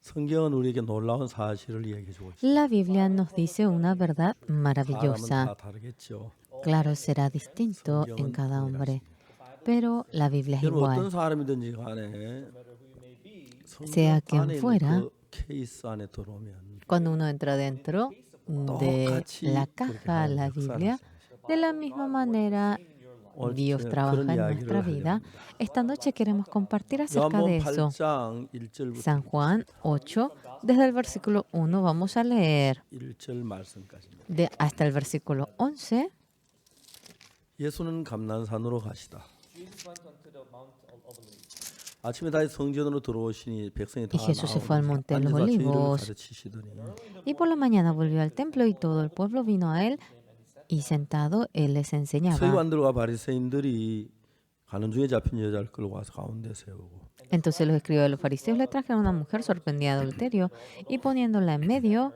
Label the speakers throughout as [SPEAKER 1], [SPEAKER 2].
[SPEAKER 1] 성경은 우리에게 놀라운 사실을 이야기해 주고 있습니다.
[SPEAKER 2] La Biblia nos dice una verdad
[SPEAKER 1] 사람은
[SPEAKER 2] maravillosa.
[SPEAKER 1] 다 다르겠죠.
[SPEAKER 2] Claro, será distinto en
[SPEAKER 1] 성경은
[SPEAKER 2] cada hombre,
[SPEAKER 1] 동일하십니다.
[SPEAKER 2] pero la Biblia es
[SPEAKER 1] 여러분 어떤
[SPEAKER 2] igual.
[SPEAKER 1] 사람이든지 간에
[SPEAKER 2] Sea
[SPEAKER 1] 성경
[SPEAKER 2] quien
[SPEAKER 1] 안에 있는
[SPEAKER 2] fuera,
[SPEAKER 1] 그 케이스 안에 들어오면
[SPEAKER 2] cuando uno entra dentro de
[SPEAKER 1] 똑같이
[SPEAKER 2] la
[SPEAKER 1] 그렇게
[SPEAKER 2] caja,
[SPEAKER 1] 하나님
[SPEAKER 2] la
[SPEAKER 1] 역사를
[SPEAKER 2] Biblia,
[SPEAKER 1] 하시는
[SPEAKER 2] de la misma manera
[SPEAKER 1] 오늘
[SPEAKER 2] Dios
[SPEAKER 1] 그런
[SPEAKER 2] trabaja en
[SPEAKER 1] 이야기를
[SPEAKER 2] nuestra
[SPEAKER 1] 하려고
[SPEAKER 2] vida.
[SPEAKER 1] 합니다.
[SPEAKER 2] Esta noche queremos compartir acerca
[SPEAKER 1] 요한복음
[SPEAKER 2] de eso.
[SPEAKER 1] 8장 1절부터
[SPEAKER 2] San Juan 8, desde el versículo 1 vamos a leer
[SPEAKER 1] 1절 말씀까지입니다.
[SPEAKER 2] hasta el versículo 11.
[SPEAKER 1] 예수는 감난산으로 가시다. 아침에 다시 성전으로 들어오시니 백성이 다
[SPEAKER 2] Y Jesús se fue al
[SPEAKER 1] 나오니
[SPEAKER 2] monte de los
[SPEAKER 1] 앉아서 죄를
[SPEAKER 2] olivos.
[SPEAKER 1] 가르치시더니
[SPEAKER 2] Y por la mañana volvió al templo y todo el pueblo vino a él y sentado él les enseñaba.
[SPEAKER 1] 서기관들과 바리새인들이 가는 중에 잡힌 여자를 끌고 와서 가운데 세우고
[SPEAKER 2] Entonces los escribas de los fariseos le trajeron a una mujer sorprendida de adulterio y poniéndola en medio,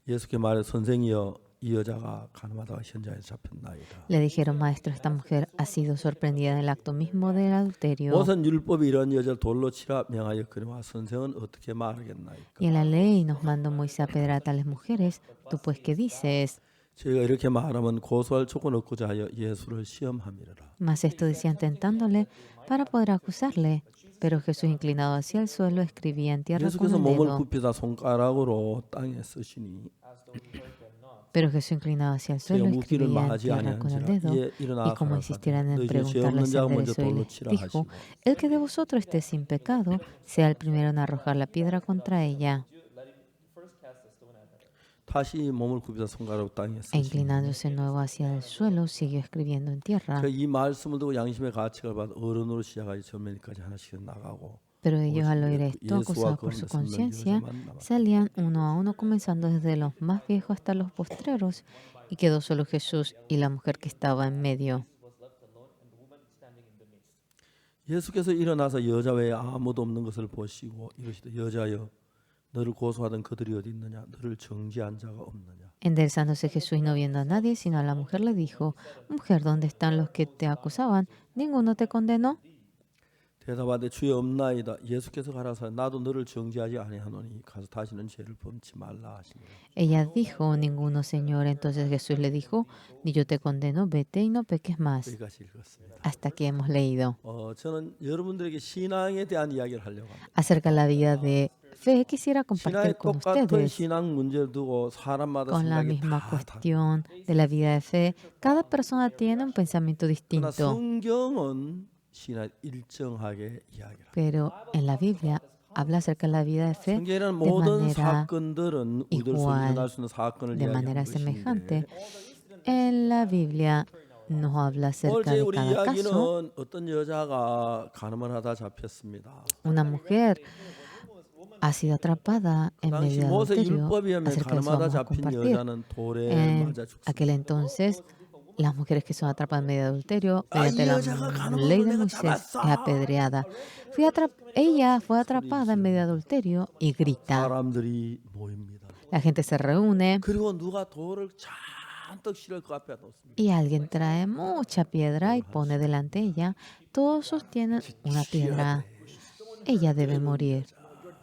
[SPEAKER 1] 예수께 말해 선생이여 이 여자가 가늠하다가 현장에서 잡혔나이다.
[SPEAKER 2] le dijeron, maestro, esta mujer ha sido sorprendida en el acto mismo del adulterio.
[SPEAKER 1] 모세는 율법이 이런 여자를 돌로 치라 명하였거니와 선생은 어떻게 말하겠나이까.
[SPEAKER 2] Y en la ley nos mandó Moisés a apedrear a tales mujeres. ¿Tú pues qué dices?
[SPEAKER 1] 저희가 이렇게 말하면 고소할 조건 얻고자 하여 예수를 시험함이라.
[SPEAKER 2] Mas esto decían tentándole para poder acusarle. Pero Jesús, inclinado hacia el suelo, escribía en tierra con
[SPEAKER 1] 예수께서
[SPEAKER 2] el
[SPEAKER 1] 몸을
[SPEAKER 2] dedo.
[SPEAKER 1] 굽히다 손가락으로 땅에 쓰시니
[SPEAKER 2] Pero Jesús, inclinado hacia el suelo,
[SPEAKER 1] 제가 묻기를
[SPEAKER 2] escribía en
[SPEAKER 1] 마하지
[SPEAKER 2] tierra con el dedo.
[SPEAKER 1] 아니한지라 일어나
[SPEAKER 2] Y como
[SPEAKER 1] 가라
[SPEAKER 2] insistieran en
[SPEAKER 1] 너희 중에 죄
[SPEAKER 2] preguntarle,
[SPEAKER 1] 없는
[SPEAKER 2] se
[SPEAKER 1] 자가 먼저
[SPEAKER 2] enderezó y
[SPEAKER 1] 돌로
[SPEAKER 2] les
[SPEAKER 1] 치라
[SPEAKER 2] dijo,
[SPEAKER 1] 하시고
[SPEAKER 2] el que de vosotros esté sin pecado, sea el primero en arrojar la piedra contra ella.
[SPEAKER 1] 다시 몸을 굽히다 손가락으로 땅에
[SPEAKER 2] E
[SPEAKER 1] 쓰시니
[SPEAKER 2] inclinándose de nuevo hacia el suelo, siguió escribiendo en tierra.
[SPEAKER 1] 이 말씀을 듣고 양심의 가책을 받아 어른으로 시작하여 전면까지 하나씩 나가고
[SPEAKER 2] Pero ellos al oír esto, acusados por su conciencia, salían uno a uno, comenzando desde los más viejos hasta los postreros, y quedó solo Jesús y la mujer que estaba en medio.
[SPEAKER 1] 예수께서 일어나서 여자 외에 아무도 없는 것을 보시고 이르시되 여자여 너를 고소하던 그들이 어디 있느냐 너를 정죄한 자가 없느냐.
[SPEAKER 2] Enderezándose Jesús y no viendo a nadie, sino a la mujer, le dijo, mujer, ¿dónde están los que te acusaban? ¿Ninguno te condenó?
[SPEAKER 1] 대답하되 주여 없나이다. 예수께서 가라사 나도 너를 정죄하지 아니하노니 가서 다시는 죄를 범치 말라 하시니라.
[SPEAKER 2] Ella dijo, ninguno, Señor. Entonces Jesús le dijo, ni yo te condeno, vete y no peques más.
[SPEAKER 1] 여기까지 읽었습니다.
[SPEAKER 2] Hasta aquí hemos leído.
[SPEAKER 1] 저는 여러분들에게 신앙에 대한 이야기를 하려고 합니다.
[SPEAKER 2] Acerca de la vida de fe, quisiera compartir
[SPEAKER 1] 신앙의
[SPEAKER 2] con
[SPEAKER 1] 똑같은
[SPEAKER 2] ustedes.
[SPEAKER 1] 신앙 문제를 두고 사람마다
[SPEAKER 2] Con la
[SPEAKER 1] 생각이
[SPEAKER 2] misma
[SPEAKER 1] 다
[SPEAKER 2] cuestión de la vida de fe, cada persona tiene un pensamiento
[SPEAKER 1] 그러나
[SPEAKER 2] distinto,
[SPEAKER 1] 성경은 신앙 일정하게 이야기를 합니다.
[SPEAKER 2] pero en la Biblia habla acerca de la vida de fe
[SPEAKER 1] 성경에는
[SPEAKER 2] de
[SPEAKER 1] 모든
[SPEAKER 2] manera
[SPEAKER 1] 사건들은 우리들 속에
[SPEAKER 2] igual,
[SPEAKER 1] 일어날 수 있는 사건을
[SPEAKER 2] de
[SPEAKER 1] 이야기하는
[SPEAKER 2] manera
[SPEAKER 1] 것인데
[SPEAKER 2] semejante. En la Biblia nos habla acerca
[SPEAKER 1] 어제
[SPEAKER 2] de
[SPEAKER 1] 우리
[SPEAKER 2] cada caso.
[SPEAKER 1] 이야기는 어떤 여자가 간음을 하다 잡혔습니다.
[SPEAKER 2] Una mujer ha sido atrapada en
[SPEAKER 1] 당시
[SPEAKER 2] medio de
[SPEAKER 1] 모세
[SPEAKER 2] adulterio.
[SPEAKER 1] 율법에 의하면
[SPEAKER 2] Acerca de eso
[SPEAKER 1] 간음하다
[SPEAKER 2] vamos a
[SPEAKER 1] 잡힌
[SPEAKER 2] compartir.
[SPEAKER 1] 여자는 돌에
[SPEAKER 2] En
[SPEAKER 1] 맞아 죽습니다.
[SPEAKER 2] aquel entonces, las mujeres que son atrapadas en medio de adulterio,
[SPEAKER 1] 아, 이
[SPEAKER 2] mediante la
[SPEAKER 1] 여자가
[SPEAKER 2] ley de
[SPEAKER 1] 간음을 내가
[SPEAKER 2] Moisés, es
[SPEAKER 1] 잡았어.
[SPEAKER 2] apedreada. Ella fue atrapada en medio de adulterio y grita.
[SPEAKER 1] 사람들이 모입니다.
[SPEAKER 2] La gente se reúne
[SPEAKER 1] 그리고 누가 돌을 잔뜩 실을 그 앞에 놓습니다.
[SPEAKER 2] y alguien trae mucha piedra y pone delante de ella. Todos sostienen una piedra. Ella debe morir,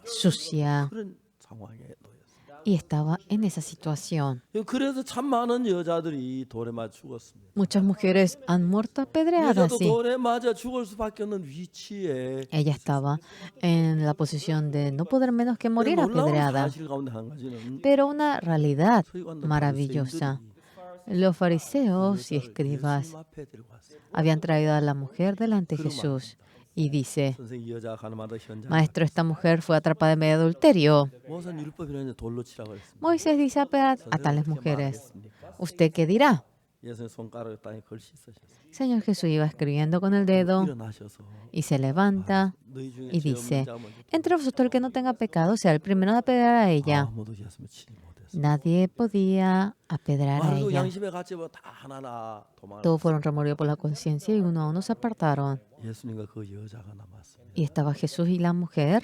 [SPEAKER 2] sucia.
[SPEAKER 1] 그런 상황에 놓였어요.
[SPEAKER 2] Y estaba en esa situación.
[SPEAKER 1] 그래서 참 많은 여자들이 돌에 맞아 죽었습니다.
[SPEAKER 2] Muchas mujeres han muerto apedreadas
[SPEAKER 1] 여자도
[SPEAKER 2] así.
[SPEAKER 1] 돌에 맞아 죽을 수밖에 없는 위치에
[SPEAKER 2] Ella estaba en la posición de no poder menos que morir
[SPEAKER 1] 놀라운
[SPEAKER 2] apedreada.
[SPEAKER 1] 사실 가운데 한 가지는
[SPEAKER 2] Pero una realidad
[SPEAKER 1] 서기관들
[SPEAKER 2] maravillosa.
[SPEAKER 1] 바리새인들이
[SPEAKER 2] Los fariseos y
[SPEAKER 1] 여자를
[SPEAKER 2] escribas
[SPEAKER 1] 예수님 앞에 데리고 왔어요.
[SPEAKER 2] habían traído a la mujer delante de Jesús y dice,
[SPEAKER 1] 선생님 이 여자가 간음하다 현장.
[SPEAKER 2] maestro, esta mujer fue atrapada en medio de adulterio.
[SPEAKER 1] 모세는 율법이라는 돌로 치라고 했습니다.
[SPEAKER 2] Moisés dice a tales mujeres, ¿usted qué dirá?
[SPEAKER 1] 예수님 손가락을 땅에 걸시 쓰셨어요.
[SPEAKER 2] Señor Jesús iba escribiendo con el dedo
[SPEAKER 1] 일어나셔서
[SPEAKER 2] y se levanta
[SPEAKER 1] 너희 중에
[SPEAKER 2] y
[SPEAKER 1] 죄 없는
[SPEAKER 2] dice,
[SPEAKER 1] 자가 먼저
[SPEAKER 2] entre vosotros el que no tenga pecado sea el primero en apedrear a ella.
[SPEAKER 1] 아무도 예수님을 치지 못했어요.
[SPEAKER 2] Nadie podía apedrear a
[SPEAKER 1] 그리고
[SPEAKER 2] ella.
[SPEAKER 1] 양심의 가책으로 다 하나하나 도망.
[SPEAKER 2] Todos fueron removidos por la conciencia y uno a uno se apartaron.
[SPEAKER 1] 예수님과 그 여자가 남았습니다.
[SPEAKER 2] Y estaba Jesús y la mujer.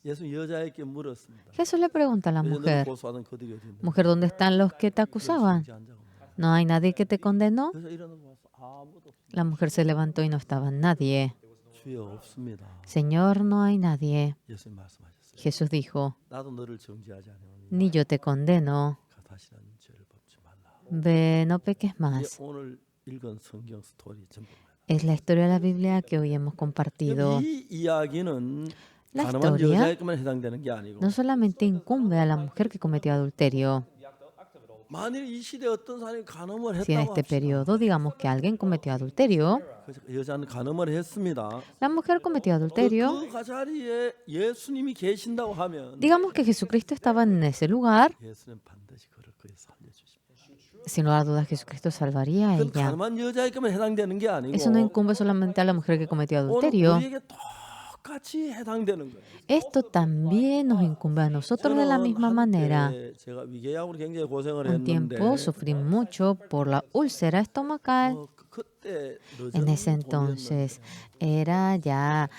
[SPEAKER 1] 예수님 여자에게 물었습니다.
[SPEAKER 2] Jesús le pregunta a la
[SPEAKER 1] 너를
[SPEAKER 2] mujer,
[SPEAKER 1] 고소하던 그들이 어디 있느냐?
[SPEAKER 2] mujer, ¿dónde están los que te acusaban?
[SPEAKER 1] 정죄한 자가 없느냐?
[SPEAKER 2] ¿No hay nadie que te condenó?
[SPEAKER 1] 그래서 일어나서 아무도 없어요.
[SPEAKER 2] La mujer se levantó y no estaba nadie.
[SPEAKER 1] 주에 없습니다.
[SPEAKER 2] Señor, no hay nadie.
[SPEAKER 1] 예수님 말씀하셨어요.
[SPEAKER 2] Jesús dijo,
[SPEAKER 1] 나도 너를 정죄하지 않으니
[SPEAKER 2] ni yo te condeno.
[SPEAKER 1] 다시는 죄를 범치 말라.
[SPEAKER 2] Ve, no peques
[SPEAKER 1] 이게
[SPEAKER 2] más.
[SPEAKER 1] 오늘 읽은 성경 스토리 전부입니다.
[SPEAKER 2] Es la historia de la Biblia que hoy hemos compartido.
[SPEAKER 1] 이 이야기는
[SPEAKER 2] La
[SPEAKER 1] 가늠한
[SPEAKER 2] historia
[SPEAKER 1] 여자에게만 해당되는 게 아니고
[SPEAKER 2] no solamente incumbe a la mujer que cometió adulterio.
[SPEAKER 1] 만일 이 시대에 어떤 사람이 간음을
[SPEAKER 2] Si en
[SPEAKER 1] 했다고
[SPEAKER 2] este
[SPEAKER 1] 합시다.
[SPEAKER 2] periodo digamos que alguien cometió adulterio,
[SPEAKER 1] 그 여자는 간음을 했습니다.
[SPEAKER 2] la mujer cometió adulterio,
[SPEAKER 1] 그 자리에 예수님이 계신다고 하면
[SPEAKER 2] digamos que Jesucristo estaba en ese lugar,
[SPEAKER 1] 예수님 반드시 그를 거기서 살려주십니다.
[SPEAKER 2] sin lugar a dudas Jesucristo salvaría a
[SPEAKER 1] 그건
[SPEAKER 2] ella.
[SPEAKER 1] 간음한 여자에게만 해당되는 게 아니고
[SPEAKER 2] Eso no incumbe solamente a la mujer que cometió
[SPEAKER 1] 오늘
[SPEAKER 2] adulterio.
[SPEAKER 1] 우리에게 똑같이 해당되는 거예요.
[SPEAKER 2] Esto también nos incumbe a nosotros de la misma manera.
[SPEAKER 1] 한때 제가 위궤양으로 굉장히 고생을
[SPEAKER 2] Un
[SPEAKER 1] 했는데
[SPEAKER 2] tiempo sufrí mucho por la úlcera estomacal.
[SPEAKER 1] 그때
[SPEAKER 2] En ese entonces era ya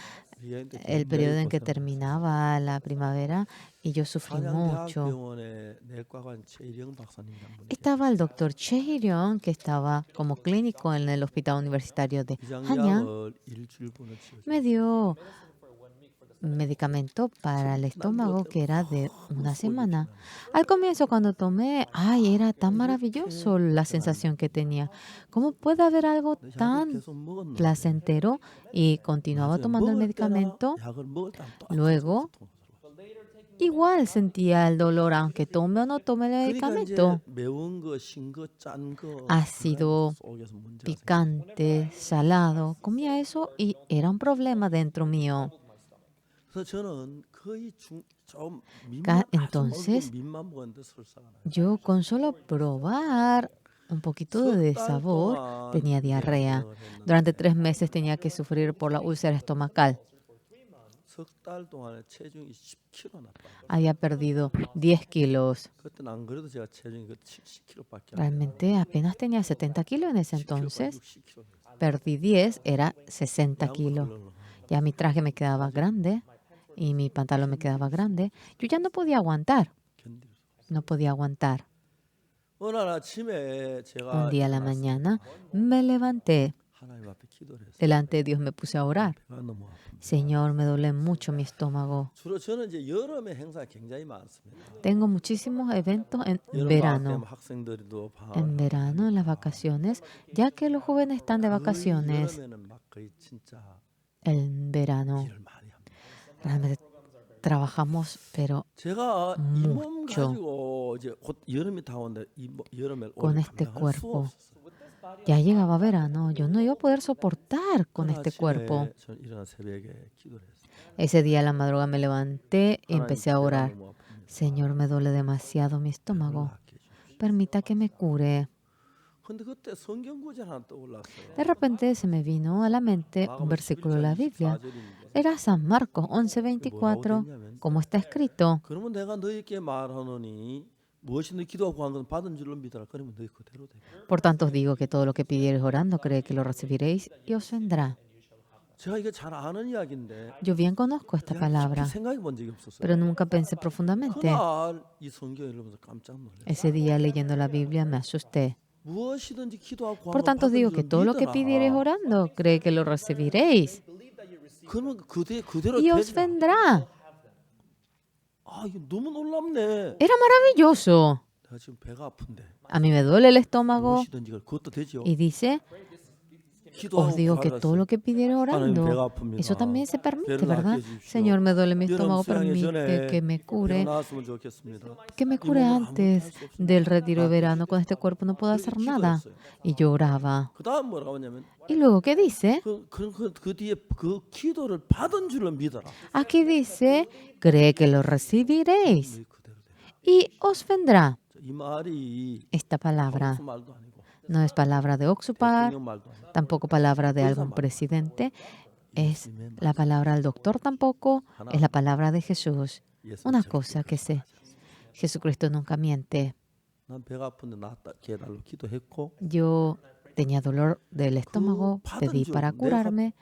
[SPEAKER 2] el periodo en que terminaba la primavera y yo sufrí mucho.
[SPEAKER 1] 한양대학병원의 내과관 최일영 박사님이란 분이
[SPEAKER 2] Estaba el doctor Che Hirion, que estaba como clínico en el hospital universitario de Hanyang.
[SPEAKER 1] 비장약을 일주일분을 치워줘.
[SPEAKER 2] Me dio medicamento para el estómago que era de una semana. Al comienzo cuando tomé, ay, era tan maravilloso la sensación que tenía. ¿Cómo puede haber algo tan
[SPEAKER 1] 계속 먹었는데
[SPEAKER 2] placentero? Y continuaba tomando el medicamento. Luego, igual sentía el dolor, aunque tome o no tome el medicamento.
[SPEAKER 1] 매운 거, 신 거, 짠 거,
[SPEAKER 2] Ácido,
[SPEAKER 1] 속에서 문제가
[SPEAKER 2] picante, salado. Comía eso y era un problema dentro mío.
[SPEAKER 1] 그래서 저는 거의 좀
[SPEAKER 2] Entonces,
[SPEAKER 1] 민만 먹었는데 설사가 나요.
[SPEAKER 2] yo con solo probar un poquito de sabor tenía diarrea. Durante 3 meses tenía que sufrir por la úlcera estomacal.
[SPEAKER 1] 석달 동안에 체중이 10kg 났다.
[SPEAKER 2] Había perdido 10 kilos.
[SPEAKER 1] 그때는 안 그래도 제가 체중이 70kg밖에 안
[SPEAKER 2] Realmente apenas tenía 70 kilos en ese entonces.
[SPEAKER 1] 60kg.
[SPEAKER 2] Perdí 10, era 60 kilos. Ya mi traje me quedaba grande y mi pantalón me quedaba grande. Yo ya no podía aguantar. No podía aguantar.
[SPEAKER 1] 어느 날 아침에 제가
[SPEAKER 2] Un día a la mañana me levanté.
[SPEAKER 1] 하나님 앞에 기도를 했어요.
[SPEAKER 2] Delante de Dios me puse a orar.
[SPEAKER 1] 배가 너무 아픕니다.
[SPEAKER 2] Señor, me duele mucho mi estómago.
[SPEAKER 1] 주로 저는 이제 여름에 행사가 굉장히 많습니다.
[SPEAKER 2] Tengo muchísimos eventos en
[SPEAKER 1] 여름 방학
[SPEAKER 2] verano.
[SPEAKER 1] 때문에 학생들도
[SPEAKER 2] En verano, en las vacaciones, ya que los jóvenes están de vacaciones.
[SPEAKER 1] 여름에는 막 거의 진짜
[SPEAKER 2] En verano,
[SPEAKER 1] 일을 많이 합니다.
[SPEAKER 2] realmente trabajamos, pero
[SPEAKER 1] 제가 이 몸
[SPEAKER 2] mucho.
[SPEAKER 1] 가지고 이제 곧 여름이 다오는데 여름에
[SPEAKER 2] Con
[SPEAKER 1] 오래
[SPEAKER 2] este
[SPEAKER 1] 감당할 수
[SPEAKER 2] cuerpo.
[SPEAKER 1] 없었어요.
[SPEAKER 2] Ya llegaba verano, yo no iba a poder soportar con
[SPEAKER 1] 그날
[SPEAKER 2] este
[SPEAKER 1] 아침에
[SPEAKER 2] cuerpo.
[SPEAKER 1] 저는 일어나 새벽에 기도를 했어요.
[SPEAKER 2] Ese día a la madrugada me levanté y empecé a
[SPEAKER 1] 하나님, 배가
[SPEAKER 2] orar.
[SPEAKER 1] 너무 아픕니다.
[SPEAKER 2] Señor, me duele demasiado mi
[SPEAKER 1] 배를
[SPEAKER 2] estómago.
[SPEAKER 1] 낫게 해주십시오.
[SPEAKER 2] Permita que me cure.
[SPEAKER 1] 근데 그때 성경 구절 하나 떠올랐어요.
[SPEAKER 2] De repente se me vino a la mente un versículo de la Biblia. Era San Marcos 11:24, como está escrito.
[SPEAKER 1] 그러면 내가 너희에게 말하노니 무엇이 너 기도하고 구한 것은 받은 줄로 믿어라. 그러면 너희 그대로 돼.
[SPEAKER 2] Por tanto os digo que todo lo que pidiereis orando, cree que lo recibiréis y os vendrá.
[SPEAKER 1] 제가 이게 잘 아는 이야기인데
[SPEAKER 2] Yo bien conozco esta
[SPEAKER 1] 그냥
[SPEAKER 2] palabra,
[SPEAKER 1] 깊이 생각해 본 적이 없었어요.
[SPEAKER 2] pero nunca pensé profundamente.
[SPEAKER 1] 그날 이 성경을 읽으면서 깜짝 놀랐어요.
[SPEAKER 2] Ese día leyendo la Biblia me asusté.
[SPEAKER 1] 무엇이든지 기도하고 구한
[SPEAKER 2] Por
[SPEAKER 1] 것
[SPEAKER 2] tanto os
[SPEAKER 1] 받은
[SPEAKER 2] digo
[SPEAKER 1] 줄로
[SPEAKER 2] que todo lo que
[SPEAKER 1] 믿어라.
[SPEAKER 2] pidiereis orando, cree que lo recibiréis
[SPEAKER 1] 그러면 그대로
[SPEAKER 2] y os
[SPEAKER 1] 되리라.
[SPEAKER 2] vendrá.
[SPEAKER 1] 아, 이거 너무 놀랍네.
[SPEAKER 2] Era maravilloso.
[SPEAKER 1] 내가 지금 배가 아픈데
[SPEAKER 2] A mí me duele el estómago
[SPEAKER 1] 무엇이든지 그것도 되죠.
[SPEAKER 2] y dice, os digo que todo lo que pidiereis orando, eso también se permite, ¿verdad? Señor, me duele mi estómago, permite que me cure antes del retiro de verano. Con este cuerpo no puedo hacer nada. Y lloraba.
[SPEAKER 1] 그다음 뭐라고 하냐면
[SPEAKER 2] Y luego, ¿qué dice?
[SPEAKER 1] 그 뒤에 그 기도를 받은 줄로 믿어라.
[SPEAKER 2] Aquí dice, cree que lo recibiréis
[SPEAKER 1] 너희 그대로 돼.
[SPEAKER 2] y os vendrá.
[SPEAKER 1] 이 말이
[SPEAKER 2] Esta palabra
[SPEAKER 1] 무슨 말도 아니고
[SPEAKER 2] no es palabra de Oxupar,
[SPEAKER 1] 대통령 말도 아니고
[SPEAKER 2] tampoco palabra de algún presidente, es la palabra del doctor tampoco, es la palabra de Jesús. Una cosa que sé, Jesucristo nunca miente.
[SPEAKER 1] 난 배가 아픈데 나았다 깨달로 기도했고
[SPEAKER 2] Yo tenía dolor del estómago, pedí para curarme.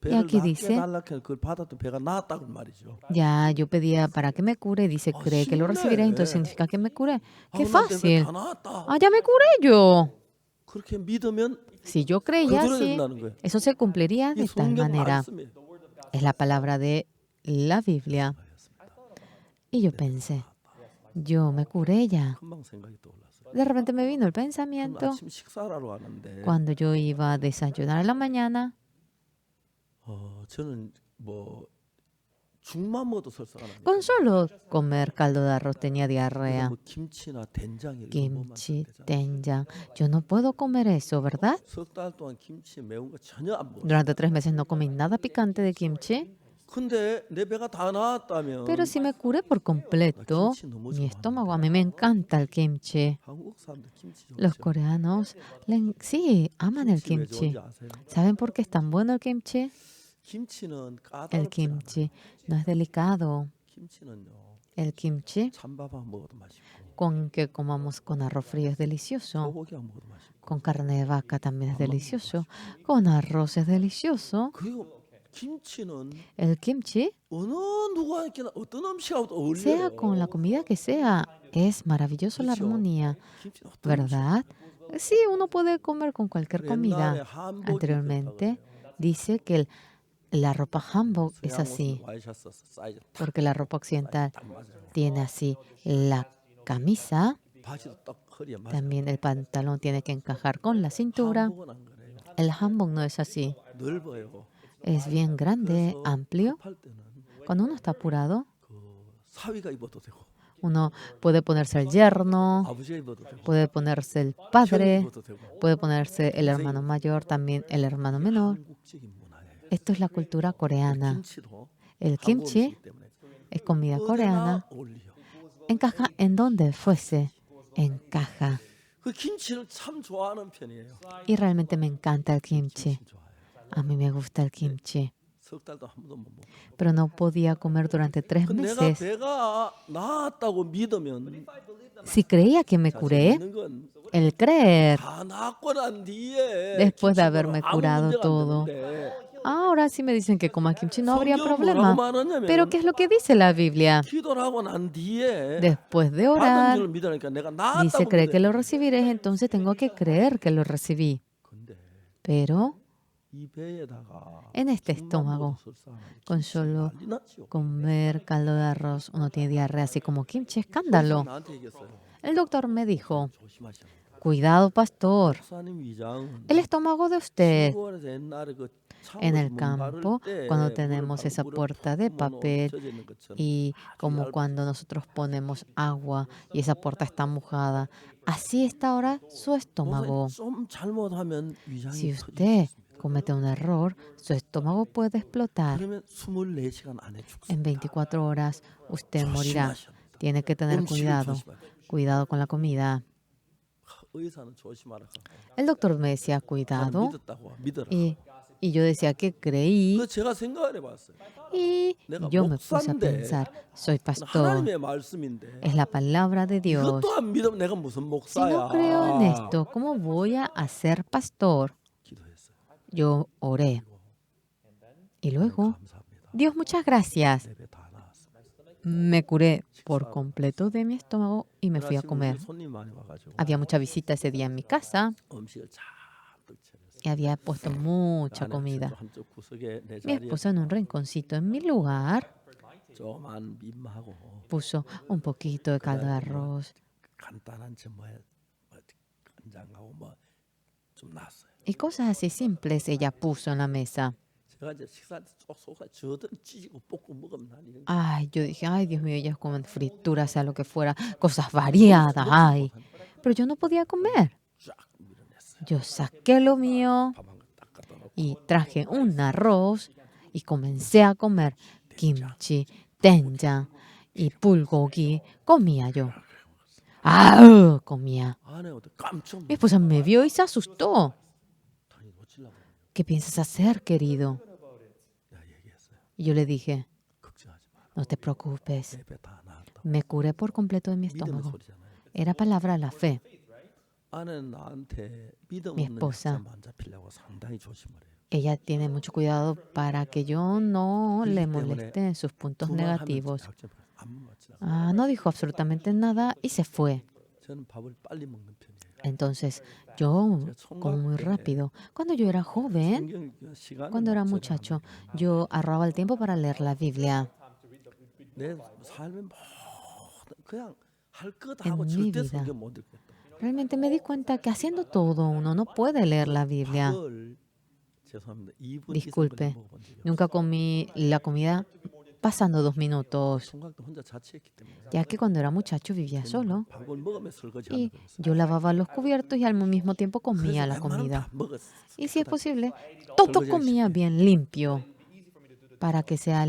[SPEAKER 2] Y aquí dice,
[SPEAKER 1] 그걸 받았던 배가 나았다고 말이죠.
[SPEAKER 2] ya yo pedía para que me cure, dice, cree que lo recibiré, entonces significa que me curé. ¡Qué
[SPEAKER 1] 아,
[SPEAKER 2] fácil!
[SPEAKER 1] 다 나았다.
[SPEAKER 2] ¡Ah, ya me curé yo!
[SPEAKER 1] 그렇게 믿으면
[SPEAKER 2] Si yo creía
[SPEAKER 1] 그대로
[SPEAKER 2] así,
[SPEAKER 1] 된다는 거예요.
[SPEAKER 2] eso se cumpliría
[SPEAKER 1] 이
[SPEAKER 2] de tal
[SPEAKER 1] 성경
[SPEAKER 2] manera.
[SPEAKER 1] 말씀이에요.
[SPEAKER 2] Es la palabra de la Biblia. Y yo pensé, yo me curé ya.
[SPEAKER 1] 금방 생각이 떠올랐어요.
[SPEAKER 2] De repente me vino el
[SPEAKER 1] 저는
[SPEAKER 2] pensamiento
[SPEAKER 1] 아침 식사를 하러 가는데
[SPEAKER 2] cuando yo iba a desayunar en la mañana.
[SPEAKER 1] 저는 뭐 죽만 먹어도 설사가 납니다.
[SPEAKER 2] Con solo comer caldo de arroz tenía
[SPEAKER 1] 그래서
[SPEAKER 2] diarrea.
[SPEAKER 1] 뭐 김치나 된장이
[SPEAKER 2] Kimchi, 된장. Yo no puedo comer eso, ¿verdad?
[SPEAKER 1] 석달 동안 김치 매운 거 전혀 안 먹었어요.
[SPEAKER 2] Durante 3 meses no comí nada picante de kimchi.
[SPEAKER 1] 근데 내 배가 다 나았다면
[SPEAKER 2] Pero si me curé por completo mi estómago, a mí me encanta el kimchi.
[SPEAKER 1] 한국 사람들 김치
[SPEAKER 2] Los
[SPEAKER 1] 좋아하죠.
[SPEAKER 2] coreanos sí aman el
[SPEAKER 1] 김치 왜
[SPEAKER 2] kimchi.
[SPEAKER 1] 좋은지 아세요?
[SPEAKER 2] ¿Saben por qué es tan bueno el kimchi?
[SPEAKER 1] 김치는
[SPEAKER 2] El
[SPEAKER 1] 까다롭지 않아요.
[SPEAKER 2] kimchi no es delicado.
[SPEAKER 1] 김치는요.
[SPEAKER 2] El kimchi
[SPEAKER 1] 찬밥하고 먹어도 맛있고
[SPEAKER 2] con que comamos con arroz frío es delicioso.
[SPEAKER 1] 소고기하고 먹어도 맛있고
[SPEAKER 2] Con carne de vaca también es delicioso. Con arroz es delicioso.
[SPEAKER 1] 그리고 김치는
[SPEAKER 2] El kimchi,
[SPEAKER 1] 어느 누가 있거나 어떤 음식하고도
[SPEAKER 2] sea
[SPEAKER 1] 어울려요.
[SPEAKER 2] con la comida que sea, es maravilloso la armonía,
[SPEAKER 1] 김치는 어떤
[SPEAKER 2] ¿verdad? Sí, uno puede comer con cualquier
[SPEAKER 1] 옛날에
[SPEAKER 2] comida.
[SPEAKER 1] 한복이
[SPEAKER 2] Anteriormente dice que la ropa hanbok es así,
[SPEAKER 1] 와이셔츠 사이즈
[SPEAKER 2] porque la ropa occidental
[SPEAKER 1] 딱 맞아요.
[SPEAKER 2] tiene así la camisa,
[SPEAKER 1] 바지도 딱 허리에 맞아요.
[SPEAKER 2] también el pantalón tiene que encajar con la cintura.
[SPEAKER 1] 한복은 안 그래요.
[SPEAKER 2] El hanbok no es así,
[SPEAKER 1] 넓어요.
[SPEAKER 2] es bien grande,
[SPEAKER 1] 그래서
[SPEAKER 2] amplio.
[SPEAKER 1] 급할 때는
[SPEAKER 2] Cuando uno está apurado,
[SPEAKER 1] 그 사위가 입어도 되고
[SPEAKER 2] uno puede ponerse el yerno,
[SPEAKER 1] 아버지가 입어도 되고
[SPEAKER 2] puede ponerse el
[SPEAKER 1] 형이
[SPEAKER 2] padre,
[SPEAKER 1] 입어도 되고
[SPEAKER 2] puede ponerse el hermano mayor, también el hermano menor.
[SPEAKER 1] 한국적인 문화예요.
[SPEAKER 2] Esto es la cultura coreana.
[SPEAKER 1] 김치도
[SPEAKER 2] El
[SPEAKER 1] 한국
[SPEAKER 2] kimchi
[SPEAKER 1] 음식이기 때문에
[SPEAKER 2] es comida
[SPEAKER 1] 어디나
[SPEAKER 2] coreana.
[SPEAKER 1] 어울려.
[SPEAKER 2] Encaja en donde fuese. Encaja.
[SPEAKER 1] 그 김치를 참 좋아하는 편이에요.
[SPEAKER 2] Y realmente me encanta el kimchi.
[SPEAKER 1] 김치 좋아해요.
[SPEAKER 2] A mí me gusta el kimchi.
[SPEAKER 1] 석 달도 한 번도 못 먹고.
[SPEAKER 2] Pero no podía comer durante 3
[SPEAKER 1] 그 내가
[SPEAKER 2] meses.
[SPEAKER 1] 배가 나았다고 믿으면
[SPEAKER 2] Si creía que me curé,
[SPEAKER 1] 재밌는 건
[SPEAKER 2] el creer,
[SPEAKER 1] 다 낫고 난 뒤에
[SPEAKER 2] Después de
[SPEAKER 1] 김치
[SPEAKER 2] haberme
[SPEAKER 1] 먹으면 아무
[SPEAKER 2] curado
[SPEAKER 1] 문제가 안
[SPEAKER 2] todo.
[SPEAKER 1] 되는데
[SPEAKER 2] ahora sí me dicen que coma kimchi no habría
[SPEAKER 1] 성경은
[SPEAKER 2] problema.
[SPEAKER 1] 뭐라고 말하냐면
[SPEAKER 2] Pero ¿qué es lo que dice la Biblia?
[SPEAKER 1] 기도를 하고 난 뒤에
[SPEAKER 2] Después de
[SPEAKER 1] 받은
[SPEAKER 2] orar,
[SPEAKER 1] 줄 믿으니까 내가
[SPEAKER 2] dice,
[SPEAKER 1] 나았다고
[SPEAKER 2] cree que lo
[SPEAKER 1] 믿어요.
[SPEAKER 2] recibiré, entonces tengo que creer que lo recibí.
[SPEAKER 1] 근데
[SPEAKER 2] Pero
[SPEAKER 1] 이 배에다가
[SPEAKER 2] en este
[SPEAKER 1] 김만
[SPEAKER 2] estómago,
[SPEAKER 1] 먹어도 설사하면
[SPEAKER 2] con
[SPEAKER 1] 김치
[SPEAKER 2] solo
[SPEAKER 1] 난리 났죠.
[SPEAKER 2] comer caldo de arroz, uno tiene diarrea, así como kimchi,
[SPEAKER 1] 그래서
[SPEAKER 2] escándalo.
[SPEAKER 1] 나한테 얘기했어요.
[SPEAKER 2] El doctor me dijo,
[SPEAKER 1] 조심하시라.
[SPEAKER 2] cuidado, pastor,
[SPEAKER 1] 목사님 위장은
[SPEAKER 2] el estómago de usted
[SPEAKER 1] 시골에서 옛날에 그
[SPEAKER 2] en
[SPEAKER 1] 창으로
[SPEAKER 2] el
[SPEAKER 1] 문
[SPEAKER 2] campo,
[SPEAKER 1] 바를 때
[SPEAKER 2] cuando
[SPEAKER 1] 물을
[SPEAKER 2] tenemos
[SPEAKER 1] 바르고
[SPEAKER 2] esa
[SPEAKER 1] 물을
[SPEAKER 2] puerta de
[SPEAKER 1] 푹
[SPEAKER 2] papel
[SPEAKER 1] 젖어 있는 것처럼
[SPEAKER 2] y
[SPEAKER 1] 아주
[SPEAKER 2] como
[SPEAKER 1] 얇은
[SPEAKER 2] cuando nosotros ponemos agua y esa puerta está mojada. Así está ahora su estómago.
[SPEAKER 1] 목사님 좀 잘못하면 위장이
[SPEAKER 2] Si
[SPEAKER 1] 터질 수
[SPEAKER 2] usted
[SPEAKER 1] 있습니다.
[SPEAKER 2] comete un error, su estómago puede explotar.
[SPEAKER 1] 그러면 24시간 안에
[SPEAKER 2] En
[SPEAKER 1] 죽습니다.
[SPEAKER 2] 24 horas usted morirá.
[SPEAKER 1] 조심하셔야 합니다.
[SPEAKER 2] Tiene que tener
[SPEAKER 1] 음식을
[SPEAKER 2] cuidado.
[SPEAKER 1] 조심하십시오.
[SPEAKER 2] Cuidado con la comida.
[SPEAKER 1] 의사는 조심하라.
[SPEAKER 2] El doctor me decía,
[SPEAKER 1] 나는
[SPEAKER 2] cuidado.
[SPEAKER 1] 믿었다고 믿어라.
[SPEAKER 2] Y yo decía que creí.
[SPEAKER 1] 그 제가 생각을 해봤어요.
[SPEAKER 2] Y yo me puse a pensar, soy pastor.
[SPEAKER 1] 하나님의 말씀인데
[SPEAKER 2] Es la palabra de Dios.
[SPEAKER 1] 이것도 안 믿으면 내가 무슨
[SPEAKER 2] Si
[SPEAKER 1] 목사야.
[SPEAKER 2] no creo en esto, ¿cómo voy a ser pastor?
[SPEAKER 1] 기도했어요.
[SPEAKER 2] Yo oré. Y luego,
[SPEAKER 1] 감사합니다.
[SPEAKER 2] Dios, muchas gracias.
[SPEAKER 1] 내 배 다 나왔습니다.
[SPEAKER 2] Me curé por completo de mi estómago y me fui a
[SPEAKER 1] 지금
[SPEAKER 2] comer.
[SPEAKER 1] 우리 손님 많이 와가지고
[SPEAKER 2] Había mucha visita ese día en mi casa
[SPEAKER 1] 음식을 잔뜩 차렸어요.
[SPEAKER 2] y había puesto mucha
[SPEAKER 1] 아내
[SPEAKER 2] comida.
[SPEAKER 1] 한쪽 구석에 내
[SPEAKER 2] Mi
[SPEAKER 1] 자리에
[SPEAKER 2] esposa en un rinconcito en mi lugar
[SPEAKER 1] 조그만 민마하고
[SPEAKER 2] puso un poquito de caldo de arroz
[SPEAKER 1] 간단한 뭐에 간장하고 뭐 좀 놨어요.
[SPEAKER 2] y cosas así simples ella puso en la mesa.
[SPEAKER 1] 제가 이제 식사할 때 속에 저들 찌고 볶고 먹으면 난 이런
[SPEAKER 2] Ay, yo dije, ay, Dios mío, ellas comen frituras, sea lo que fuera, cosas variadas, ay. Pero yo no podía comer.
[SPEAKER 1] 쫙 밀어냈어요.
[SPEAKER 2] Yo saqué lo mío
[SPEAKER 1] 밥 한 거 딱 갖다 놓고
[SPEAKER 2] y traje un arroz y comencé a comer kimchi, 된장 y bulgogi. Comía yo. ¡Ah! Comía.
[SPEAKER 1] 아내한테 깜짝
[SPEAKER 2] Mi esposa me vio y se asustó.
[SPEAKER 1] 당연히 놓치려고
[SPEAKER 2] ¿Qué piensas hacer, querido?
[SPEAKER 1] 야 얘기했어요.
[SPEAKER 2] Y yo le dije,
[SPEAKER 1] 걱정하지 마.
[SPEAKER 2] no te preocupes.
[SPEAKER 1] 내 배 다 나았다.
[SPEAKER 2] Me curé por completo de mi
[SPEAKER 1] 믿음의
[SPEAKER 2] estómago.
[SPEAKER 1] 소리잖아요.
[SPEAKER 2] Era palabra la fe.
[SPEAKER 1] 아내는 나한테 믿음
[SPEAKER 2] Mi
[SPEAKER 1] 없는
[SPEAKER 2] esposa.
[SPEAKER 1] 약점 안 잡히려고 상당히 조심을 해요.
[SPEAKER 2] Ella tiene mucho cuidado para que yo no le
[SPEAKER 1] 그렇기 때문에
[SPEAKER 2] moleste en sus puntos
[SPEAKER 1] 두 말 하면
[SPEAKER 2] negativos.
[SPEAKER 1] 약점 아무 맞지 않아요.
[SPEAKER 2] No dijo absolutamente nada y se fue.
[SPEAKER 1] 저는 밥을 빨리 먹는 편이에요.
[SPEAKER 2] Entonces, yo como muy rápido. Cuando yo era joven,
[SPEAKER 1] 성경 시간을
[SPEAKER 2] cuando era
[SPEAKER 1] 못
[SPEAKER 2] muchacho, yo ahorraba el tiempo para leer la Biblia.
[SPEAKER 1] 내 삶의 모든 그냥 할 것
[SPEAKER 2] En
[SPEAKER 1] 하고
[SPEAKER 2] mi
[SPEAKER 1] 절대
[SPEAKER 2] vida.
[SPEAKER 1] 성경 못 읽겠다.
[SPEAKER 2] Realmente me di cuenta que haciendo todo uno no puede leer la Biblia.
[SPEAKER 1] 밥을 죄송합니다. 2분 이상
[SPEAKER 2] Disculpe,
[SPEAKER 1] 먹어본 적이 없어요.
[SPEAKER 2] nunca comí la comida pasando 2 minutos,
[SPEAKER 1] 총각도 혼자 자취했기 때문에
[SPEAKER 2] ya que cuando era muchacho vivía solo
[SPEAKER 1] 밥을 먹으면 설거지
[SPEAKER 2] y
[SPEAKER 1] 하는 거였어요.
[SPEAKER 2] yo lavaba los cubiertos y al mismo tiempo comía
[SPEAKER 1] 그래서
[SPEAKER 2] la
[SPEAKER 1] 웬만하면
[SPEAKER 2] comida.
[SPEAKER 1] 다 먹었어.
[SPEAKER 2] Y si es posible, todo comía bien limpio para que sea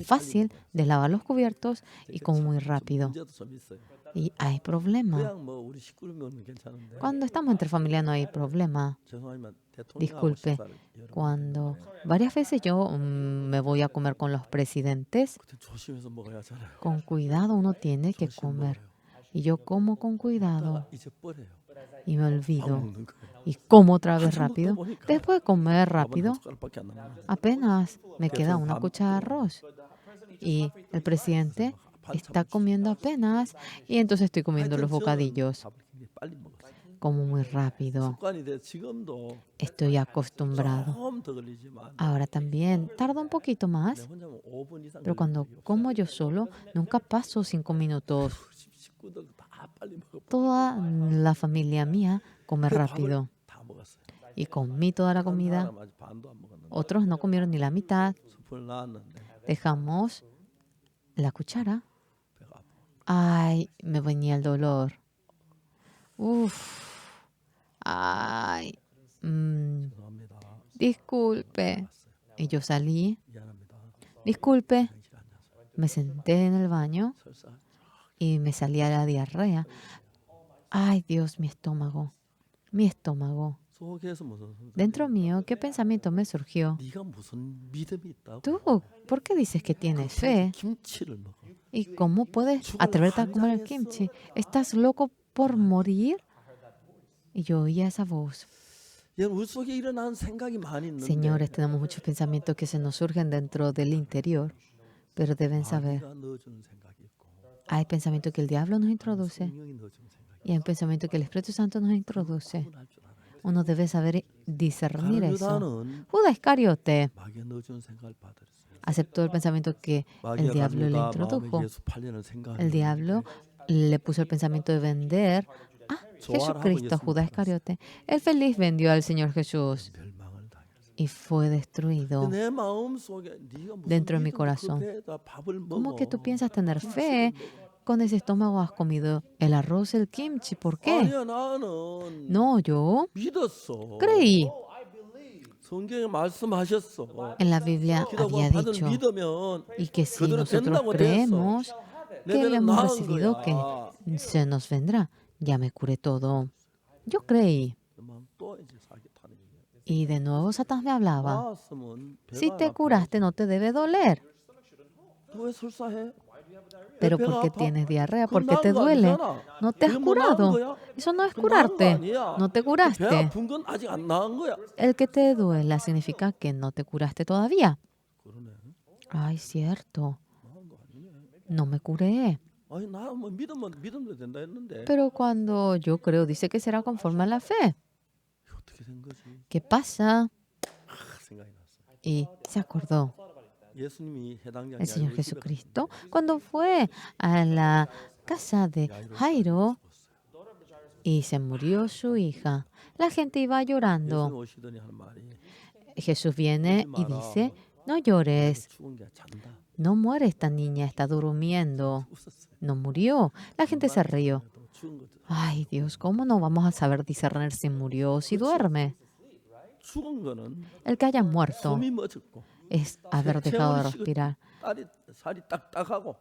[SPEAKER 2] fácil de lavar los cubiertos y como muy rápido.
[SPEAKER 1] 문제도 좀 있어요.
[SPEAKER 2] Y hay problema.
[SPEAKER 1] 그냥 뭐 우리 식구면 괜찮은데
[SPEAKER 2] Cuando estamos entre familia no hay problema.
[SPEAKER 1] 죄송하지만 대통령하고
[SPEAKER 2] Disculpe,
[SPEAKER 1] 식사를 여러 번
[SPEAKER 2] cuando varias veces yo me voy a comer con los presidentes,
[SPEAKER 1] 그때 조심해서 먹어야 하잖아요.
[SPEAKER 2] con cuidado uno tiene que comer. Y yo como con cuidado
[SPEAKER 1] 이제 뻔해요.
[SPEAKER 2] y me
[SPEAKER 1] 밥
[SPEAKER 2] olvido.
[SPEAKER 1] 먹는 거예요.
[SPEAKER 2] Y como otra vez rápido. Después de comer
[SPEAKER 1] 밥은
[SPEAKER 2] rápido,
[SPEAKER 1] 한 숟가락밖에 안 남아요.
[SPEAKER 2] apenas me queda una cuchara de arroz. Y el presidente está comiendo apenas y entonces estoy comiendo los bocadillos.
[SPEAKER 1] 밥을 굉장히 빨리 먹었어요.
[SPEAKER 2] Como muy rápido.
[SPEAKER 1] 습관이 돼 지금도
[SPEAKER 2] Estoy acostumbrado.
[SPEAKER 1] 조금 더 걸리지만
[SPEAKER 2] Ahora también tarda un poquito
[SPEAKER 1] 내
[SPEAKER 2] más,
[SPEAKER 1] 혼자면 5분 이상
[SPEAKER 2] pero cuando como yo solo, nunca paso 5 minutos.
[SPEAKER 1] 식구들 다 빨리 먹어.
[SPEAKER 2] Toda la familia mía come rápido.
[SPEAKER 1] 다 먹었어요.
[SPEAKER 2] Y comí toda la
[SPEAKER 1] 한
[SPEAKER 2] comida.
[SPEAKER 1] 사람 아직 반도 안 먹었는데
[SPEAKER 2] Otros no comieron ni la mitad.
[SPEAKER 1] 숲을 놨는데
[SPEAKER 2] Dejamos la cuchara.
[SPEAKER 1] 배가 아파.
[SPEAKER 2] Ay, me venía el dolor. Uf. Ay.
[SPEAKER 1] 죄송합니다.
[SPEAKER 2] Disculpe. Y yo salí.
[SPEAKER 1] 미안합니다.
[SPEAKER 2] Disculpe.
[SPEAKER 1] 화장실 앉아서
[SPEAKER 2] Me senté en el baño
[SPEAKER 1] 설사
[SPEAKER 2] y me salía la diarrea. Ay, Dios, mi estómago. Mi estómago.
[SPEAKER 1] 속에서 무슨
[SPEAKER 2] Dentro mío, ¿qué pensamiento me surgió?
[SPEAKER 1] 네가 무슨 믿음이 있다고?
[SPEAKER 2] Tú, ¿por qué dices que tienes fe?
[SPEAKER 1] 김치를 먹어.
[SPEAKER 2] ¿Y cómo puedes atreverte a comer el kimchi? ¿Estás loco por morir? Y yo oía esa voz.
[SPEAKER 1] 여러분 우리 속에 일어나는 생각이 많이 있는데
[SPEAKER 2] Señores, tenemos muchos pensamientos que se nos surgen dentro del interior, pero deben saber,
[SPEAKER 1] 마귀가 넣어주는 생각이 있고
[SPEAKER 2] hay pensamientos que el diablo nos introduce
[SPEAKER 1] 성령이 넣어주는 생각이
[SPEAKER 2] y hay pensamientos que el Espíritu Santo nos introduce.
[SPEAKER 1] 구분할 줄 알아야 돼.
[SPEAKER 2] Uno debe saber discernir eso.
[SPEAKER 1] 가룟유다는
[SPEAKER 2] Judas Iscariote
[SPEAKER 1] 마귀가 넣어주는 생각을 받았어요.
[SPEAKER 2] aceptó el pensamiento que el
[SPEAKER 1] 마귀가
[SPEAKER 2] diablo le
[SPEAKER 1] 가룟유다
[SPEAKER 2] introdujo.
[SPEAKER 1] 마음에 예수 팔리는 생각을
[SPEAKER 2] El diablo le puso el pensamiento de vender a Jesucristo, a Judas Iscariote. El feliz vendió al Señor Jesús
[SPEAKER 1] 멸망을 당했어요.
[SPEAKER 2] y fue destruido.
[SPEAKER 1] 내 마음 속에 네가 무슨
[SPEAKER 2] Dentro de mi
[SPEAKER 1] 믿음으로
[SPEAKER 2] corazón.
[SPEAKER 1] 그 배에다 밥을
[SPEAKER 2] ¿Cómo
[SPEAKER 1] 먹어?
[SPEAKER 2] que tú piensas tener fe? Con ese estómago has comido el arroz, el kimchi. ¿Por qué?
[SPEAKER 1] 아니야 나는
[SPEAKER 2] No, yo
[SPEAKER 1] 믿었어.
[SPEAKER 2] creí.
[SPEAKER 1] 성경에 말씀하셨어.
[SPEAKER 2] En la Biblia
[SPEAKER 1] 기도가
[SPEAKER 2] había
[SPEAKER 1] 받은
[SPEAKER 2] dicho
[SPEAKER 1] 믿으면
[SPEAKER 2] y que si
[SPEAKER 1] 그대로
[SPEAKER 2] nosotros
[SPEAKER 1] 된다고
[SPEAKER 2] creemos
[SPEAKER 1] 내
[SPEAKER 2] que
[SPEAKER 1] 배는
[SPEAKER 2] hemos
[SPEAKER 1] 나은
[SPEAKER 2] recibido que
[SPEAKER 1] 거야.
[SPEAKER 2] se nos vendrá, ya me curé todo. Yo creí.
[SPEAKER 1] 그러면 또 이제 사기 타는 얘기야.
[SPEAKER 2] Y de nuevo Satanás me hablaba.
[SPEAKER 1] 나았으면
[SPEAKER 2] Si
[SPEAKER 1] 배가
[SPEAKER 2] te
[SPEAKER 1] 아파.
[SPEAKER 2] curaste no te debe doler.
[SPEAKER 1] 왜 설사해?
[SPEAKER 2] Pero
[SPEAKER 1] 배가
[SPEAKER 2] porque
[SPEAKER 1] 아파?
[SPEAKER 2] tienes diarrea,
[SPEAKER 1] 그건
[SPEAKER 2] porque
[SPEAKER 1] 나은
[SPEAKER 2] te
[SPEAKER 1] 거
[SPEAKER 2] duele.
[SPEAKER 1] 아니잖아.
[SPEAKER 2] No te has
[SPEAKER 1] 그게 뭐 나은
[SPEAKER 2] curado.
[SPEAKER 1] 거야?
[SPEAKER 2] Eso no es
[SPEAKER 1] 그건 나은 거
[SPEAKER 2] curarte.
[SPEAKER 1] 아니야.
[SPEAKER 2] No te
[SPEAKER 1] 배
[SPEAKER 2] curaste.
[SPEAKER 1] 아픈 건 아직 안 나은 거야.
[SPEAKER 2] El que te duela significa que no te curaste todavía.
[SPEAKER 1] 그러네.
[SPEAKER 2] Ay, cierto.
[SPEAKER 1] 나은 거 아니네.
[SPEAKER 2] No me curé.
[SPEAKER 1] 아니 나뭐 믿으면 된다 했는데
[SPEAKER 2] Pero cuando yo creo, dice que será conforme a la fe.
[SPEAKER 1] 이거 어떻게 된 거지?
[SPEAKER 2] ¿Qué pasa?
[SPEAKER 1] 생각이 났어.
[SPEAKER 2] Y se acordó.
[SPEAKER 1] 예수님이 해당장에
[SPEAKER 2] El Señor Jesucristo, cuando fue a la casa de Jairo y se murió su hija, la gente iba llorando.
[SPEAKER 1] 예수님 오시더니 하는 말이
[SPEAKER 2] Jesús viene y dice, no llores,
[SPEAKER 1] 죽은 게 잔다.
[SPEAKER 2] no muere esta niña, está durmiendo,
[SPEAKER 1] 웃었어요.
[SPEAKER 2] no murió. La gente se rió.
[SPEAKER 1] 또 죽은 것도
[SPEAKER 2] Ay Dios, ¿cómo no vamos a saber discernir si murió o si duerme?
[SPEAKER 1] 죽은 거는
[SPEAKER 2] El que haya muerto
[SPEAKER 1] 숨이 멎었고
[SPEAKER 2] es haber dejado de respirar
[SPEAKER 1] 살이 딱딱하고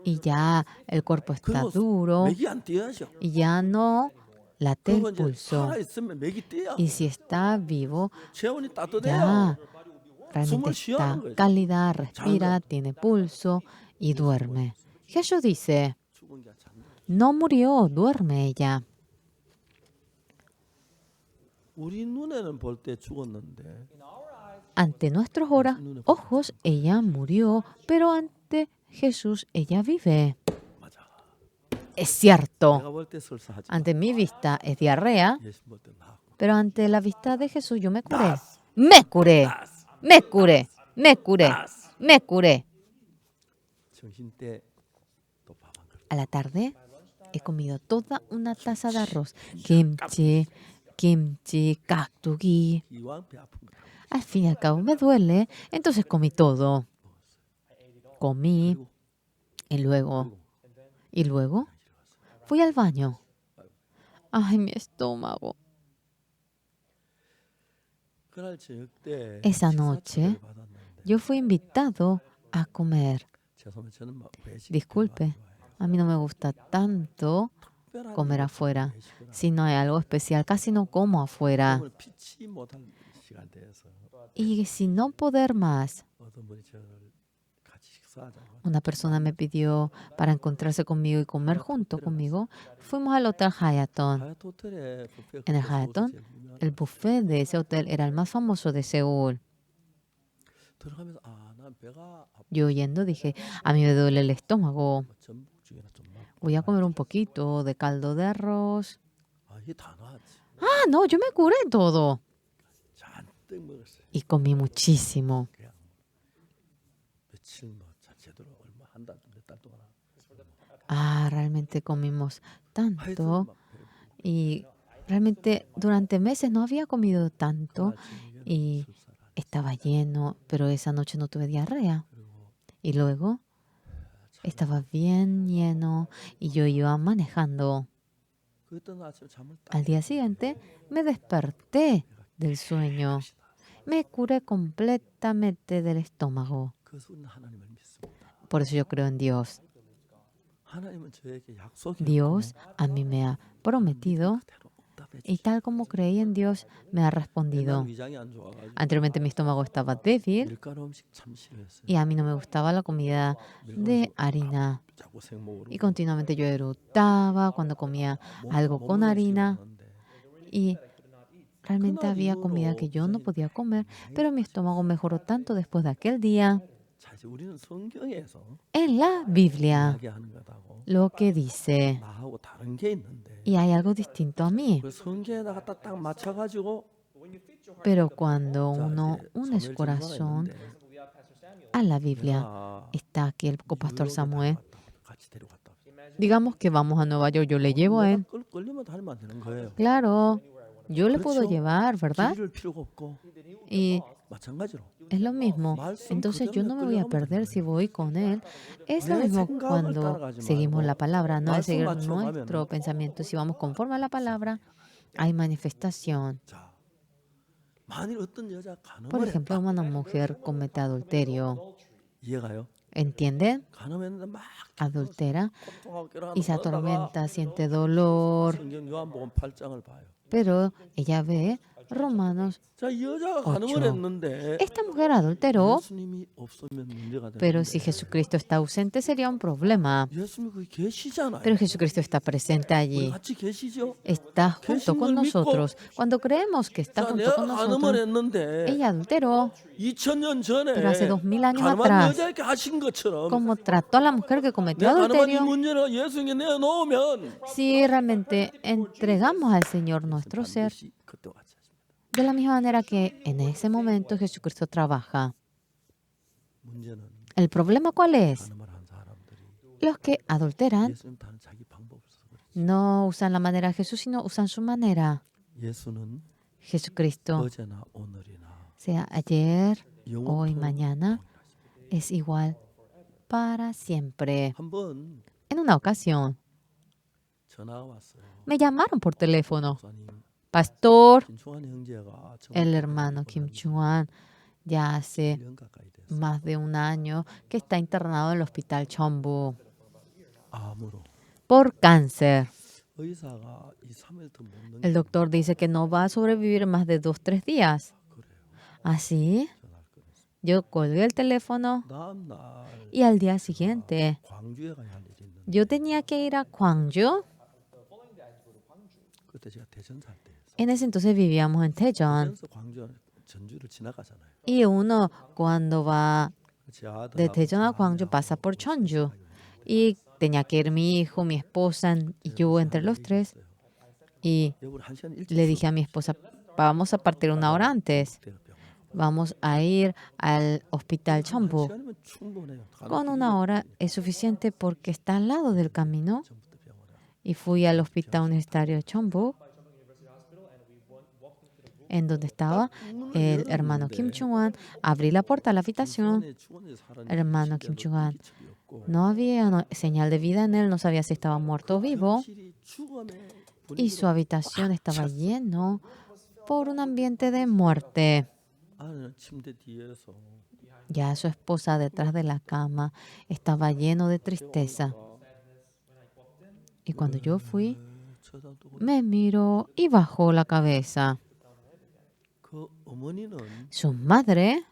[SPEAKER 2] y ya el cuerpo está
[SPEAKER 1] 그리고
[SPEAKER 2] duro
[SPEAKER 1] 맥이 안 뛰어져.
[SPEAKER 2] y ya no late
[SPEAKER 1] 그리고
[SPEAKER 2] el
[SPEAKER 1] 이제
[SPEAKER 2] pulso.
[SPEAKER 1] 살아 있으면 맥이 뛰어.
[SPEAKER 2] Y si está vivo,
[SPEAKER 1] 체온이 따뜻해요.
[SPEAKER 2] ya realmente
[SPEAKER 1] 숨을
[SPEAKER 2] está
[SPEAKER 1] 쉬어하는 거죠.
[SPEAKER 2] cálida, respira, tiene pulso y duerme. Jesús dice,
[SPEAKER 1] 죽은 게 잔다.
[SPEAKER 2] no murió, duerme ella.
[SPEAKER 1] 우리 눈에는 볼 때 죽었는데
[SPEAKER 2] Ante nuestros ojos ella murió, pero ante Jesús ella vive.
[SPEAKER 1] 맞아.
[SPEAKER 2] es cierto.
[SPEAKER 1] 내가 볼 때 설사하지.
[SPEAKER 2] Ante mi vista es diarrea,
[SPEAKER 1] 예수 볼 때 막.
[SPEAKER 2] pero ante la vista de Jesús yo me curé. Me curé. Me curé. Me curé. Me curé.
[SPEAKER 1] 점심 때 또 밥 한 그릇.
[SPEAKER 2] A la tarde he comido toda una taza de arroz. Kimchi, kimchi, kaktugi.
[SPEAKER 1] 이왕 배 아픈 거.
[SPEAKER 2] Al fin y al cabo me duele, entonces comí todo. Comí y luego fui al baño. Ay, mi estómago.
[SPEAKER 1] 그날 저녁 때
[SPEAKER 2] Esa
[SPEAKER 1] 식사
[SPEAKER 2] noche
[SPEAKER 1] 초대를 받았는데
[SPEAKER 2] yo fui invitado a comer.
[SPEAKER 1] 죄송해요. 저는 막 외식
[SPEAKER 2] Disculpe, a mí no me gusta tanto comer afuera. Si no hay algo especial, casi no como afuera.
[SPEAKER 1] 오늘 피치 못할 시간대에서
[SPEAKER 2] Y sin no poder más,
[SPEAKER 1] 어떤 분이 저를 같이 식사하자고.
[SPEAKER 2] una persona me pidió para encontrarse conmigo y comer junto conmigo. Fuimos al Hotel Hyatt.
[SPEAKER 1] 하얏트 호텔에 뷔페가
[SPEAKER 2] En el
[SPEAKER 1] 그때 서울에서
[SPEAKER 2] Hyatt,
[SPEAKER 1] 제일 유명한
[SPEAKER 2] el buffet de ese hotel era el más famoso de Seúl.
[SPEAKER 1] 들어가면서 난 배가 아파.
[SPEAKER 2] Yo oyendo dije, a mí me duele el estómago.
[SPEAKER 1] 전복죽이나 좀 먹고.
[SPEAKER 2] Voy a comer un poquito de caldo de arroz.
[SPEAKER 1] 이게 다 나왔지.
[SPEAKER 2] Ah, no, yo me curé todo.
[SPEAKER 1] 잔뜩 먹었어요.
[SPEAKER 2] Y comí muchísimo.
[SPEAKER 1] 그냥 며칠 뭐 제대로 얼마 한 달 몇 달 동안
[SPEAKER 2] Ah, realmente comimos
[SPEAKER 1] 하여튼
[SPEAKER 2] tanto.
[SPEAKER 1] 막 배고프고.
[SPEAKER 2] Y realmente durante meses no había comido tanto.
[SPEAKER 1] 그날 저녁에는
[SPEAKER 2] Y
[SPEAKER 1] 술사를 안
[SPEAKER 2] estaba lleno, pero esa noche no tuve diarrea.
[SPEAKER 1] 그리고
[SPEAKER 2] Y luego estaba bien lleno y yo iba manejando.
[SPEAKER 1] 그랬던 아침에 잠을 딱
[SPEAKER 2] Al día siguiente me desperté del sueño. Me curé completamente del estómago.
[SPEAKER 1] 그래서 우리는 하나님을 믿습니다.
[SPEAKER 2] Por eso yo creo en Dios.
[SPEAKER 1] 하나님은 저에게 약속했고
[SPEAKER 2] Dios a mí me ha prometido
[SPEAKER 1] 그대로 응답해
[SPEAKER 2] y tal como creí en Dios me ha
[SPEAKER 1] 옛날
[SPEAKER 2] respondido.
[SPEAKER 1] 위장이 안 좋아가지고
[SPEAKER 2] Anteriormente mi estómago estaba débil
[SPEAKER 1] 밀가루 음식 참 싫어했어요.
[SPEAKER 2] y a mí no me gustaba la comida de harina.
[SPEAKER 1] 자꾸 생목으로
[SPEAKER 2] Y continuamente yo eructaba cuando comía algo con harina y realmente había comida que yo no podía comer, pero mi estómago mejoró tanto después de aquel día.
[SPEAKER 1] 자, 이제 우리는 성경에서
[SPEAKER 2] En la Biblia,
[SPEAKER 1] 이야기하는 거다고
[SPEAKER 2] lo que dice,
[SPEAKER 1] 나하고 다른 게 있는데
[SPEAKER 2] y hay algo distinto a mí,
[SPEAKER 1] 그 성경에다가 딱 맞춰가지고
[SPEAKER 2] pero cuando
[SPEAKER 1] 자,
[SPEAKER 2] uno
[SPEAKER 1] 이제
[SPEAKER 2] une su
[SPEAKER 1] 사무엘 전도가
[SPEAKER 2] corazón
[SPEAKER 1] 있는데
[SPEAKER 2] a la Biblia,
[SPEAKER 1] 내가
[SPEAKER 2] está aquí el copastor
[SPEAKER 1] 뉴욕에
[SPEAKER 2] Samuel.
[SPEAKER 1] 같이 데려갔다.
[SPEAKER 2] Digamos que vamos a Nueva York, yo le llevo a él.
[SPEAKER 1] 끌리면 달면 되는 거예요.
[SPEAKER 2] Claro, yo le puedo llevar, ¿verdad?
[SPEAKER 1] 길을 필요가 없고
[SPEAKER 2] Y
[SPEAKER 1] 마찬가지로
[SPEAKER 2] es lo mismo. Entonces yo no me voy a perder si voy con él. Es lo mismo cuando seguimos la palabra, no es seguir nuestro pensamiento. Si vamos conforme a la palabra, hay manifestación.
[SPEAKER 1] 자, 만일 어떤 여자
[SPEAKER 2] Por
[SPEAKER 1] 간음을
[SPEAKER 2] ejemplo,
[SPEAKER 1] 했다.
[SPEAKER 2] una mujer comete adulterio.
[SPEAKER 1] 이해가요?
[SPEAKER 2] ¿Entienden?
[SPEAKER 1] 간음했는데 막
[SPEAKER 2] Adultera
[SPEAKER 1] 고통하고
[SPEAKER 2] y
[SPEAKER 1] 괴로워하는
[SPEAKER 2] se
[SPEAKER 1] 거 보다가
[SPEAKER 2] atormenta, siente dolor.
[SPEAKER 1] 성경 요한복음 8장을 봐요.
[SPEAKER 2] Pero ella ve Romanos.
[SPEAKER 1] 자, 이 여자가 간음을
[SPEAKER 2] 8.
[SPEAKER 1] 했는데
[SPEAKER 2] Esta mujer adulteró,
[SPEAKER 1] 예수님이 없으면 문제가
[SPEAKER 2] pero si
[SPEAKER 1] 되는데
[SPEAKER 2] Jesucristo está ausente sería un problema.
[SPEAKER 1] 예수님이 거기 계시잖아요.
[SPEAKER 2] Pero Jesucristo está presente
[SPEAKER 1] 우리
[SPEAKER 2] allí.
[SPEAKER 1] 같이 계시죠?
[SPEAKER 2] Está junto con nosotros. Cuando creemos que está
[SPEAKER 1] 자,
[SPEAKER 2] junto
[SPEAKER 1] 내가
[SPEAKER 2] con
[SPEAKER 1] 간음을
[SPEAKER 2] nosotros,
[SPEAKER 1] 했는데
[SPEAKER 2] ella adulteró,
[SPEAKER 1] 2000년 전에
[SPEAKER 2] pero hace 2000 años
[SPEAKER 1] 가늠한
[SPEAKER 2] atrás,
[SPEAKER 1] 여자에게 하신 것처럼
[SPEAKER 2] como trató a la mujer que cometió
[SPEAKER 1] 내가 가늠한 이
[SPEAKER 2] adulterio,
[SPEAKER 1] 문제를 예수님께 내어놓으면
[SPEAKER 2] si realmente entregamos al Señor nuestro ser,
[SPEAKER 1] 반드시 그때와 같이 하십니다.
[SPEAKER 2] de la misma manera que en ese momento Jesucristo trabaja.
[SPEAKER 1] 문제는
[SPEAKER 2] ¿El problema cuál es?
[SPEAKER 1] 간음을 한 사람들이
[SPEAKER 2] Los que adulteran
[SPEAKER 1] 예수님 다른 자기 방법을 써서 그렇지.
[SPEAKER 2] no usan la manera de Jesús, sino usan su manera.
[SPEAKER 1] 예수는
[SPEAKER 2] Jesucristo,
[SPEAKER 1] 어제나 오늘이나
[SPEAKER 2] sea ayer, hoy,
[SPEAKER 1] 영원토록
[SPEAKER 2] mañana,
[SPEAKER 1] 동일하십니다.
[SPEAKER 2] es igual para siempre.
[SPEAKER 1] 한번
[SPEAKER 2] En una ocasión,
[SPEAKER 1] 전화가 왔어요.
[SPEAKER 2] me llamaron por teléfono.
[SPEAKER 1] 목사님,
[SPEAKER 2] Pastor,
[SPEAKER 1] 김충환 형제가
[SPEAKER 2] el hermano Kim Chung-an ya hace
[SPEAKER 1] 1년 가까이 됐어요.
[SPEAKER 2] más de un año que está internado en el hospital Chonbu
[SPEAKER 1] 암으로
[SPEAKER 2] por cáncer.
[SPEAKER 1] 의사가 2, 3일 더 못 넘겨.
[SPEAKER 2] El doctor dice que no va a sobrevivir más de 2-3 días.
[SPEAKER 1] 그래요.
[SPEAKER 2] Así,
[SPEAKER 1] 전화를 끊었어요.
[SPEAKER 2] yo colgué el teléfono
[SPEAKER 1] 다음 날
[SPEAKER 2] y al día siguiente
[SPEAKER 1] 광주에 가야 할 일이 있는데
[SPEAKER 2] yo tenía que ir a Gwangju.
[SPEAKER 1] 그때 제가 대전 살 때였어요.
[SPEAKER 2] En ese entonces vivíamos en Daejeon.
[SPEAKER 1] 대전에서 광주 전주를 지나가잖아요.
[SPEAKER 2] Y uno cuando va
[SPEAKER 1] 제 아들하고
[SPEAKER 2] de Daejeon a
[SPEAKER 1] 제
[SPEAKER 2] Gwangju
[SPEAKER 1] 아내하고
[SPEAKER 2] pasa por
[SPEAKER 1] 같이
[SPEAKER 2] Cheonju.
[SPEAKER 1] 사귀었는데
[SPEAKER 2] Y tenía que ir mi hijo, mi esposa y yo entre los tres. Y
[SPEAKER 1] 여보를 1시간 일찍
[SPEAKER 2] le dije a mi esposa, vamos a partir una hora antes. Vamos a ir al hospital Chombu.
[SPEAKER 1] 1시간이면 충분해요.
[SPEAKER 2] Con una hora es suficiente porque está al lado del camino.
[SPEAKER 1] 전부터 병원에.
[SPEAKER 2] Y fui al hospital universitario Chombu, en donde estaba el hermano Kim Chung-wan. Abrí la puerta a la habitación. Hermano Kim Chung-wan, no había señal de vida en él, no sabía si estaba muerto o vivo. Y su habitación estaba lleno por un ambiente de muerte. Ya su esposa detrás de la cama estaba lleno de tristeza. Y cuando yo fui, me miró y bajó la cabeza. Su madre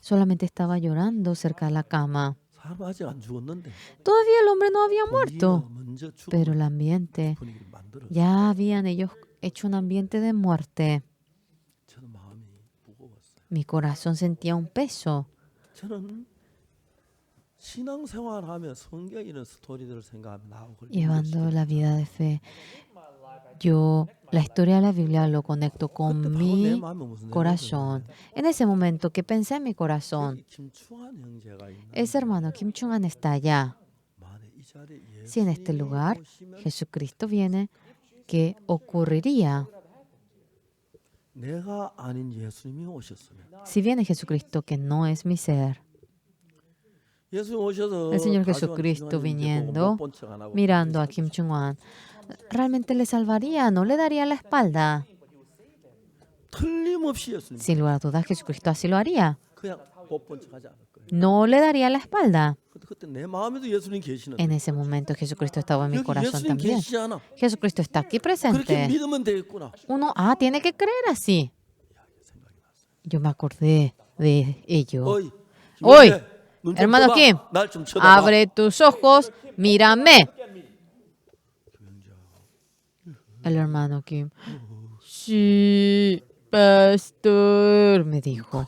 [SPEAKER 2] solamente estaba llorando cerca de la cama. Todavía el hombre no había muerto, pero el ambiente, ya habían ellos hecho un ambiente de muerte. Mi corazón sentía un peso. Llevando la vida de fe, yo la historia de la Biblia lo conecto con mi corazón. En ese momento que pensé en mi corazón, ese hermano Kim Chung-an está allá. Si en este lugar Jesucristo viene, ¿qué ocurriría? Si viene Jesucristo, que no es mi ser. El Señor Jesucristo viniendo, mirando a Kim Chung-an, ¿realmente le salvaría? ¿No le daría la espalda? Sin lugar a dudas, Jesucristo así lo haría. No le daría la espalda. En ese momento Jesucristo estaba en mi corazón también. Jesucristo está aquí presente. Uno, tiene que creer así. Yo me acordé de ello. Hoy, hermano Kim, abre tus ojos, mírame. El hermano Kim, sí, pastor, me dijo.